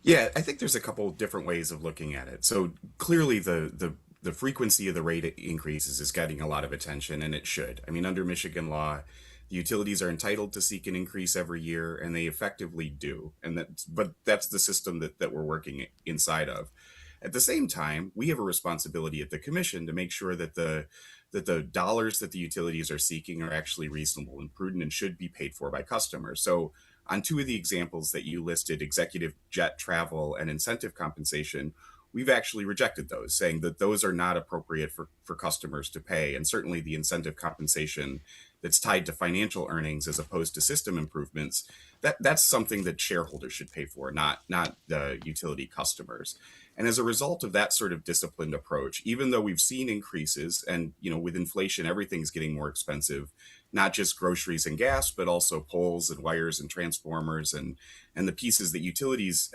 Yeah, I think there's a couple different ways of looking at it. So clearly the frequency of the rate increases is getting a lot of attention, and it should. I mean, under Michigan law, the utilities are entitled to seek an increase every year, and they effectively do. But that's the system that we're working inside of. At the same time, we have a responsibility at the commission to make sure that the dollars that the utilities are seeking are actually reasonable and prudent and should be paid for by customers. So on two of the examples that you listed, executive jet travel and incentive compensation, we've actually rejected those, saying that those are not appropriate for customers to pay. And certainly the incentive compensation that's tied to financial earnings as opposed to system improvements, that's something that shareholders should pay for, not the utility customers. And as a result of that sort of disciplined approach, even though we've seen increases and, with inflation, everything's getting more expensive, not just groceries and gas, but also poles and wires and transformers and the pieces that utilities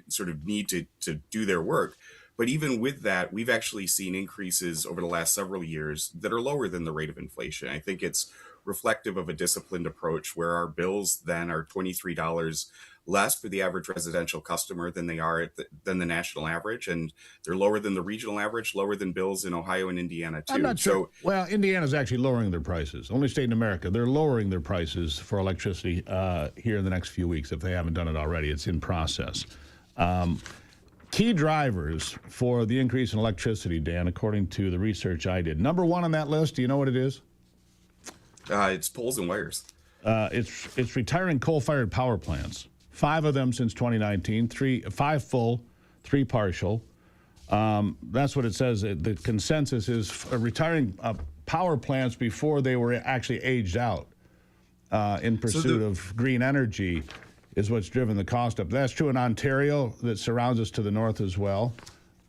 sort of need to do their work. But even with that, we've actually seen increases over the last several years that are lower than the rate of inflation. I think it's reflective of a disciplined approach where our bills then are $23 less for the average residential customer than they are than the national average, and they're lower than the regional average, lower than bills in Ohio and Indiana too. I'm not sure. Well, Indiana's actually lowering their prices. Only state in America. They're lowering their prices for electricity here in the next few weeks if they haven't done it already. It's in process. Key drivers for the increase in electricity, Dan, according to the research I did. Number one on that list, do you know what it is? It's poles and wires. It's retiring coal-fired power plants. 5 of them since 2019, 5 full, 3 partial. That's what it says. The consensus is retiring power plants before they were actually aged out in pursuit of green energy is what's driven the cost up. That's true in Ontario that surrounds us to the north as well.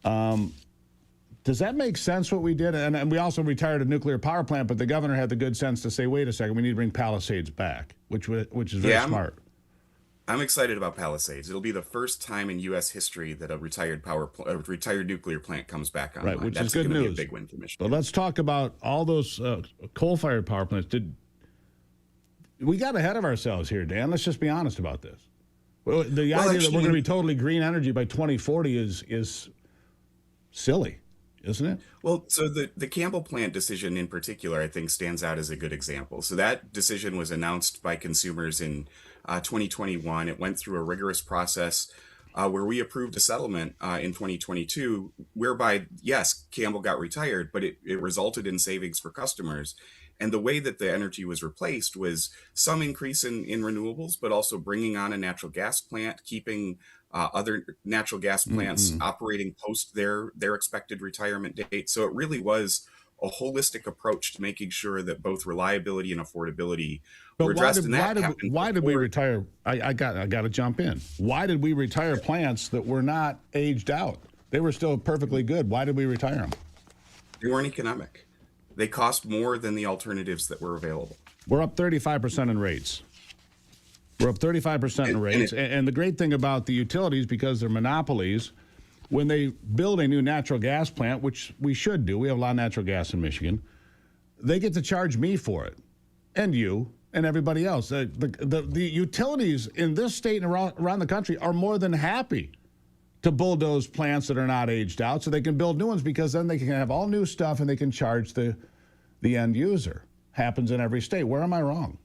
Does that make sense what we did? And we also retired a nuclear power plant, but the governor had the good sense to say, wait a second, we need to bring Palisades back, which is very smart. I'm excited about Palisades. It'll be the first time in U.S. history that a retired nuclear plant comes back online. Right, which That's is good gonna news. Be a big win for Michigan. But let's talk about all those coal-fired power plants. We got ahead of ourselves here, Dan. Let's just be honest about this. Well, the idea that we're going to be totally green energy by 2040 is silly, isn't it? Well, so the Campbell plant decision in particular, I think, stands out as a good example. So that decision was announced by consumers in 2021. It went through a rigorous process where we approved a settlement in 2022, whereby, yes, Campbell got retired, but it resulted in savings for customers. And the way that the energy was replaced was some increase in renewables, but also bringing on a natural gas plant, keeping other natural gas plants operating post their expected retirement date. So it really was a holistic approach to making sure that both reliability and affordability were addressed. Why did we retire? I got to jump in. Why did we retire plants that were not aged out? They were still perfectly good. Why did we retire them? They weren't economic. They cost more than the alternatives that were available. We're up 35% in rates. We're up 35% in rates. And the great thing about the utilities, because they're monopolies, when they build a new natural gas plant, which we should do, we have a lot of natural gas in Michigan, they get to charge me for it, and you, and everybody else. The utilities in this state and around the country are more than happy to bulldoze plants that are not aged out so they can build new ones, because then they can have all new stuff and they can charge the end user. Happens in every state. Where am I wrong?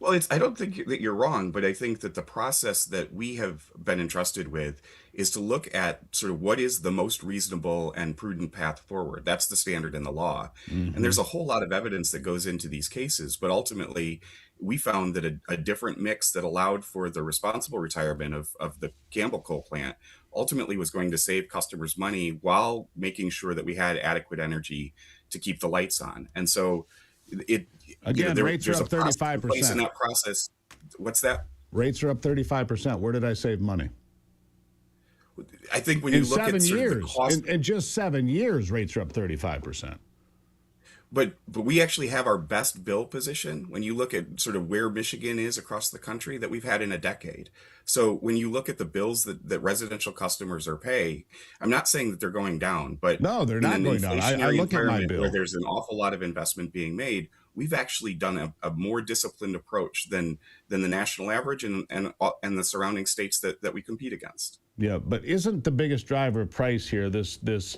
Well, I don't think that you're wrong, but I think that the process that we have been entrusted with is to look at sort of what is the most reasonable and prudent path forward. That's the standard in the law. And there's a whole lot of evidence that goes into these cases, but ultimately we found that a different mix that allowed for the responsible retirement of the Campbell coal plant ultimately was going to save customers money while making sure that we had adequate energy to keep the lights on. And so Again, rates are up 35%. In that process, what's that? Rates are up 35%. Where did I save money? I think when you look at sort of the cost, in just 7 years, rates are up 35%. But we actually have our best bill position when you look at sort of where Michigan is across the country that we've had in a decade. So when you look at the bills that residential customers are paying, I'm not saying that they're going down, but no, they're not going down. I look at my bill where there's an awful lot of investment being made. We've actually done a more disciplined approach than the national average and the surrounding states that we compete against. Yeah, but isn't the biggest driver of price here this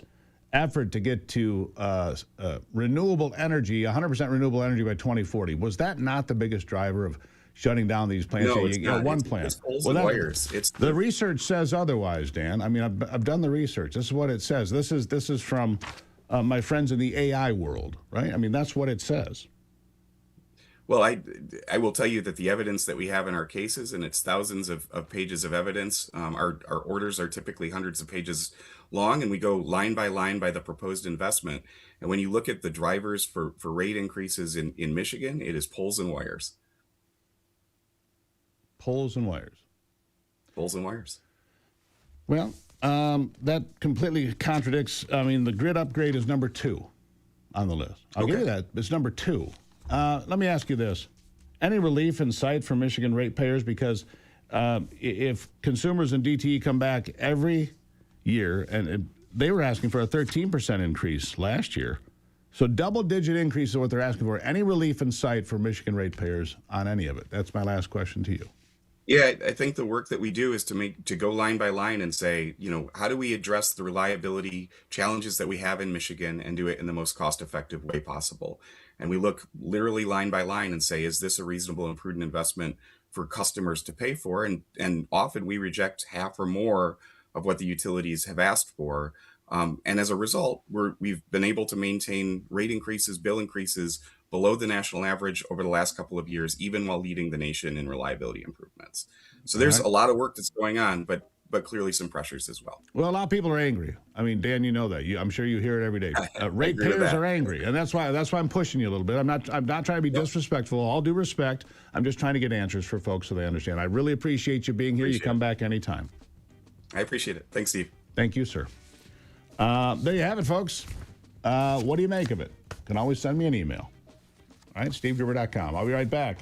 effort to get to renewable energy, 100% renewable energy by 2040? Was that not the biggest driver of shutting down these plants? No, it's not. One It's plant. poles and wires. The research says otherwise, Dan. I mean, I've done the research. This is what it says. This is from my friends in the AI world, right? I mean, that's what it says. Well, I will tell you that the evidence that we have in our cases, and it's thousands of pages of evidence, our orders are typically hundreds of pages long, and we go line by the proposed investment. And when you look at the drivers for rate increases in Michigan, it is poles and wires. Poles and wires. Poles and wires. Well, that completely contradicts. I mean, the grid upgrade is number 2 on the list. I'll give you that. It's number 2. Let me ask you this. Any relief in sight for Michigan ratepayers? Because if consumers and DTE come back every year, and they were asking for a 13% increase last year, so double-digit increase is what they're asking for. Any relief in sight for Michigan ratepayers on any of it? That's my last question to you. Yeah, I think the work that we do is to go line by line and say, how do we address the reliability challenges that we have in Michigan and do it in the most cost-effective way possible? And we look literally line by line and say, is this a reasonable and prudent investment for customers to pay for? And often we reject half or more of what the utilities have asked for. And as a result, we've been able to maintain rate increases, bill increases below the national average over the last couple of years, even while leading the nation in reliability improvements. So there's a lot of work that's going on, but clearly some pressures as well. Well, a lot of people are angry. I mean, Dan, you know that. I'm sure you hear it every day. Ratepayers are angry, and that's why I'm pushing you a little bit. I'm not trying to be disrespectful. All due respect, I'm just trying to get answers for folks so they understand. I really appreciate you being here. You come back anytime. I appreciate it. Thanks, Steve. Thank you, sir. There you have it, folks. What do you make of it? You can always send me an email. All right, SteveGruber.com. I'll be right back.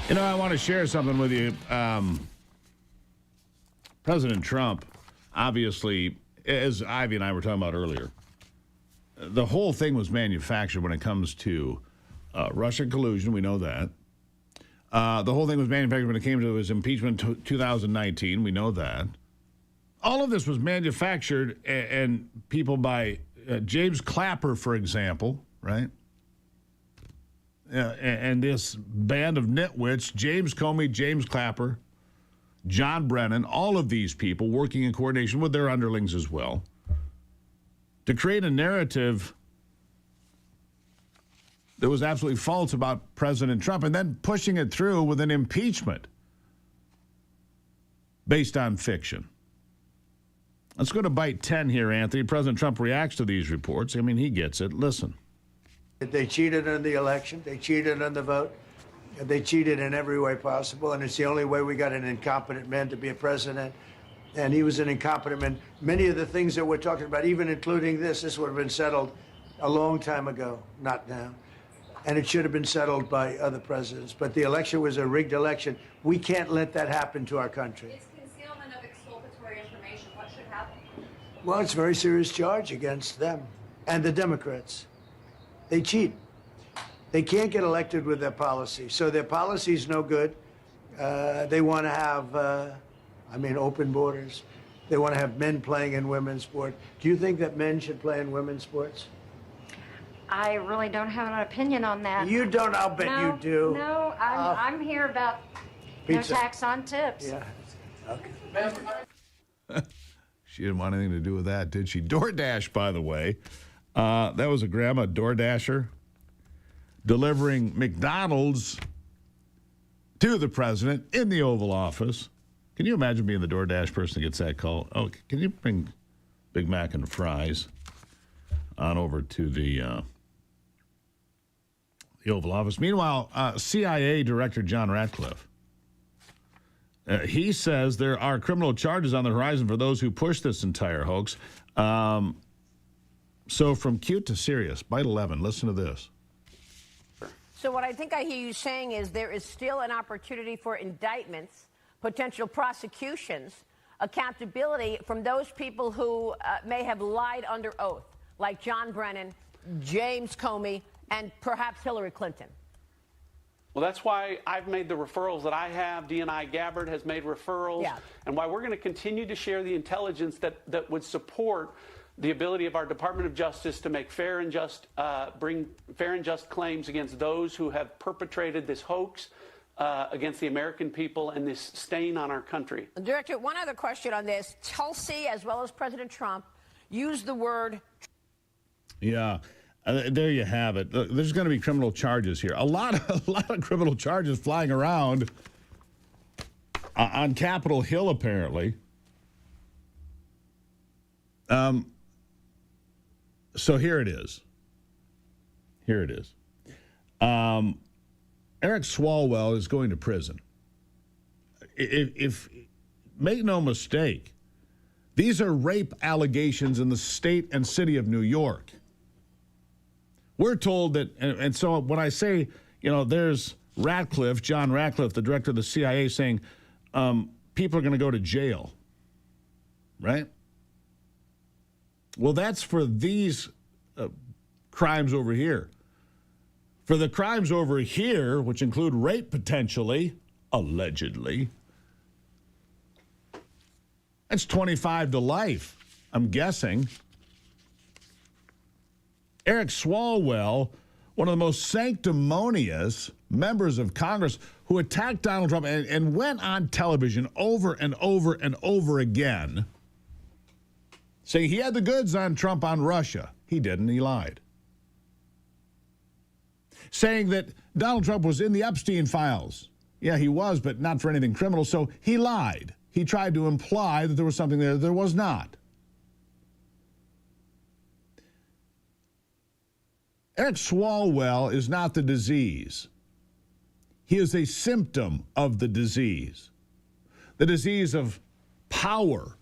You know, I want to share something with you. President Trump, obviously, as Ivy and I were talking about earlier, the whole thing was manufactured when it comes to Russian collusion. We know that. The whole thing was manufactured when it came to his impeachment 2019. We know that. All of this was manufactured, and people by James Clapper, for example, right? And this band of nitwits, James Comey, James Clapper, John Brennan, all of these people working in coordination with their underlings as well, to create a narrative that was absolutely false about President Trump and then pushing it through with an impeachment based on fiction. Let's go to bite 10 here, Anthony. President Trump reacts to these reports. I mean, he gets it. Listen. They cheated in the election. They cheated on the vote. They cheated in every way possible, and it's the only way we got an incompetent man to be a president. And he was an incompetent man. Many of the things that we're talking about, even including this would have been settled a long time ago, not now. And it should have been settled by other presidents. But the election was a rigged election. We can't let that happen to our country. It's concealment of exculpatory information. What should happen? Well, it's a very serious charge against them and the Democrats. They cheat. They can't get elected with their policy. So their policy is no good. They want to have, open borders. They want to have men playing in women's sport. Do you think that men should play in women's sports? I really don't have an opinion on that. You don't? I'll bet you do. No, I'm here about no tax on tips. Yeah. Okay. She didn't want anything to do with that, did she? DoorDash, by the way. That was a grandma DoorDasher delivering McDonald's to the president in the Oval Office. Can you imagine being the DoorDash person that gets that call? Oh, can you bring Big Mac and fries on over to the Oval Office? Meanwhile, CIA Director John Ratcliffe, he says there are criminal charges on the horizon for those who push this entire hoax. So from cute to serious, bite 11, listen to this. So what I think I hear you saying is there is still an opportunity for indictments, potential prosecutions, accountability from those people who may have lied under oath, like John Brennan, James Comey, and perhaps Hillary Clinton. Well, that's why I've made the referrals that I have. DNI Gabbard has made referrals, and why we're going to continue to share the intelligence that would support the ability of our Department of Justice to make bring fair and just claims against those who have perpetrated this hoax against the American people and this stain on our country. Director, one other question on this. Tulsi, as well as President Trump, used the word. Yeah, there you have it. There's going to be criminal charges here. A lot of criminal charges flying around on Capitol Hill, apparently. So here it is. Eric Swalwell is going to prison. If make no mistake, these are rape allegations in the state and city of New York. We're told that, and so when I say, there's Ratcliffe, John Ratcliffe, the director of the CIA, saying people are going to go to jail, right? Well, that's for these crimes over here. For the crimes over here, which include rape potentially, allegedly, that's 25 to life, I'm guessing. Eric Swalwell, one of the most sanctimonious members of Congress who attacked Donald Trump and went on television over and over and over again saying he had the goods on Trump on Russia. He didn't. He lied. Saying that Donald Trump was in the Epstein files. Yeah, he was, but not for anything criminal. So he lied. He tried to imply that there was something there that there was not. Eric Swalwell is not the disease. He is a symptom of the disease of power,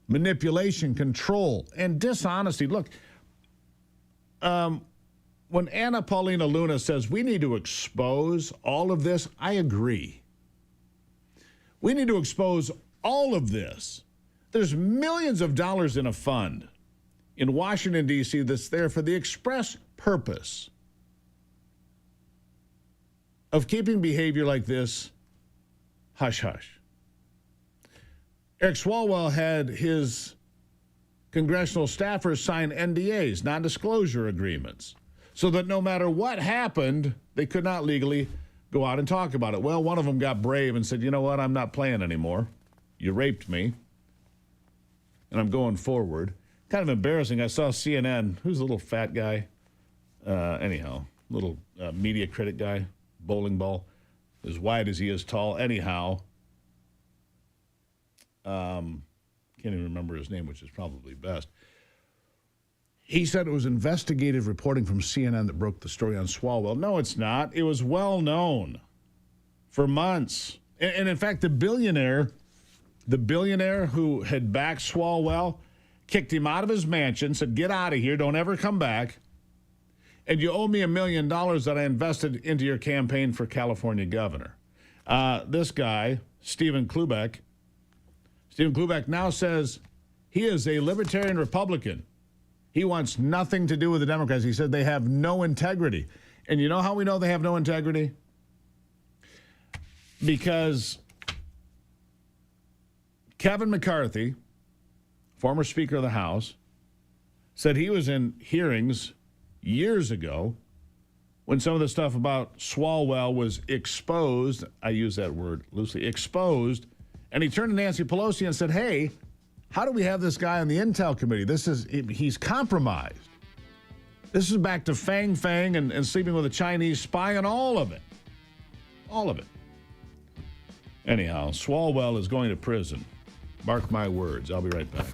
manipulation, control, and dishonesty. Look, when Anna Paulina Luna says we need to expose all of this, I agree. We need to expose all of this. There's millions of dollars in a fund in Washington, D.C. that's there for the express purpose of keeping behavior like this hush-hush. Eric Swalwell had his congressional staffers sign NDAs, non-disclosure agreements, so that no matter what happened, they could not legally go out and talk about it. Well, one of them got brave and said, you know what, I'm not playing anymore. You raped me, and I'm going forward. Kind of embarrassing. I saw CNN. Who's the little fat guy? Anyhow, little media critic guy, bowling ball, as wide as he is tall. Anyhow, can't even remember his name, which is probably best. He said it was investigative reporting from CNN that broke the story on Swalwell. No, it's not. It was well known for months. And in fact, the billionaire who had backed Swalwell kicked him out of his mansion, said, get out of here, don't ever come back. And you owe me $1 million that I invested into your campaign for California governor. This guy, Stephen Klubeck now says he is a libertarian Republican. He wants nothing to do with the Democrats. He said they have no integrity. And you know how we know they have no integrity? Because Kevin McCarthy, former Speaker of the House, said he was in hearings years ago when some of the stuff about Swalwell was exposed. I use that word loosely, exposed. And he turned to Nancy Pelosi and said, hey, how do we have this guy on the Intel Committee? He's compromised. This is back to Fang and sleeping with a Chinese spy and all of it. All of it. Anyhow, Swalwell is going to prison. Mark my words. I'll be right back.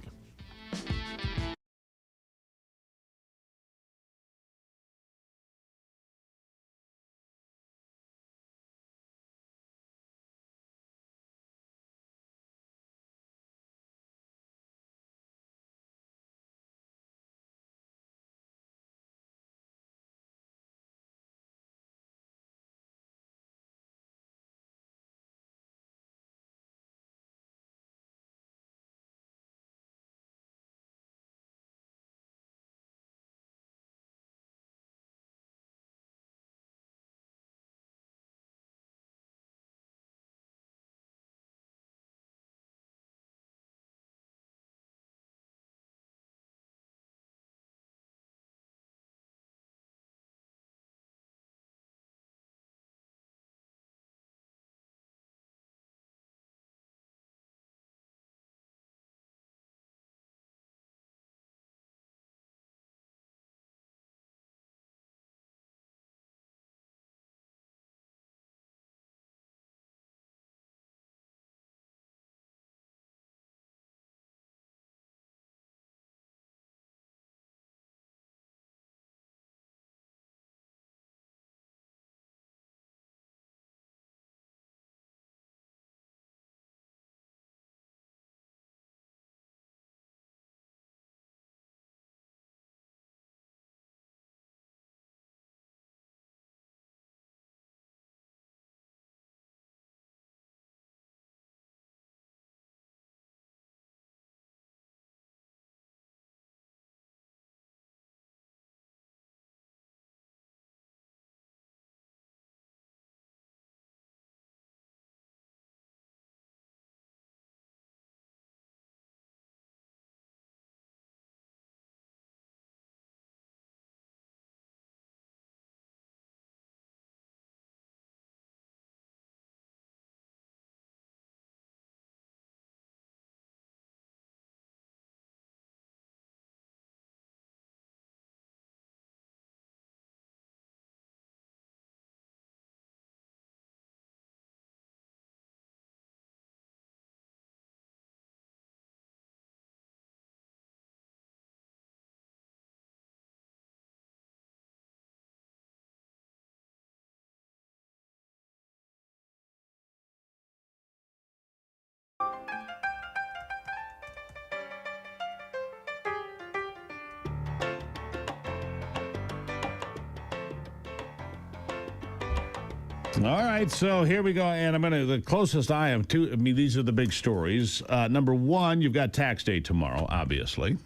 All right, so here we go, and the closest I am to, these are the big stories. Number one, you've got tax day tomorrow, obviously.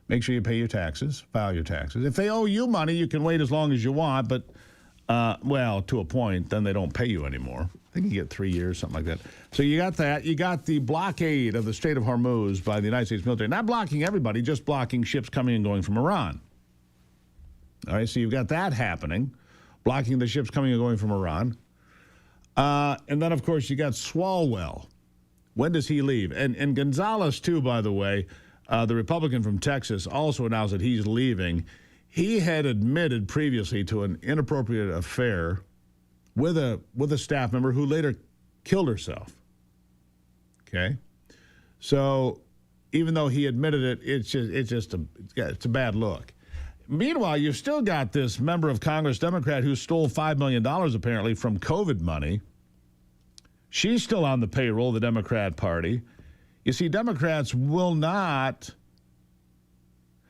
Make sure you pay your taxes, file your taxes. If they owe you money, you can wait as long as you want, but, well, to a point, then they don't pay you anymore. I think you get 3 years, something like that. So you got that. You got the blockade of the Strait of Hormuz by the United States military. Not blocking everybody, just blocking ships coming and going from Iran. All right, so you've got that happening, blocking the ships coming and going from Iran. And then, of course, you got Swalwell. When does he leave? And Gonzalez, too, by the way, the Republican from Texas, also announced that he's leaving. He had admitted previously to an inappropriate affair with a staff member who later killed herself. Okay? So even though he admitted it, it's a bad look. Meanwhile, you've still got this member of Congress, Democrat, who stole $5 million apparently from COVID money. She's still on the payroll of the Democrat Party. You see, Democrats will not,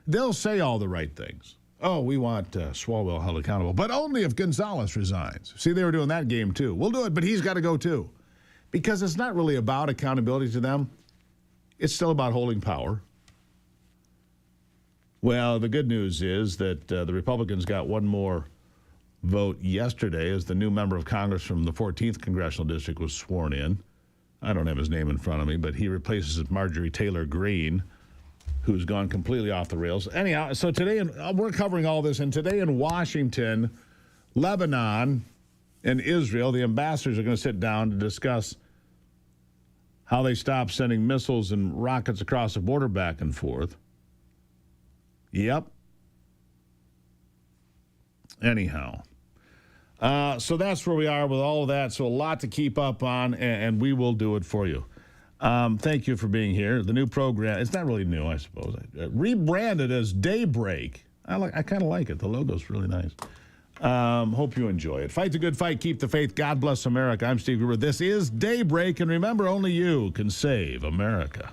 they'll say all the right things. Oh, we want Swalwell held accountable, but only if Gonzalez resigns. See, they were doing that game too. We'll do it, but he's got to go too. Because it's not really about accountability to them. It's still about holding power. Well, the good news is that the Republicans got one more vote yesterday as the new member of Congress from the 14th Congressional District was sworn in. I don't have his name in front of me, but he replaces Marjorie Taylor Greene, who's gone completely off the rails. Anyhow, so today, we're covering all this, and today in Washington, Lebanon and Israel, the ambassadors are going to sit down to discuss how they stop sending missiles and rockets across the border back and forth. Yep. Anyhow. So that's where we are with all of that. So a lot to keep up on, and we will do it for you. Thank you for being here. The new program, it's not really new, I suppose. Rebranded as Daybreak. I kind of like it. The logo's really nice. Hope you enjoy it. Fight the good fight. Keep the faith. God bless America. I'm Steve Gruber. This is Daybreak, and remember, only you can save America.